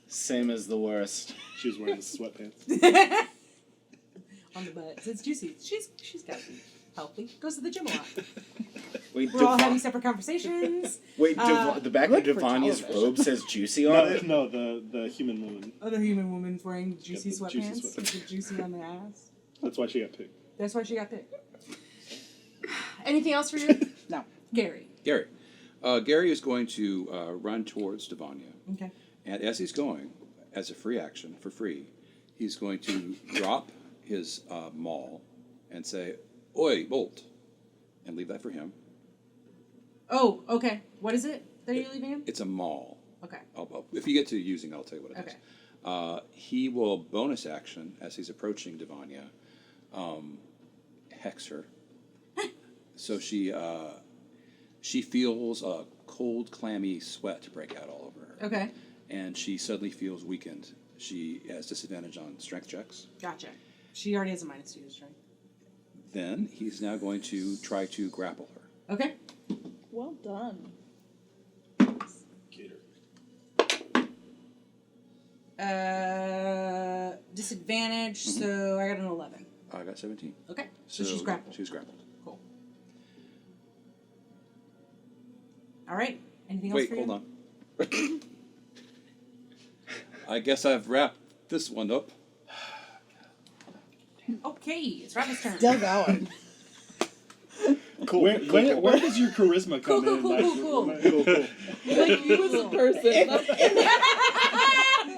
Same as the worst. She was wearing the sweatpants. On the butt. It's juicy. She's got to be healthy. Goes to the gym a lot. Wait, We're all having separate conversations. Wait, the back of good for Devania's television. robe says juicy on it? No, the human woman. Other human woman's wearing juicy Yeah, the sweatpants. juicy sweatpants. With the juicy on their ass. That's why she got picked. That's why she got picked. Anything else for you? No. Gary. Gary. Gary is going to run towards Devania. Okay. And as he's going, as a free action, for free, he's going to drop his maul and say, "Oi, bolt," and leave that for him. Oh, okay. What is it that you're leaving him? It's a maul. Okay. If you get to using it, I'll tell you what it is. Okay. He will bonus action as he's approaching Devania, hex her. So she feels a cold, clammy sweat break out all over her. Okay. And she suddenly feels weakened. She has disadvantage on strength checks. Gotcha. She already has a -2 to strength. Then he's now going to try to grapple her. Okay. Well done. Get her. Disadvantage, so I got an 11. I got 17. Okay. So she's grappled. She's grappled. Cool. All right. Anything else Wait, for you? hold on. I guess I've wrapped this one up. Okay, it's Rabbit's turn. Still going. Cool. Where does your charisma Cool, come cool, in? cool, cool, cool. Like you as a person.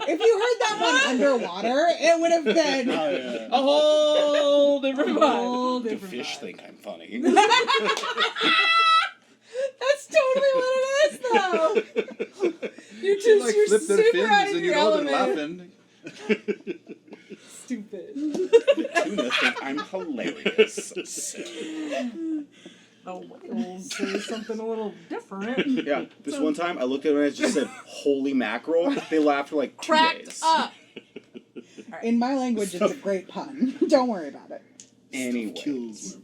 If you heard that one underwater, it would have been Oh, yeah. a whole different vibe. Whole The different fish vibe. think I'm funny. That's totally what it is, though. You're just like you're flip their super fins out of and your you know they're element. laughing. Stupid. Tuna think I'm hilarious. The whales say something a little different. Yeah, this one time I looked at them and I just said, "Holy mackerel!" They laughed for like 2 Cracked days. up. In my language, it's a great pun. Don't worry about it. Anyway, Kills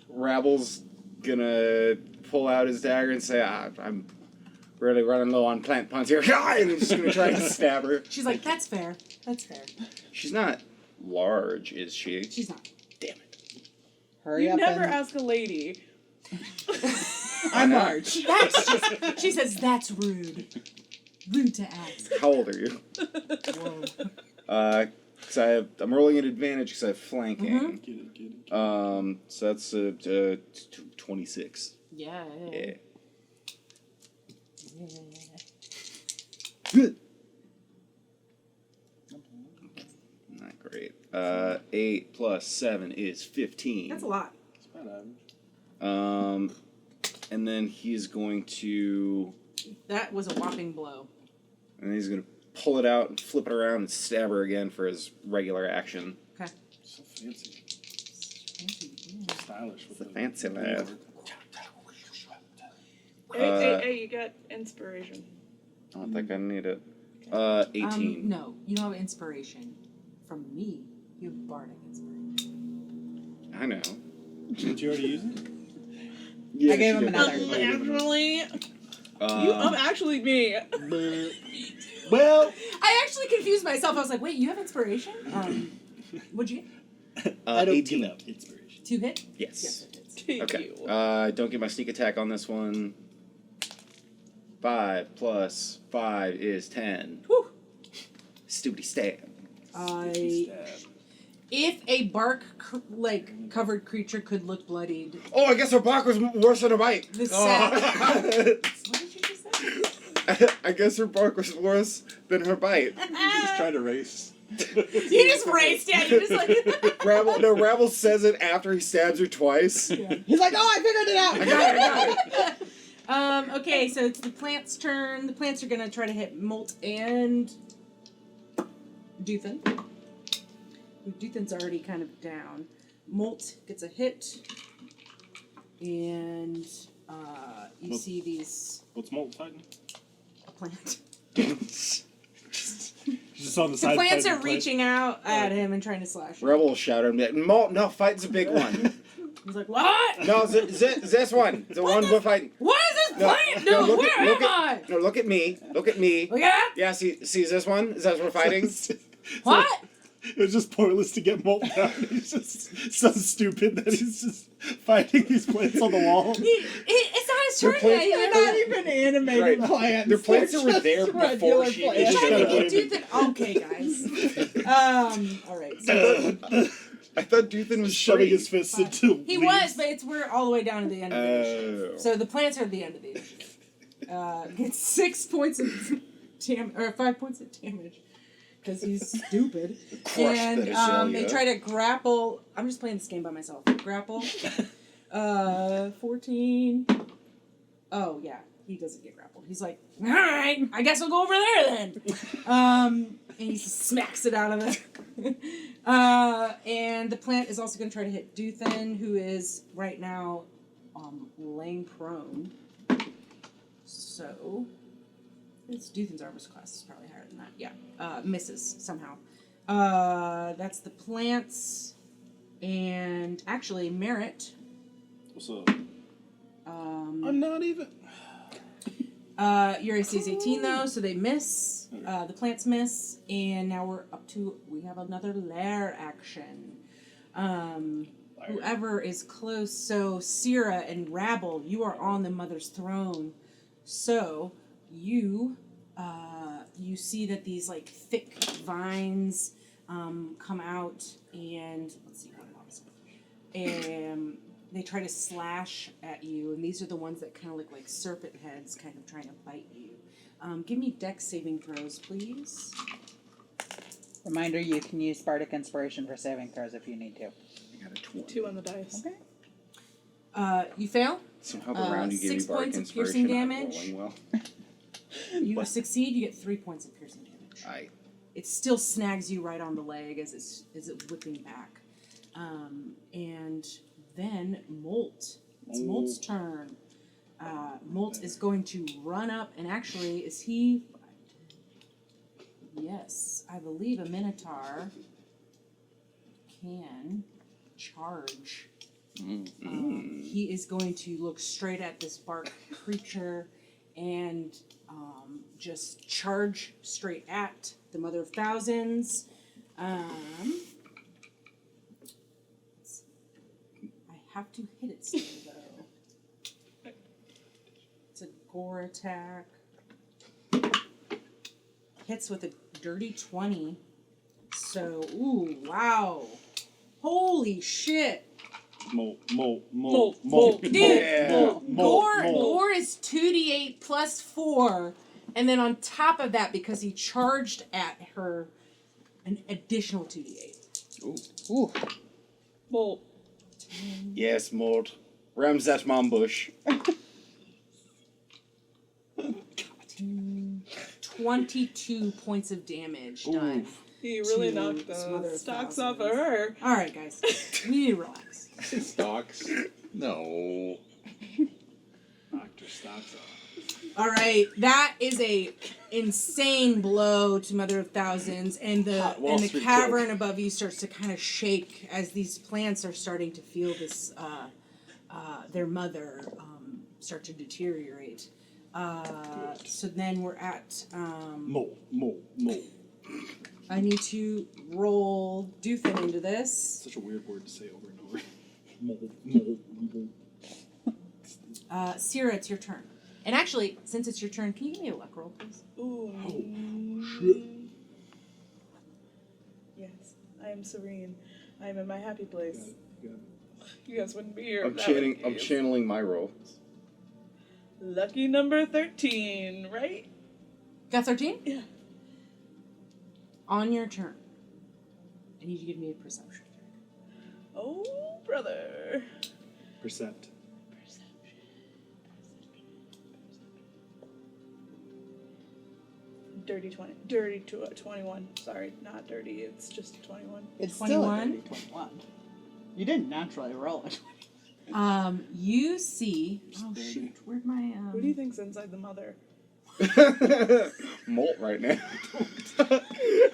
Rabble's gonna pull out his dagger and say, "I'm really running low on plant puns here," and he's just gonna try to stab her. She's like, that's fair. That's fair. She's not large, is she? She's not. Damn it. Hurry You up never and... ask a lady. I'm large. That's just, she says, that's rude. Rude to ask. How old are you? Because I'm rolling an advantage because I have flanking. Get it. So that's 26. Yeah. Yeah. Not great. 8 plus 7 is 15. That's a lot. It's about average. And then he's going to, That was a whopping blow. and he's going to pull it out and flip it around and stab her again for his regular action. Okay. So fancy. Stylish with It's a fancy lad. Hey, you got inspiration. I don't think I need it. 18. No, you don't have inspiration. From me, you have bardic inspiration. I know. Did you already use it? Yeah, I gave she him did. another. Actually, I'm actually me. Well, I actually confused myself. I was like, wait, you have inspiration? What'd you get? I don't 18. give up inspiration. 2 hit? Yes. Yes, it is. Thank Okay. you. Don't get my sneak attack on this one. 5 plus 5 is 10. Whew. Stupid stab. If a bark covered creature could look bloodied, Oh, I guess her bark was worse than her bite. the Oh. sad. What did you just say? I guess her bark was worse than her bite. Just trying to race. You just raced, yeah. You just like. Rabble says it after he stabs her twice. He's like, oh, I figured it out. I got it. Okay, so it's the plant's turn. The plants are gonna try to hit Molt and Duthin. Duthin's already kind of down. Molt gets a hit, and you Molt. see these What's Molt fighting? plant. Just on the The side. plants fighting are the plant. reaching out at him and trying to slash him. Rebel will shout at him, like, Malt, no, fighting's a big one. He's like, what? No, this one. The one we're fighting. What is this No, plant no, doing? look Where at- look am at- I? No, look at me. Look at me. Look at Yeah, see this one? Is that what we're fighting? what? It was just pointless to get Molt down. He's just so stupid that he's just fighting these plants on the wall. It's not his They're turn plant- yet. They're not even animated Right. plants. Their plants They're were just there before regular she- plants. He's trying to Shut get up. Duthin. Okay, guys. All right. So I thought Duthin was Shoving free. his fists into he leaves. was, but we're all the way down to the end of the initiative. Oh. So the plants are at the end of the initiative. Gets 6 points of or 5 points of damage because he's stupid. Crush And that azalea. they try to grapple. I'm just playing this game by myself. Grapple. 14. Oh yeah, he doesn't get grappled. He's like, all right, I guess I'll go over there then. And he smacks it out of it. And the plant is also going to try to hit Duthin, who is right now laying prone. So, it's Duthin's armor class is probably higher than that. Yeah, misses somehow. That's the plants. And actually, Merritt. What's up? I'm not even. Your AC is 18 though, so they miss. The plants miss, and now we're up to, we have another lair action. Whoever is close, so Syrah and Rabble, you are on the mother's throne. So you see that these like thick vines come out, and let's see what it was. they try to slash at you, and these are the ones that kind of look like serpent heads, kind of trying to bite you. Give me dex saving throws, please. Reminder: you can use Bardic Inspiration for saving throws if you need to. I got a 20. 2 on the dice. Okay. You fail. Somehow the round you gave 6 me Bardic points of piercing Inspiration, I'm damage. rolling well. You succeed, you get 3 points of piercing damage. I It still snags you right on the leg as it's whipping back. And then Molt. It's Molt's turn. Molt is going to run up, and actually, is he... Yes, I believe a Minotaur can charge. He is going to look straight at this bark creature and just charge straight at the Mother of Thousands. I have to hit it still, though. It's a gore attack. Hits with a dirty 20. So, ooh, wow. Holy shit. Molt. Dude, Gore is 2d8 plus 4. And then on top of that, because he charged at her, an additional 2d8. Ooh. Molt. Yes, Molt. Rams that ambush. 22 points of damage done. He really To knocked smother the of stocks off of thousands. her. All right, guys. We need to relax. Stocks? No. Knocked her stocks off. All right, that is a insane blow to Mother of Thousands, and the Wall the Street cavern above you starts to kind of shake as these plants are starting to feel this their mother start to deteriorate. So then we're at Molt. I need to roll Doofin into this. Such a weird word to say over and over. Molt. Sierra, it's your turn. And actually, since it's your turn, can you give me a luck roll, please? Ooh. Oh, shit. Yes, I am serene. I am in my happy place. Got it. You guys wouldn't be here. I'm without I'm me. channeling my roll. Lucky number 13, right? Got 13? Yeah. On your turn, I need you to give me a perception check. Oh, brother. Percept. Dirty 21. Sorry, not dirty. It's just 21. It's 21? still a 21. You didn't naturally roll it. You see. Oh shoot! Where'd my Who do you think's inside the mother? Molt right now.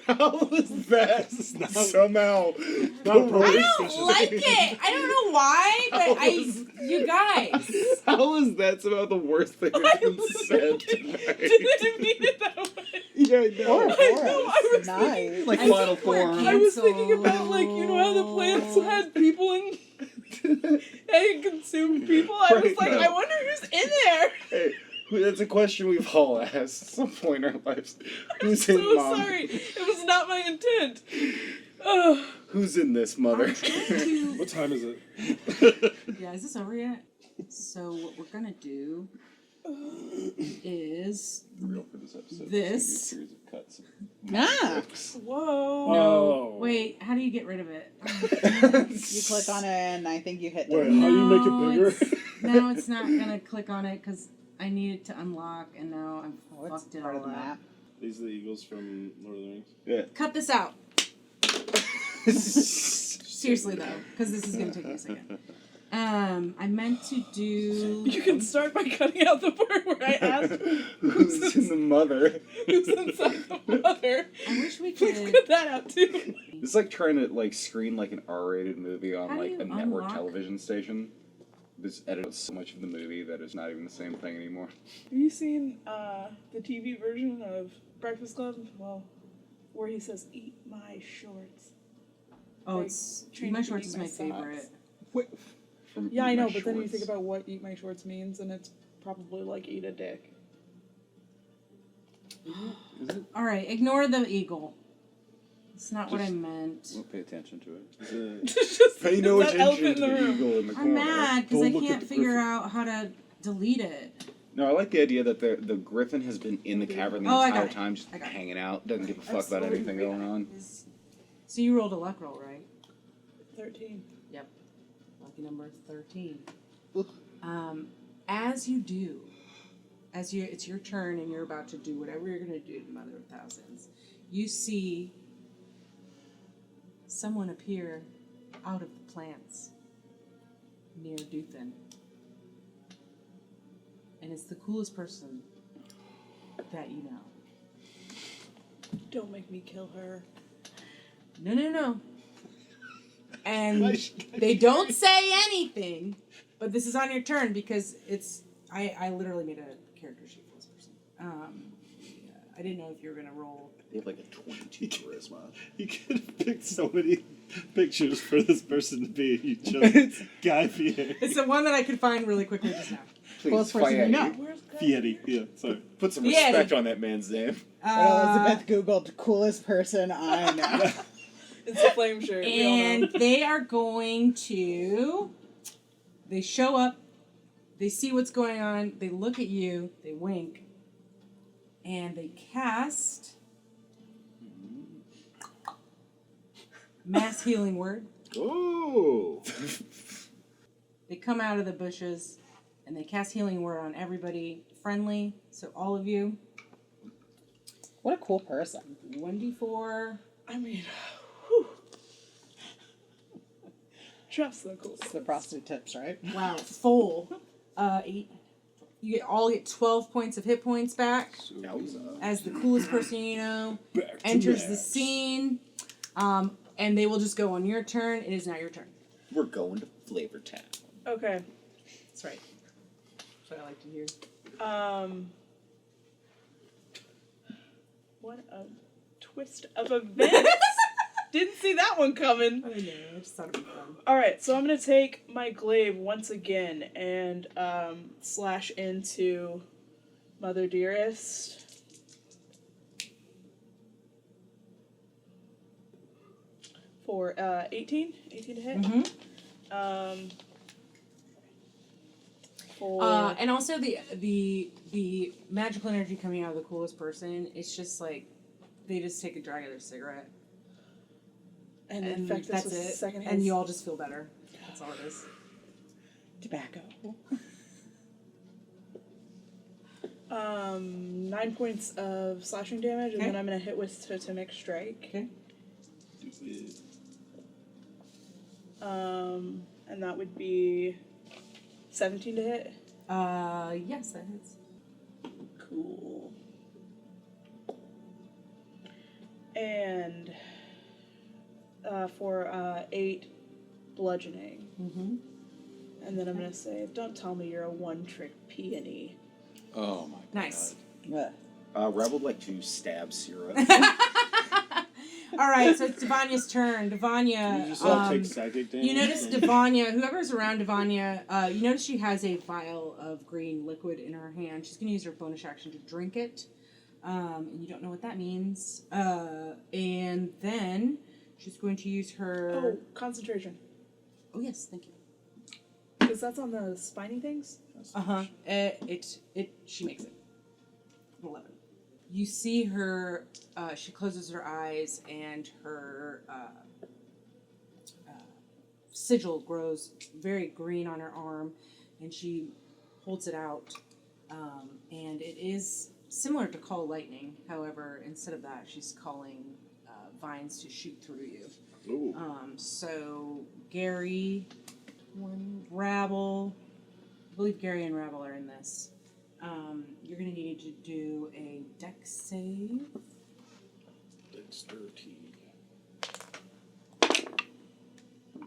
How is that somehow? I don't like it. I don't know why, but you guys. How is that somehow the worst thing that's been said tonight? Didn't mean it that way. Yeah, I know. I was Nice. Like I final think we're form. I was thinking about, like, you know how the plants had people in... They consumed people? I was Right, like, no. I wonder who's in there. Hey, that's a question we've all asked at some point in our lives. Who's in So mom? sorry. It was not my intent. Ugh. Who's in this mother? What time is it? Yeah, is this over yet? So what we're gonna do is Real for this episode. This. Series of cuts. Ah. Whoa. Oh. wait. How do you get rid of it? You click on it, and I think you hit Wait, it. how do you make No, it bigger? No, it's not gonna click on it because I need it to unlock, and now I've Oh, it's fucked it part all of the up. map. These are the eagles from Lord of the Rings. Yeah. Cut this out. Seriously though, because this is gonna take me a second. I meant to do. You can start by cutting out the part where I asked Who's in the mother? who's inside the mother. I wish we Please could. cut that out too. It's like trying to like screen like an R-rated movie on How do like you a network unlock? television station. Just edit out so much of the movie that it's not even the same thing anymore. Have you seen the TV version of Breakfast Club? Well, where he says, "Eat my shorts." Oh, Like, it's trying My to Shorts eat is my my favorite. socks. Wait. From Yeah, I Eat know, My but then you Shorts. think about what "eat my shorts" means, and it's probably like "eat a dick." Is it? All right, ignore the eagle. It's not what I meant. We'll pay attention to it. Pay no that elephant attention to in the the room. eagle in the corner. I'm mad because Go I look at can't the figure griffin. out how to delete it. No, I like the idea that the griffin has been in the cavern the Oh, I entire got it. time, just I got it. hanging out, doesn't give a fuck That's about so anything weird. going on. So you rolled a luck roll, right? 13. Yep. Lucky number 13. As you do, it's your turn and you're about to do whatever you're going to do to Mother of Thousands, you see someone appear out of the plants near Duthin. And it's the coolest person that you know. Don't make me kill her. No. And they don't say anything, but this is on your turn because it's. I literally made a character sheet for this person. I didn't know if you were gonna roll. They have like a 22 charisma. You could have picked so many pictures for this person to be. You chose Guy Fieri. It's the one that I could find really quickly just now. Please, Coolest person you Fieri, know. Where's Guy? Fieri, yeah, sorry. put some Fieri. respect on that man's name. Elizabeth Googled coolest person I know. It's a flame shirt. We all And know. they are going to. They show up. They see what's going on. They look at you. They wink. And they cast. Mass healing word. Oh! They come out of the bushes and they cast healing word on everybody. Friendly. So all of you. What a cool person. 1d4. I mean, whew. Just the cool. It's the prostitute tips, right? Wow. Full. 8. You all get 12 points of hit points back. Yowza. As the coolest person you know Back to enters the Max. scene, and they will just go on your turn. It is now your turn. We're going to Flavor Town. Okay. That's right. That's what I like to hear. What a twist of events. Didn't see that one coming. I know. I just thought it'd be fun. Alright, so I'm going to take my glaive once again and slash into Mother Dearest. For 18 to hit. Mm-hmm. For And also the magical energy coming out of the coolest person. It's just like they just take a drag of their cigarette, and and infect us that's with it. secondhand. And you all just feel better. That's all it is. Tobacco. 9 points of slashing damage, and Okay. then I'm gonna hit with Totemic Strike. Okay. And that would be 17 to hit. Yes, that hits. Cool. And for 8 bludgeoning. Mm-hmm. And then I'm gonna say, don't tell me you're a one-trick peony. Oh my god. Nice. Ugh. Rebel would like to stab Syrah. All right, so it's Devania's turn. You Devania, just all take psychic damage. you notice Devania, whoever's around Devania, you notice she has a vial of green liquid in her hand. She's going to use her bonus action to drink it. And you don't know what that means. And then she's going to use her... Oh, concentration. Oh, yes, thank you. Because that's on the spiny things? Uh-huh. She makes it. 11. You see her, she closes her eyes and her sigil grows very green on her arm and she holds it out. And it is similar to call lightning. However, instead of that, she's calling vines to shoot through you. Ooh. So Gary, Rabble, I believe Gary and Rabble are in this. You're going to need to do a dex save. Dexterity.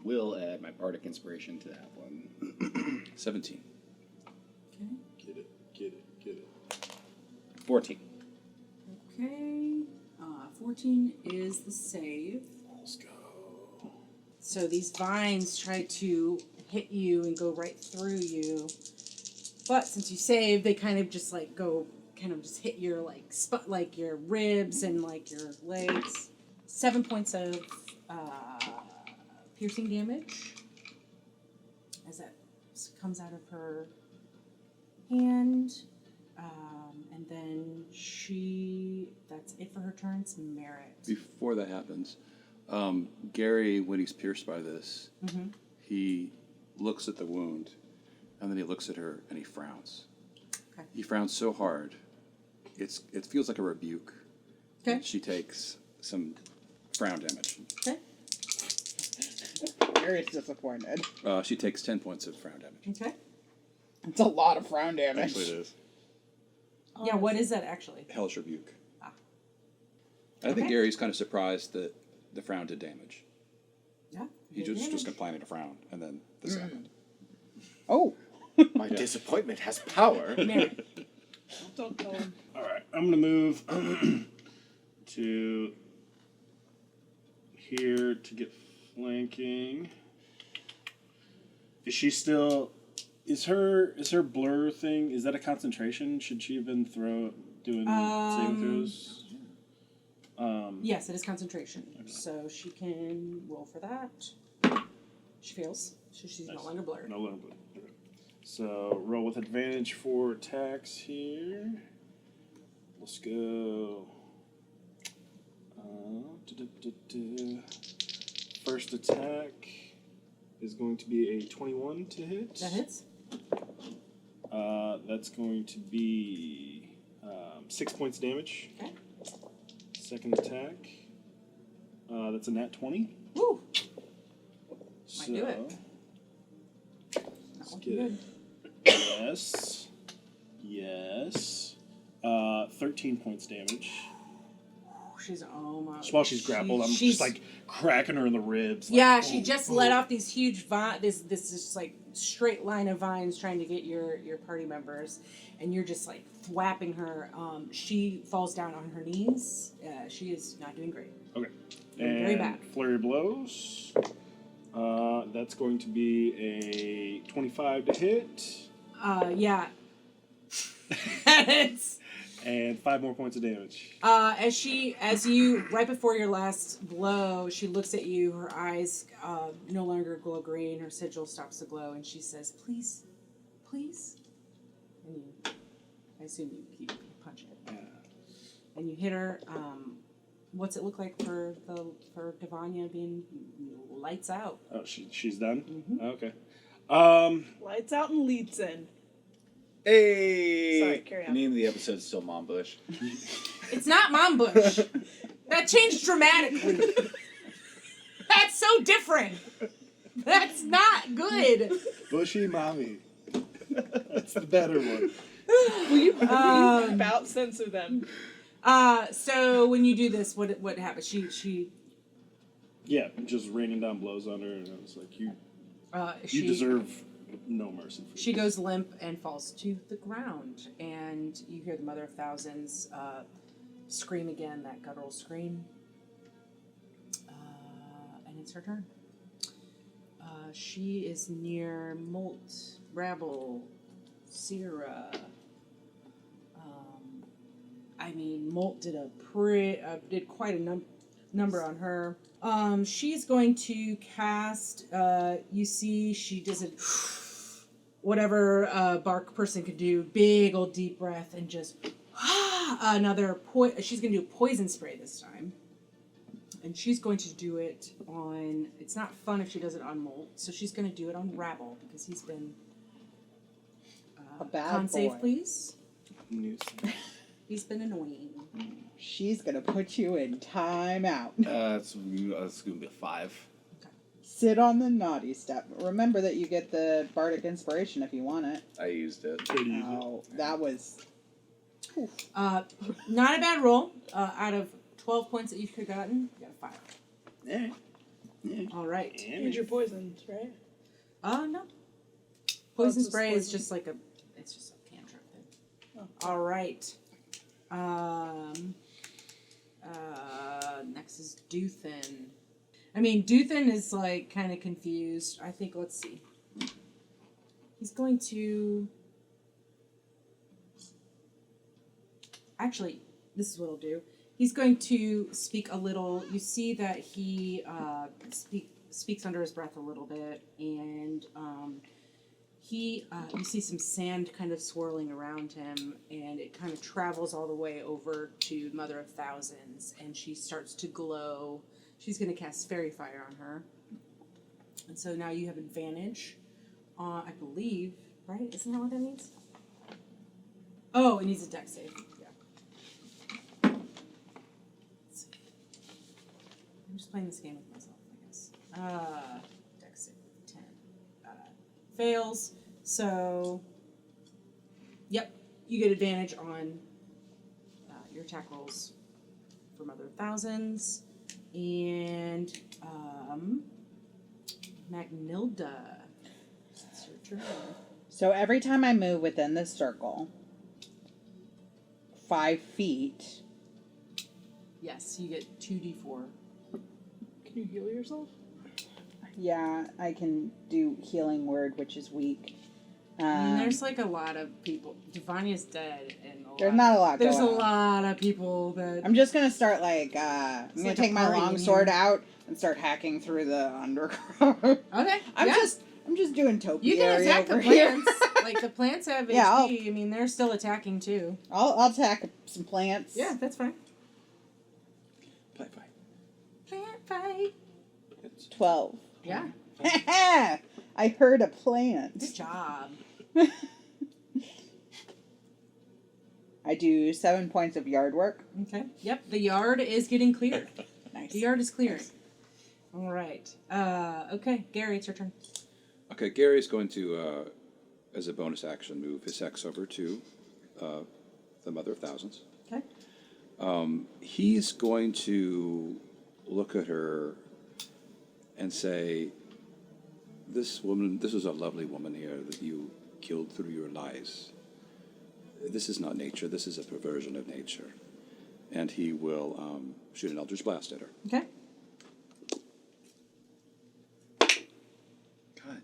Will add my bardic inspiration to that one. 17. Okay. Get it. 14. Okay. 14 is the save. Let's go. So these vines try to hit you and go right through you. But since you save, they kind of just just hit your like your ribs and like your legs. 7 points of piercing damage as that comes out of her hand. And then that's it for her turn. It's Merit. Before that happens, Gary, when he's pierced by this, he looks at the wound, and then he looks at her, and he frowns. Okay. He frowns so hard, it feels like a rebuke. Okay. She takes some frown damage. Okay. Very disappointed. She takes 10 points of frown damage. Okay. It's a lot of frown damage. Actually, it is. Yeah, what is that actually? Hellish rebuke. Ah. I think Okay. Gary's kind of surprised that the frown did damage. Yeah. He just complaining to frown, and then this happened. Oh. My disappointment has power. Merit. Don't tell him. All right, I'm gonna move to here to get flanking. Is she still? Is her blur thing? Is that a concentration? Should she have been doing saving throws? Yes, it is concentration. So she can roll for that. She fails. So she's no Nice. longer blurred. No longer blur. Okay. So roll with advantage for attacks here. Let's go. First attack is going to be a 21 to hit. That hits. That's going to be 6 points damage. Okay. Second attack. That's a nat 20. Woo! So, do it. Not let's looking get good. it. Yes. Yes. 13 points damage. She's almost. So while she's grappled, I'm just like cracking her in the ribs. Like, Yeah, she boom, just boom. let off these huge this just like straight line of vines trying to get your party members, and you're just like thwapping her. She falls down on her knees. She is not doing great. Okay. Doing And very bad. flurry of blows. That's going to be a 25 to hit. Yeah. It's And 5 more points of damage. as you right before your last blow, she looks at you. Her eyes no longer glow green. Her sigil stops to glow, and she says, "Please, please." And I assume you keep punching it. And you hit her. What's it look like for Devanya being lights out? Oh, she's done? Mhm. Okay. Lights out and leads in. Hey! Sorry, carry on. The name of the episode is still Mom Bush. It's not Mom Bush. That changed dramatically. That's so different. That's not good. Bushy Mommy. That's the better one. Will you about censor them? So when you do this, what happens? She Yeah, just raining down blows on her, and I was like, you she deserve no mercy. For she goes limp and falls to the ground, and you hear the Mother of Thousands scream again, that guttural scream. And it's her turn. She is near Molt, Rabble, Sierra. Molt did quite a number on her. She's going to cast. You see, she does it. Whatever bark person could do, big old deep breath, and just another. She's going to do a poison spray this time, and she's going to do it on. It's not fun if she does it on Molt, so she's going to do it on Rabble because he's been. A bad con save, boy. please. News. He's been annoying. She's gonna put you in timeout. That's gonna be a 5. Sit on the naughty step. Remember that you get the bardic inspiration if you want it. I used it. Pretty easy. Oh, that was. Not a bad roll. Out of 12 points that you could have gotten, you got a 5. Yeah. All right. And you're poisoned, right? No. Poison it's just spray is poison. just like it's just a cantrip thing. All right. Next is Duthin. Duthin is like kind of confused. I think, let's see. He's going to. Actually, this is what he'll do. He's going to speak a little. You see that he speaks under his breath a little bit, and you see some sand kind of swirling around him, and it kind of travels all the way over to Mother of Thousands, and she starts to glow. She's going to cast Fairy Fire on her. And so now you have advantage, I believe, right? Isn't that what that means? Oh, it needs a dex save. Yeah. Let's see. I'm just playing this game with myself, I guess. Dex save 10. Fails. So, yep, you get advantage on your attack rolls for Mother of Thousands. And, Magnilda. It's your turn. So every time I move within this circle, 5 feet. Yes, you get 2d4. Can you heal yourself? Yeah, I can do healing word, which is weak. I mean, there's like a lot of people. Devania's dead, and There's not a lot There's going a on. lot of people that. I'm just gonna start I'm gonna like take a my party long in sword here. out and start hacking through the underground. Okay, I'm yeah. just doing topiary You can attack the over here. plants. Like the plants have Yeah, HP. I mean, they're still attacking too. I'll attack some plants. Yeah, that's fine. Plant fight. Plant fight. 12. Yeah. I heard a plant. Good job. I do 7 points of yard work. Okay. Yep. The yard is getting cleared. Nice. The yard is cleared. All right. Okay, Gary, it's your turn. Okay, Gary's going to, as a bonus action, move his hex over to the Mother of Thousands. Okay. He's going to look at her and say, this is a lovely woman here that you killed through your lies. This is not nature, this is a perversion of nature. And he will shoot an Eldritch Blast at her. Okay. God.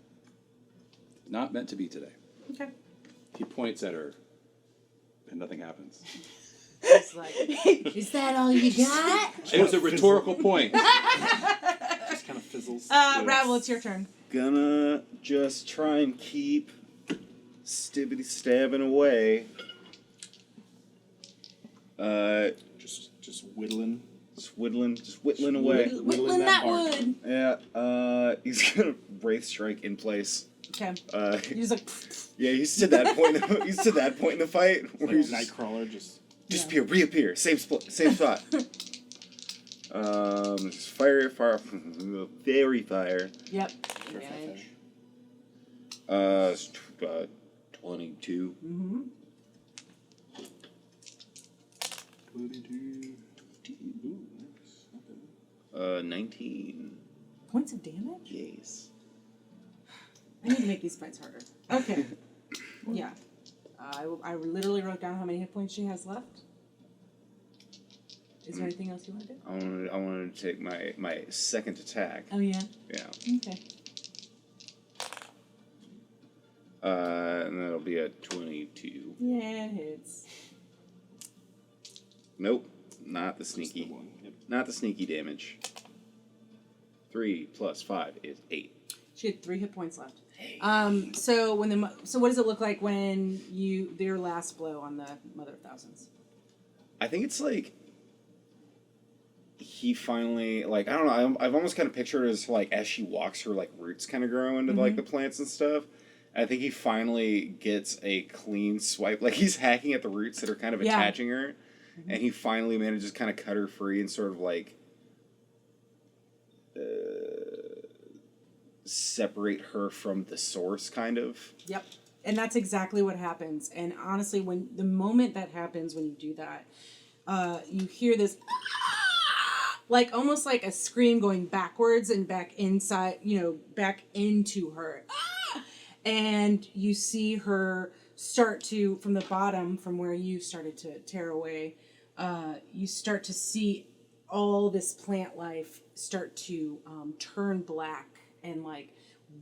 Not meant to be today. Okay. He points at her, and nothing happens. It's like, is that all you got? It was a rhetorical point. Just kind of fizzles. Ravel, it's your turn. Gonna just try and keep stibbity stabbing away. Just whittling. Just whittling away. Whittling that bark. wood. Yeah, he's gonna Wraith Strike in place. Okay. He's like, Yeah, he's to that point. He's to that point in the fight where Like he's Nightcrawler, just disappear, reappear, same spot. Fire, fairy fire. yep. Advantage. It's 22. Mm-hmm. 22. Ooh, nice. 19. Points of damage? Yes. I need to make these fights harder. Okay. Yeah. I literally wrote down how many hit points she has left. Is there anything else you want to do? I wanted to take my second attack. Oh, yeah? Yeah. Okay. And that'll be a 22. Yeah, it hits. Nope. Not the That's sneaky. the one. Yep. Not the sneaky damage. 3 plus 5 is 8. She had 3 hit points left. So what does it look like when their last blow on the Mother of Thousands? I think it's like he finally, like, I don't know, I've almost kind of pictured it as like as she walks, her like roots kind of grow into like the plants and stuff. I think he finally gets a clean swipe, like he's hacking at the roots that are kind of attaching her, and he finally manages to kind of cut her free and sort of like separate her from the source, kind of. Yep. And that's exactly what happens. And honestly, when the moment that happens, when you do that, you hear this, like almost like a scream going backwards and back inside, back into her. And you see her start to, from the bottom, from where you started to tear away, you start to see all this plant life start to turn black and like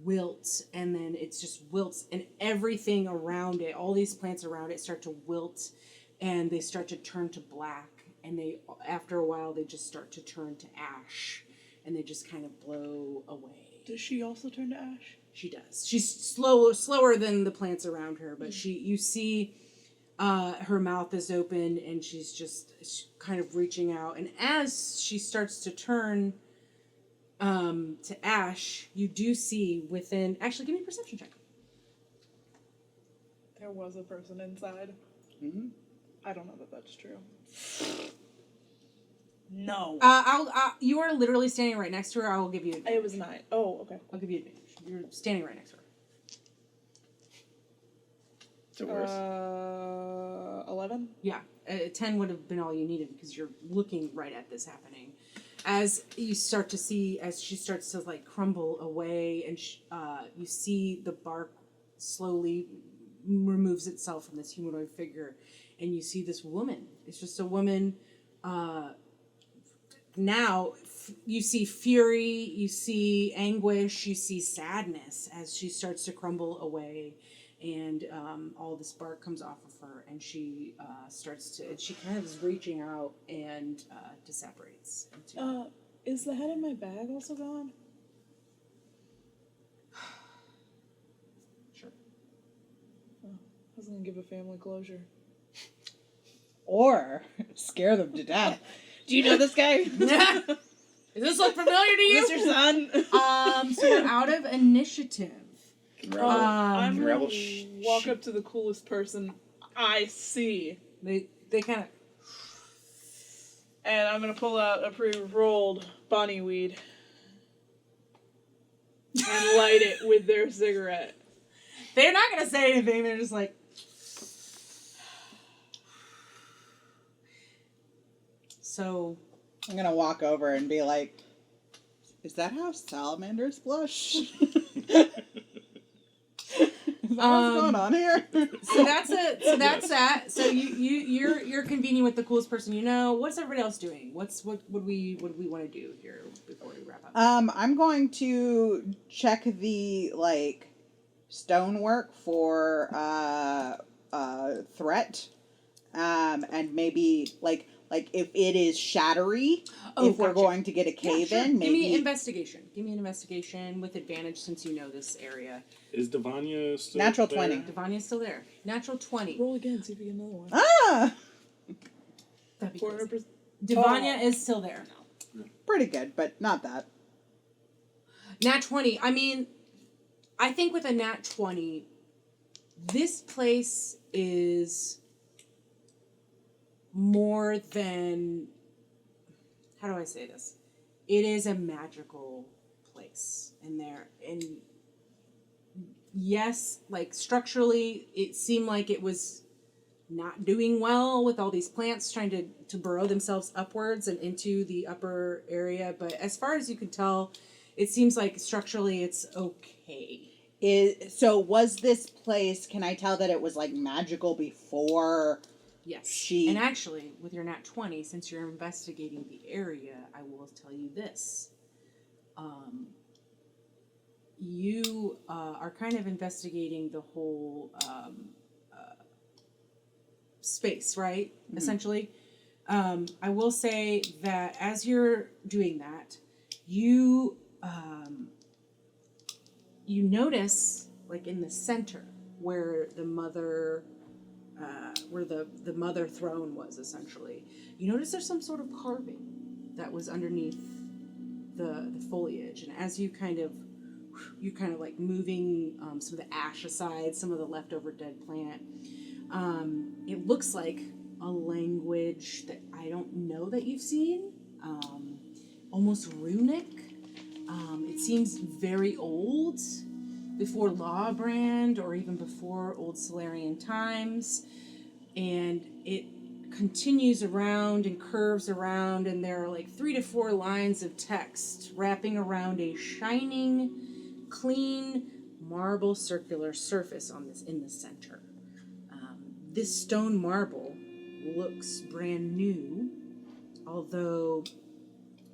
wilt, and then it's just wilts, and everything around it, all these plants around it start to wilt, and they start to turn to black, and they, after a while, they just start to turn to ash, and they just kind of blow away. Does she also turn to ash? She does. She's slower than the plants around her, but you see her mouth is open, and she's kind of reaching out. And as she starts to turn to ash, you do see within... Actually, give me a perception check. There was a person inside. Mm-hmm. I don't know that that's true. No. You are literally standing right next to her. I will give you advantage. It was 9. Oh, okay. I'll give you advantage. You're standing right next to her. Is it worse? 11? Yeah, 10 would have been all you needed because you're looking right at this happening. As you start to see, as she starts to like crumble away, and you see the bark slowly removes itself from this humanoid figure, and you see this woman. It's just a woman. Now you see fury, you see anguish, you see sadness as she starts to crumble away, and all this bark comes off of her, and she she kind of is reaching out and disapparates. Is the head in my bag also gone? Sure. Oh, I was gonna give a family closure. Or scare them to death. Do you know this guy? Does this look familiar to you? Is this your son? So we're out of initiative. I'm gonna Rebel walk up to the coolest person I see. They kind of... And I'm gonna pull out a pre-rolled Bonnie weed and light it with their cigarette. They're not going to say anything. They're just like... So... I'm gonna walk over and be like, "Is that how salamanders blush?" Is that what's going on here? So that's that. So you're convening with the coolest person you know. What's everybody else doing? What would we want to do here before we wrap up? I'm going to check the stonework for threat, and maybe if it is shattery, if we're going to get a cave in, maybe. Give me investigation. Give me an investigation with advantage since you know this area. Is Devanya still Natural there? 20. Devania's still there. Natural 20. Roll again, see if you get another one. Ah! That'd be crazy. 400%. Devania is still there. Pretty good, but not that. Nat 20. I mean, I think with a nat 20, this place is more than... How do I say this? It is a magical place in there. And yes, structurally, it seemed like it was not doing well with all these plants trying to burrow themselves upwards and into the upper area. But as far as you can tell, it seems like structurally it's okay. So was this place, can I tell that it was magical before? Yes. And actually, with your nat 20, since you're investigating the area, I will tell you this. You are kind of investigating the whole space, right? Mm-hmm. Essentially. I will say that as you're doing that, you notice, in the center, where the mother... where the mother throne was, essentially. You notice there's some sort of carving that was underneath the foliage, and as you're kind of moving some of the ash aside, some of the leftover dead plant, it looks like a language that I don't know that you've seen, almost runic. It seems very old, before Lawbrand or even before Old Solarian times, and it continues around and curves around, and there are 3 to 4 lines of text wrapping around a shining, clean marble circular surface in the center. This stone marble looks brand new, although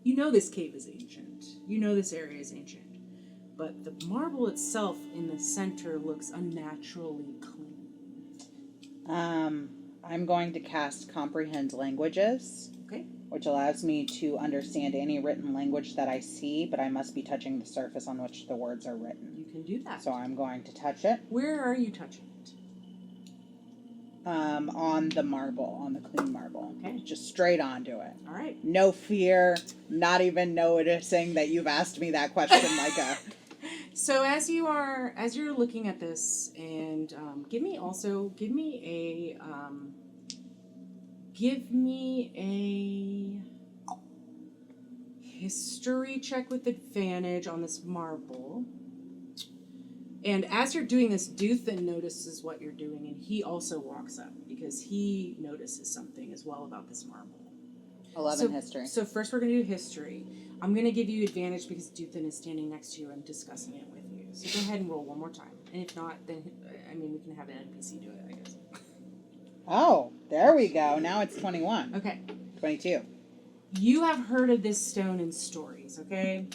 you know this cave is ancient. You know this area is ancient. But the marble itself in the center looks unnaturally clean. I'm going to cast Comprehend Languages which allows me to understand any written language that I see, but I must be touching the surface on which the words are written. You can do that. So I'm going to touch it. Where are you touching it? On the marble, on the clean marble. Okay. Just straight onto it. All right. No fear, not even noticing that you've asked me that question, Micah. So as you're looking at this, and give me a history check with advantage on this marble. And as you're doing this, Duthan notices what you're doing, and he also walks up because he notices something as well about this marble. 11 history. So first we're going to do history. I'm going to give you advantage because Duthan is standing next to you and discussing it with you. So go ahead and roll one more time. And if not, then, we can have an NPC do it, I guess. Oh, there we go. Now it's 21. Okay. 22. You have heard of this stone in stories, okay?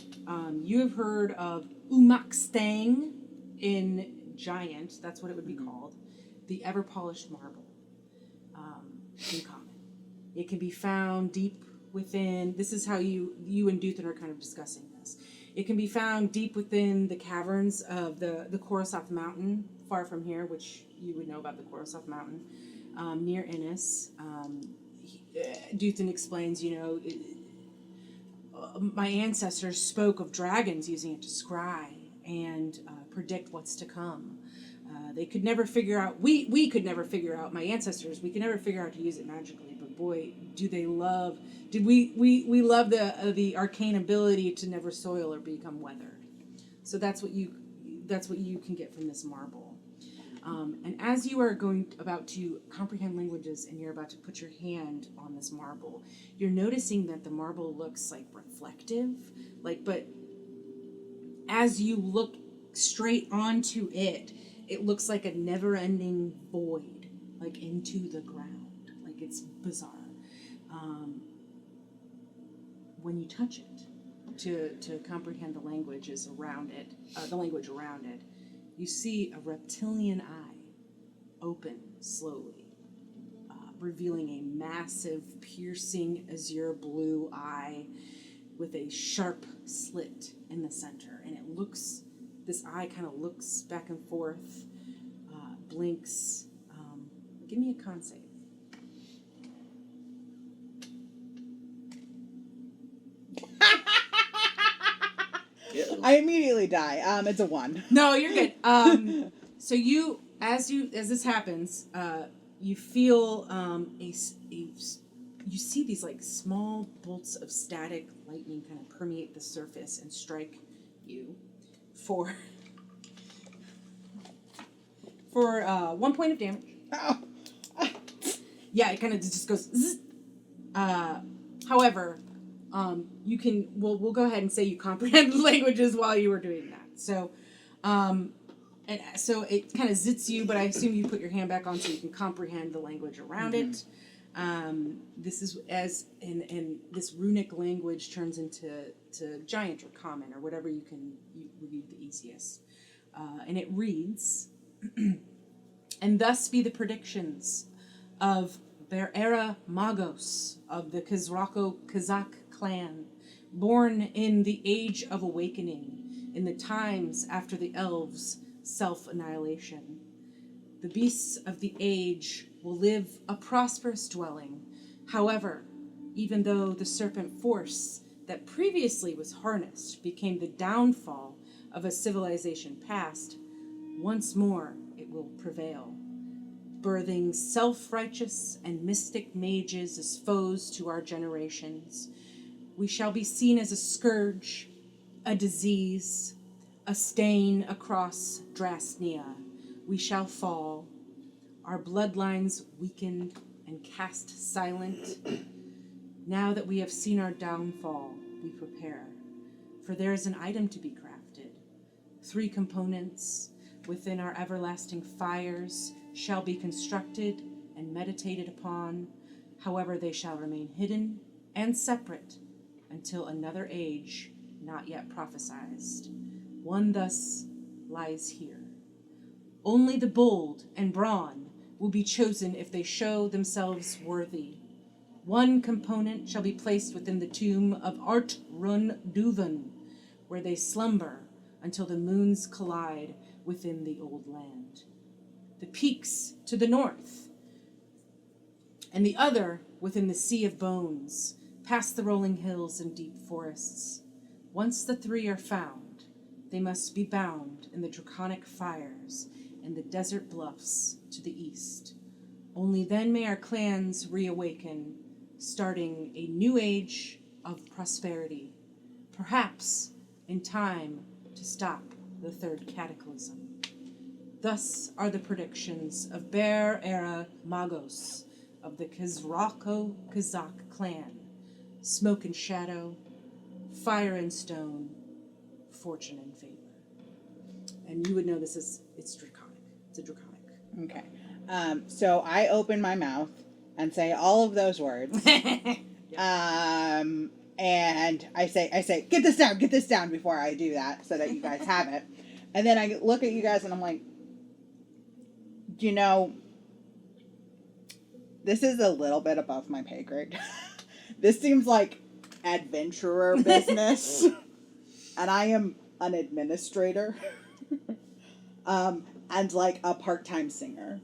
You have heard of Umakstang in Giant, that's what it would be called, the ever-polished marble, in common. It can be found deep within, this is how you and Duthan are kind of discussing this. It can be found deep within the caverns of the Korosov Mountain, far from here, which you would know about the Korosov Mountain, near Innis. Duthan explains, my ancestors spoke of dragons using it to scry and predict what's to come. They could never figure out, we could never figure out, my ancestors, we could never figure out to use it magically, but boy, we love the arcane ability to never soil or become weathered. So that's what you can get from this marble. And as you are about to comprehend languages and you're about to put your hand on this marble, you're noticing that the marble looks like reflective, but as you look straight onto it, it looks like a never-ending void, into the ground. It's bizarre. When you touch it, to comprehend the languages around it, the language around it, you see a reptilian eye open slowly, revealing a massive, piercing azure blue eye with a sharp slit in the center. And this eye kind of looks back and forth, blinks. Give me a con save. I immediately die. It's a 1. No, you're good. So as this happens, you feel you see these small bolts of static lightning kind of permeate the surface and strike you for 1 point of damage. Oh. Yeah, it kind of just goes. Zzz. However, we'll go ahead and say you comprehend languages while you were doing that. So, so it kind of zits you, but I assume you put your hand back on so you can comprehend the language around it. This is and this runic language turns into Giant or Common or whatever you read the easiest, and it reads, and thus be the predictions of Berera Magos of the Kazakh clan, born in the Age of Awakening, in the times after the elves' self-annihilation. The beasts of the age will live a prosperous dwelling. However, even though the serpent force that previously was harnessed became the downfall of a civilization past, once more it will prevail, birthing self-righteous and mystic mages as foes to our generations. We shall be seen as a scourge, a disease, a stain across Drasnia. We shall fall, our bloodlines weakened and cast silent. Now that we have seen our downfall, we prepare, for there is an item to be crafted. 3 components within our everlasting fires shall be constructed and meditated upon. However, they shall remain hidden and separate until another age not yet prophesized. One thus lies here. Only the bold and brawn will be chosen if they show themselves worthy. One component shall be placed within the tomb of Art Run Duvan, where they slumber until the moons collide within the old land. The peaks to the north, and the other within the sea of bones, past the rolling hills and deep forests. Once the three are found, they must be bound in the draconic fires and the desert bluffs to the east. Only then may our clans reawaken, starting a new age of prosperity, perhaps in time to stop the third cataclysm. Thus are the predictions of Bear Era Magos of the Kizrako Kazakh clan. Smoke and shadow, fire and stone, fortune and favor. And you would know it's draconic. It's a draconic. Okay. So I open my mouth and say all of those words. And I say, get this down before I do that so that you guys have it. And then I look at you guys and I'm like, this is a little bit above my pay grade. This seems like adventurer business. And I am an administrator. And like a part-time singer.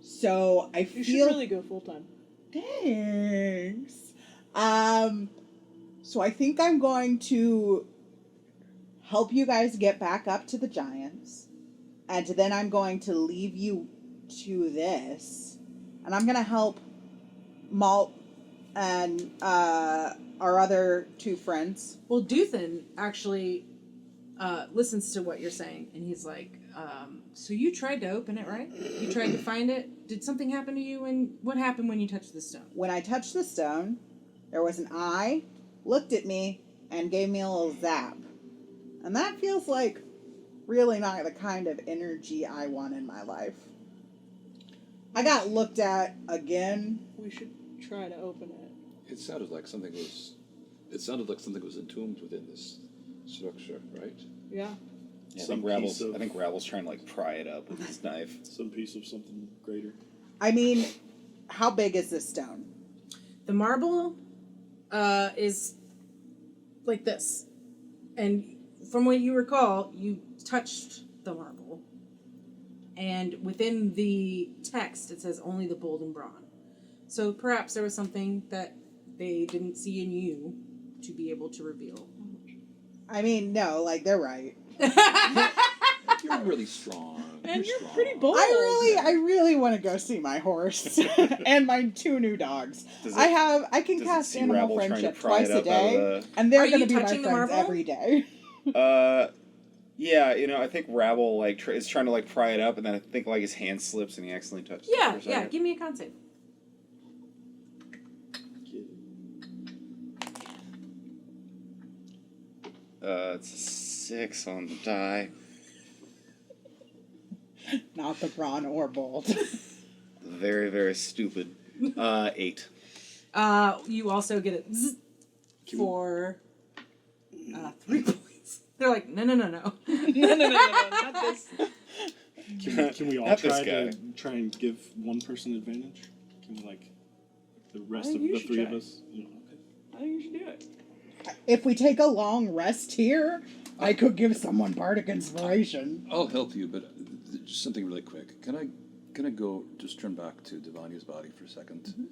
So I feel... You should really go full-time. Thanks. So I think I'm going to help you guys get back up to the giants. And then I'm going to leave you to this. And I'm going to help Malt and our other two friends. Well, Duthan actually listens to what you're saying, and he's like, so you tried to open it, right? You tried to find it? Did something happen to you? And what happened when you touched the stone? When I touched the stone, there was an eye, looked at me, and gave me a little zap. And that feels like really not the kind of energy I want in my life. I got looked at again. We should try to open it. It sounded like something was entombed within this structure, right? Yeah. Yeah, I Some think Ravel's trying to like pry it up with his knife. Some piece of something greater. I mean, how big is this stone? The marble is like this. And from what you recall, you touched the marble. And within the text, it says only the bold and brawn. So perhaps there was something that they didn't see in you to be able to reveal. I mean, no, like, they're right. You're really strong. And you're strong. pretty bold. I really want to go see my horse and my two new dogs. I can cast animal Ravel trying to friendship pry it twice a up out day, of and they're Are going to you be my touching the friends marble? every day. Yeah, I think Ravel like is trying to like pry it up, and then I think like his hand slips and he accidentally touches it. Yeah, for a yeah. second. Give me a con save. It's a 6 on the die. Not the brawn or bold. Very, very stupid. 8. You also get it for 3 points. They're like, no. no, not this. Can we all Not this try and give one person advantage? Can we like the rest of think you the should three try. of us? Okay. I think you should do it. If we take a long rest here, I could give someone bardic inspiration. I'll help you, but just something really quick. Can I go just turn back to Devania's body for a second? Mm-hmm.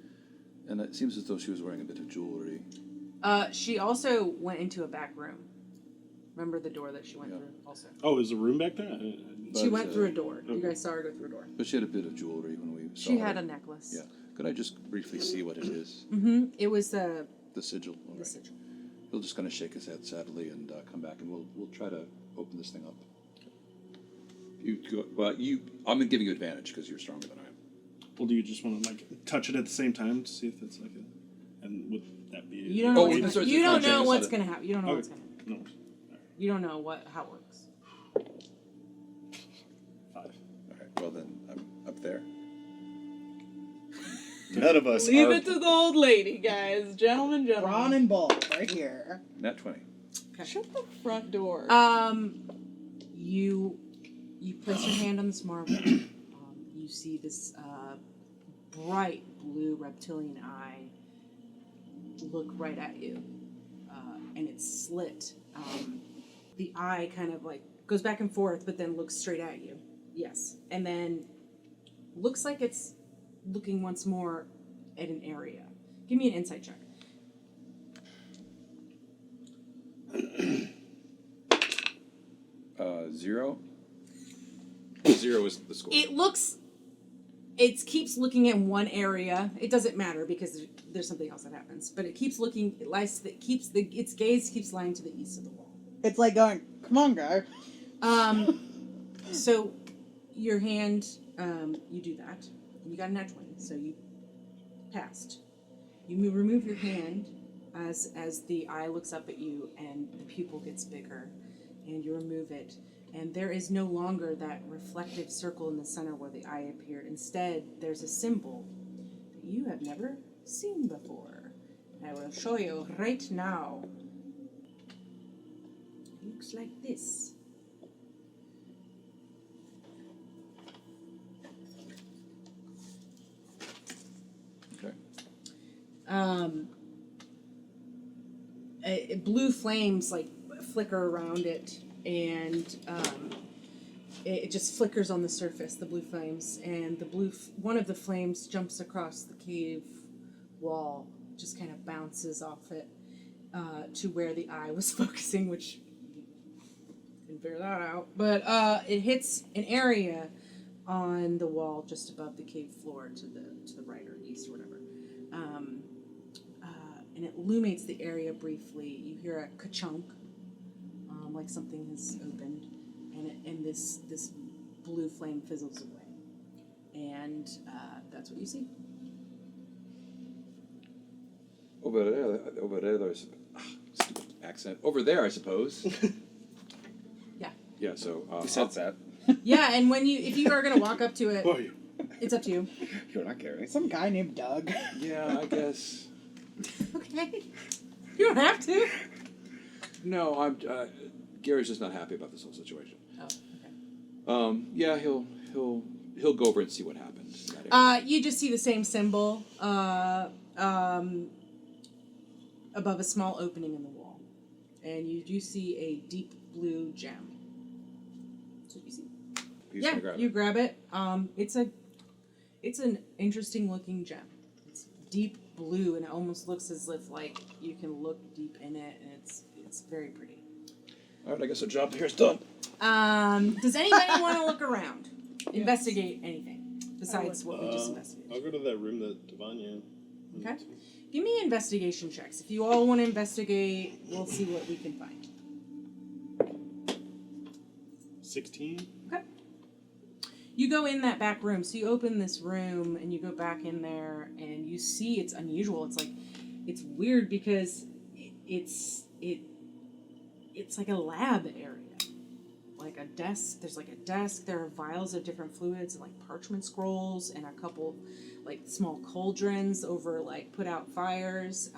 And it seems as though she was wearing a bit of jewelry. She also went into a back room. Remember the door that she went through also? Oh, is the room back there? She went through a door. You guys saw her go through a door. But she had a bit of jewelry when we saw She her. had a necklace. Yeah. Could I just briefly see what it is? Mm-hmm. It was the Sigil. All right. sigil. He'll just kind of shake his head sadly and come back, and we'll try to open this thing up. I'm giving you advantage because you're stronger than I am. Well, do you just want to like touch it at the same time to see if it's like a? And would that be? You don't know. Oh, what's sorry, gonna, you don't know it's what's not gonna happen. You don't know what's Okay. gonna happen. No. You don't know how it works. 5. All right. Well then, I'm up there. None of us Leave are. it to the old lady, guys. Gentlemen. Brawn and bold, right here. Nat 20. Shut the front door. You place your hand on this marble. You see this bright blue reptilian eye look right at you, and it's slit. The eye kind of like goes back and forth, but then looks straight at you. Yes, and then looks like it's looking once more at an area. Give me an insight check. 0. 0 is the score. It keeps looking at one area. It doesn't matter because there's something else that happens. But it keeps looking. Its gaze keeps lying to the east of the wall. It's like going, come on, guy. So your hand, you do that, and you got a nat 20, so you passed. You remove your hand as the eye looks up at you, and the pupil gets bigger, and you remove it. And there is no longer that reflective circle in the center where the eye appeared. Instead, there's a symbol that you have never seen before. I will show you right now. It looks like this. Okay. Blue flames like flicker around it, and it just flickers on the surface, the blue flames, and one of the flames jumps across the cave wall, just kind of bounces off it to where the eye was focusing, which you can figure that out. But it hits an area on the wall just above the cave floor to the right or east or whatever. And it illuminates the area briefly. You hear a ka-chunk, like something has opened, and this blue flame fizzles away. And that's what you see. Over there, there's stupid accent. Over there, I suppose. Yeah. Yeah. So Who said that? Yeah, and if you are gonna walk up to it, Who are you? it's up to you. You're not Gary. Some guy named Doug. Yeah, I guess. Okay. You don't have to. No, I'm. Gary's just not happy about this whole situation. Oh, okay. Yeah, he'll go over and see what happened. In that area. You just see the same symbol above a small opening in the wall, and you do see a deep blue gem. That's what you see. He's Yeah, gonna grab you it. grab it. It's an interesting looking gem. It's deep blue, and it almost looks as if like you can look deep in it, and it's very pretty. All right, I guess our job here's done. Does anybody want to look around? Investigate anything besides what we just I'll investigated. go to that room that Devanya. Okay. Give me investigation checks. If you all want to investigate, we'll see what we can find. 16. Okay. You go in that back room. So you open this room and you go back in there and you see it's unusual. It's weird because it's like a lab area. Like a desk. There's like a desk. There are vials of different fluids and like parchment scrolls and a couple like small cauldrons over like put out fires.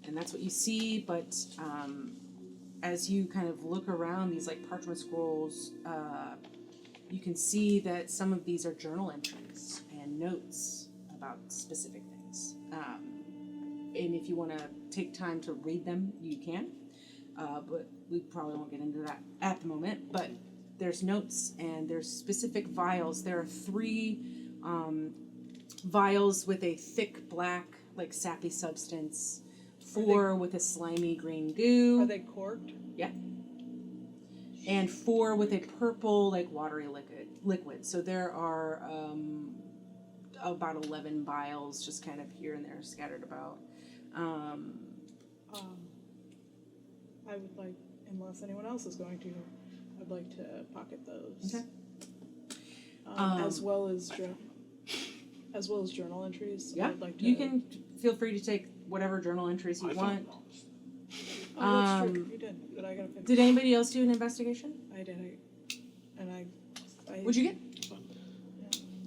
And that's what you see. But as you kind of look around these like parchment scrolls, you can see that some of these are journal entries and notes about specific things. And if you want to take time to read them, you can. But we probably won't get into that at the moment. But there's notes and there's specific vials. There are 3 vials with a thick black, like sappy substance. 4 with a slimy green goo. Are they corked? Yeah. And 4 with a purple, like watery liquid. So there are about 11 vials just kind of here and there scattered about. I would like, unless anyone else is going to, I'd like to pocket those. Okay. As well as journal entries. Yeah, I'd like to, you can feel free to take whatever journal entries you want. Oh, that's true. You did, but I gotta finish. Did anybody else do an investigation? I did. I What'd you get?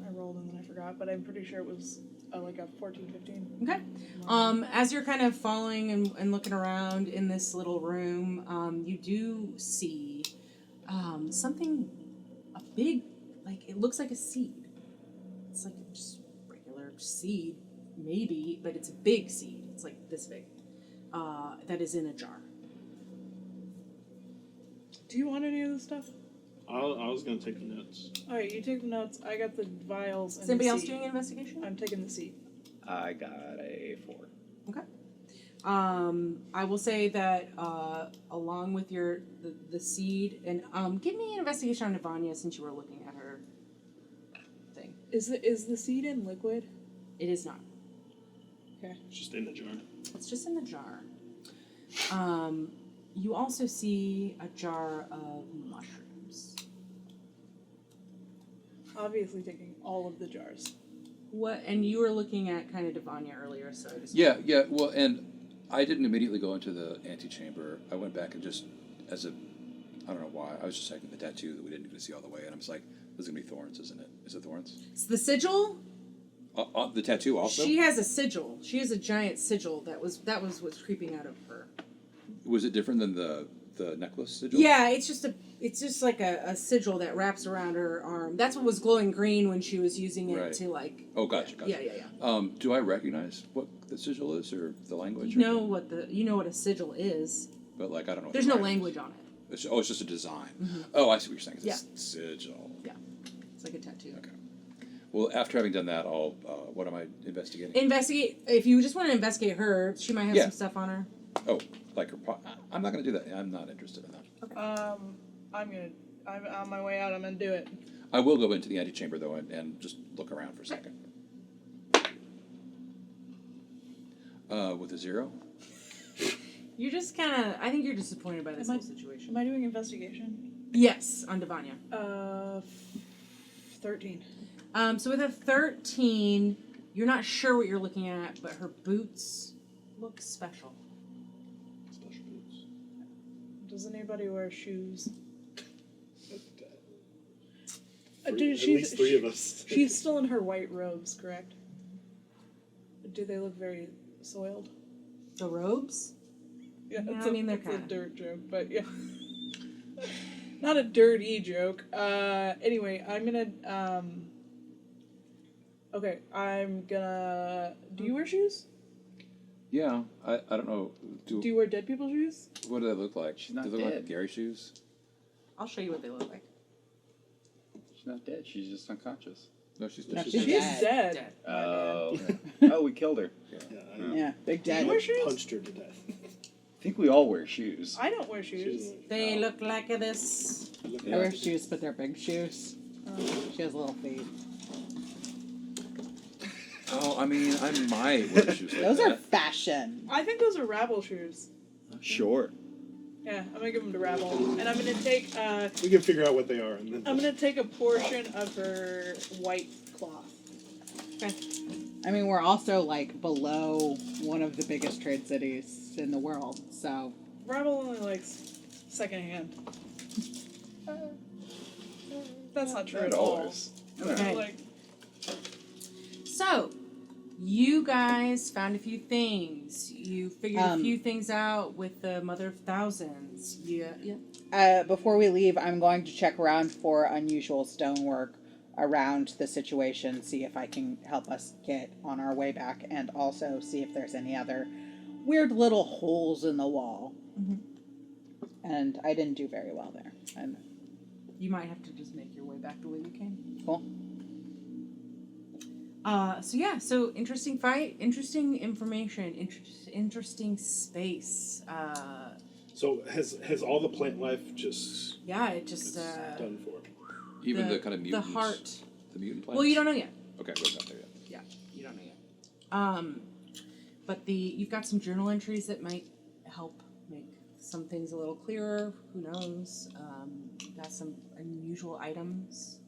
I rolled and then I forgot, but I'm pretty sure it was like a 14, 15. Okay. As you're kind of following and looking around in this little room, you do see something, a big, like, it looks like a seed. It's like just regular seed, maybe, but it's a big seed. It's like this big. That is in a jar. Do you want any of this stuff? I was gonna take the notes. All right, you take the notes. I got the vials. Is And anybody the else seed. doing an investigation? I'm taking the seed. I got a 4. Okay. I will say that along with the seed and give me an investigation on Ivania since you were looking at her thing. Is the seed in liquid? It is not. Okay. It's just in the jar. It's just in the jar. You also see a jar of mushrooms. Obviously taking all of the jars. What? And you were looking at kind of Ivania earlier, so I just Yeah. Well, and I didn't immediately go into the antechamber. I went back and just, I don't know why, I was just checking the tattoo that we didn't get to see all the way, and I was like, this is going to be thorns, isn't it? Is it thorns? It's the sigil. The tattoo also? She has a sigil. She has a giant sigil that was what's creeping out of her. Was it different than the necklace sigil? Yeah, it's just like a sigil that wraps around her arm. That's what was glowing green when she was using it Right. to like. Oh, gotcha. Yeah. Do I recognize what the sigil is, or the language? You know what a sigil is. But like, I don't know. There's no language on it. It's just a design. Mm-hmm. Oh, I see what you're saying. It's Yeah. a sigil. Yeah, it's like a tattoo. Okay. Well, after having done that, I'll. What am I investigating? Investigate. If you just want to investigate her, she might have Yeah. some stuff on her. Oh, like her. I'm not going to do that. I'm not interested in that. I'm on my way out. I'm gonna do it. I will go into the antechamber though and just look around for a second. With a 0. You're just kind of. I think you're disappointed by this Am I- whole situation. Am I doing investigation? Yes, on Devanya. 13. So with a 13, you're not sure what you're looking at, but her boots look special. Special boots. Does anybody wear shoes? At Dude, least 3 of us. She's still in her white robes, correct? Do they look very soiled? The robes? Yeah, Yeah, it's I mean, they're it's a kinda. dirt joke, but yeah. Not a dirty joke. Anyway, I'm gonna, okay, I'm gonna, do you wear shoes? Yeah, I don't know. Do you wear dead people's shoes? What do they look like? She's not Do they look dead. like Gary shoes? I'll show you what they look like. She's not dead. She's just unconscious. No, she's No, dead. she's She's dead. dead. Oh. Oh, we killed her. Yeah, Yeah, big Do you dead. wear shoes? punched her to death. I think we all wear shoes. I don't wear shoes. They look like this. I wear shoes, but they're big shoes. She has little feet. Oh, I mean, I might wear shoes like Those are that. fashion. I think those are rabble shoes. Sure. Yeah, I'm gonna give them to rabble, and I'm gonna take We can figure out what they are, and then I'm gonna take a portion of her white cloth. Okay. I mean, we're also like below one of the biggest trade cities in the world, so Rabble only likes secondhand. That's not true at all. Okay. Like, So, you guys found a few things. You figured a few things out with the Mother of Thousands. Yeah. before we leave, I'm going to check around for unusual stonework around the situation, see if I can help us get on our way back, and also see if there's any other weird little holes in the wall. Mhm. And I didn't do very well there. And You might have to just make your way back the way you came. cool. So interesting fight, interesting information, interesting space. So has all the plant life just Yeah, it just it's done for? Even the kind of mutants. The heart. The mutant plants? Well, you don't know yet. Okay, we're not there yet. Yeah, you don't know yet. But you've got some journal entries that might help make some things a little clearer. Who knows? Got some unusual items.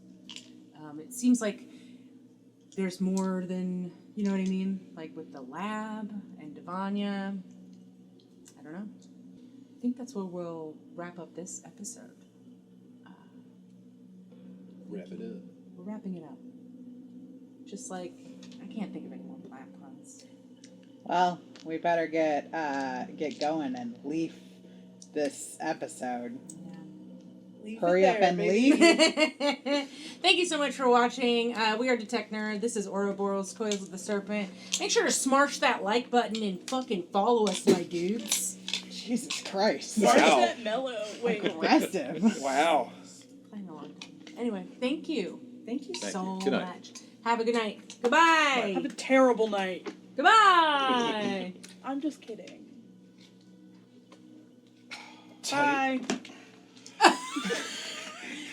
It seems like there's more than, you know what I mean? Like with the lab and Devanya. I don't know. I think that's where we'll wrap up this episode. Wrap it up. We're wrapping it up. Just like, I can't think of any more plant puns. Well, we better get going and leave this episode. Yeah. Leave Hurry it up there, and baby. leave. Thank you so much for watching. We are Detect Nerd. This is Auroboros, Coils of the Serpent. Make sure to smash that like button and fucking follow us, my dudes. Jesus Christ. Why is Wow. that mellow? Wait. Aggressive. Wow. Playing a long time. Anyway, thank you. Thank you Thank so you. Good night. much. Have a good night. Goodbye. Have a terrible night. Goodbye. I'm just kidding. Tight. Bye.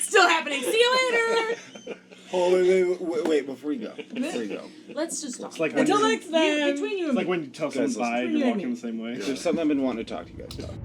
Still happening. See you later. Oh, wait, before you go. Let's just talk. It's like Until when you, next time. Between you it's and like me. when you tell someone Guys, bye, between you're you and walking me. the same way. There's something I've been wanting to talk to you guys about.